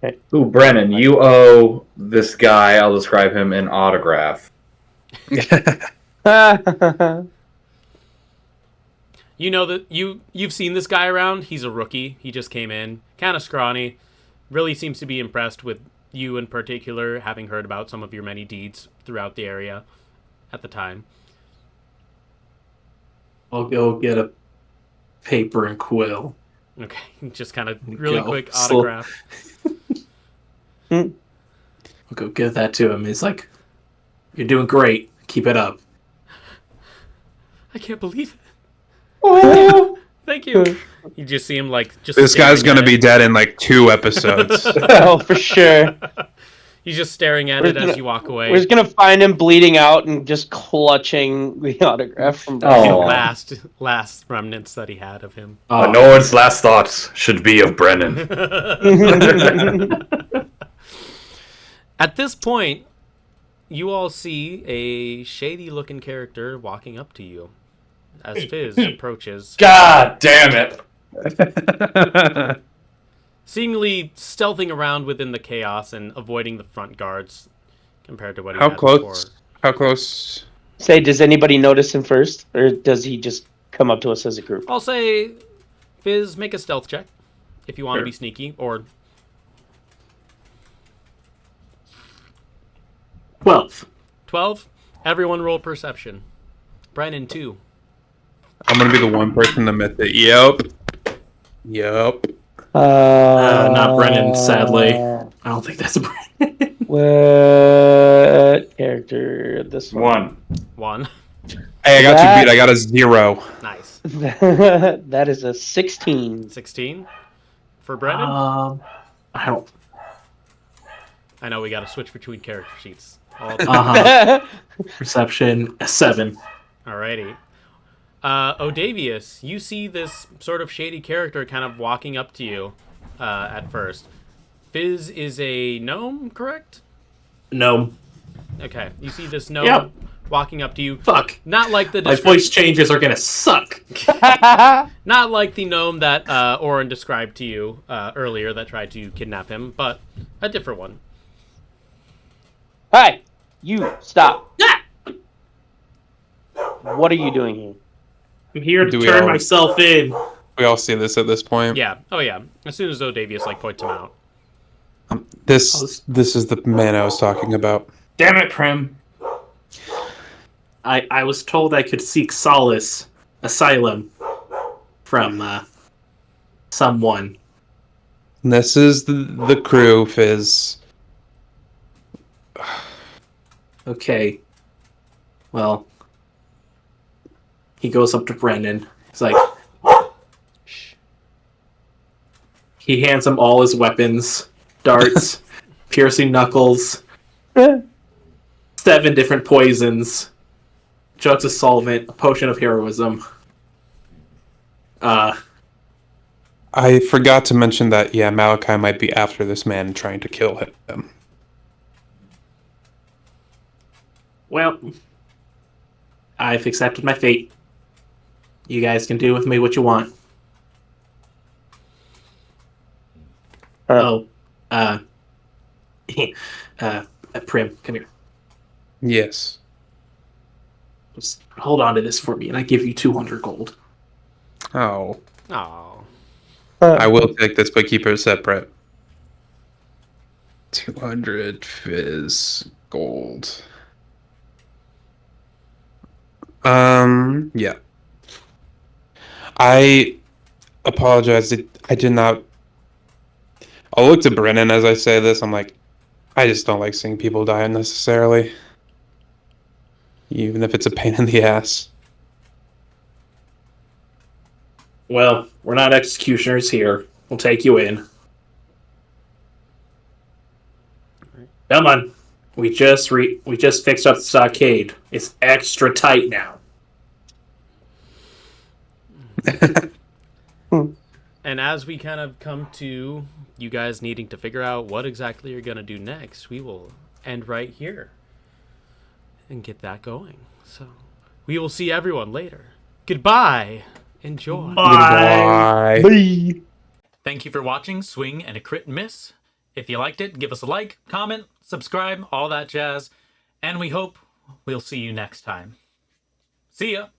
Okay. Ooh, Brenin, you owe this guy, I'll describe him, an autograph. You know that you've seen this guy around. He's a rookie. He just came in, kind of scrawny. Really seems to be impressed with you in particular, having heard about some of your many deeds throughout the area at the time. I'll go get a paper and quill. Okay, just kind of really quick So- autograph. I'll go give that to him. He's like, "You're doing great. Keep it up." I can't believe it. Oh, thank you. You just see him like just. This guy's staring gonna at be it. dead in like 2 episodes. Oh, for sure. He's just staring at it as you walk away. We're just gonna find him bleeding out and just clutching the autograph from The Oh. last remnants that he had of him. No one's last thoughts should be of Brenin. At this point, you all see a shady-looking character walking up to you as Fizz approaches, God damn it! seemingly stealthing around within the chaos and avoiding the front guards compared to what he How had close? before. How close? Say, does anybody notice him first, or does he just come up to us as a group? I'll say, Fizz, make a stealth check if you want to Sure. be sneaky, or 12. 12. Everyone roll perception. Brenin, 2. I'm gonna be the one person that met it. Yep. Not Brenin, sadly. I don't think that's Brenin. What character? This one. 1. 1. Hey, I got That- you beat. I got a 0. Nice. That is a 16. 16 for Brenin. I don't. I know we got to switch between character sheets. Perception 7. Alrighty. Odavius, you see this sort of shady character kind of walking up to you at first. Fizz is a gnome, correct? No. Okay. You see this gnome Yep. walking up to you. Fuck. Not like the My voice changes are gonna suck. not like the gnome that Auran described to you earlier that tried to kidnap him, but a different one. Hi, you stop. What are you doing here? I'm here to Do we turn all- myself in. We all see this at this point. Yeah. Oh yeah. As soon as Odavius points him out. This is the man I was talking about. Damn it, Prim. I was told I could seek asylum from someone. And this is the crew, Fizz. Okay. Well, he goes up to Brenin. He's like, he hands him all his weapons, darts, piercing knuckles, 7 different poisons, jugs of solvent, a potion of heroism. I forgot to mention that, yeah, Malachi might be after this man trying to kill him. Well, I've accepted my fate. You guys can do with me what you want. Prim, come here. Yes. Just hold on to this for me, and I give you 200 gold. Oh. Oh. I will take this, but keep it separate. 200 Fizz gold. Yeah. I apologize. I did not. I'll look to Brenin as I say this. I'm like, I just don't like seeing people die unnecessarily. Even if it's a pain in the ass. Well, we're not executioners here. We'll take you in. Come on. We just fixed up the stockade. It's extra tight now. And as we kind of come to you guys needing to figure out what exactly you're going to do next, we will end right here and get that going. So we will see everyone later. Goodbye. Enjoy. Bye. Bye. Thank you for watching Swing and a Crit Miss. If you liked it, give us a like, comment, subscribe, all that jazz. And we hope we'll see you next time. See ya.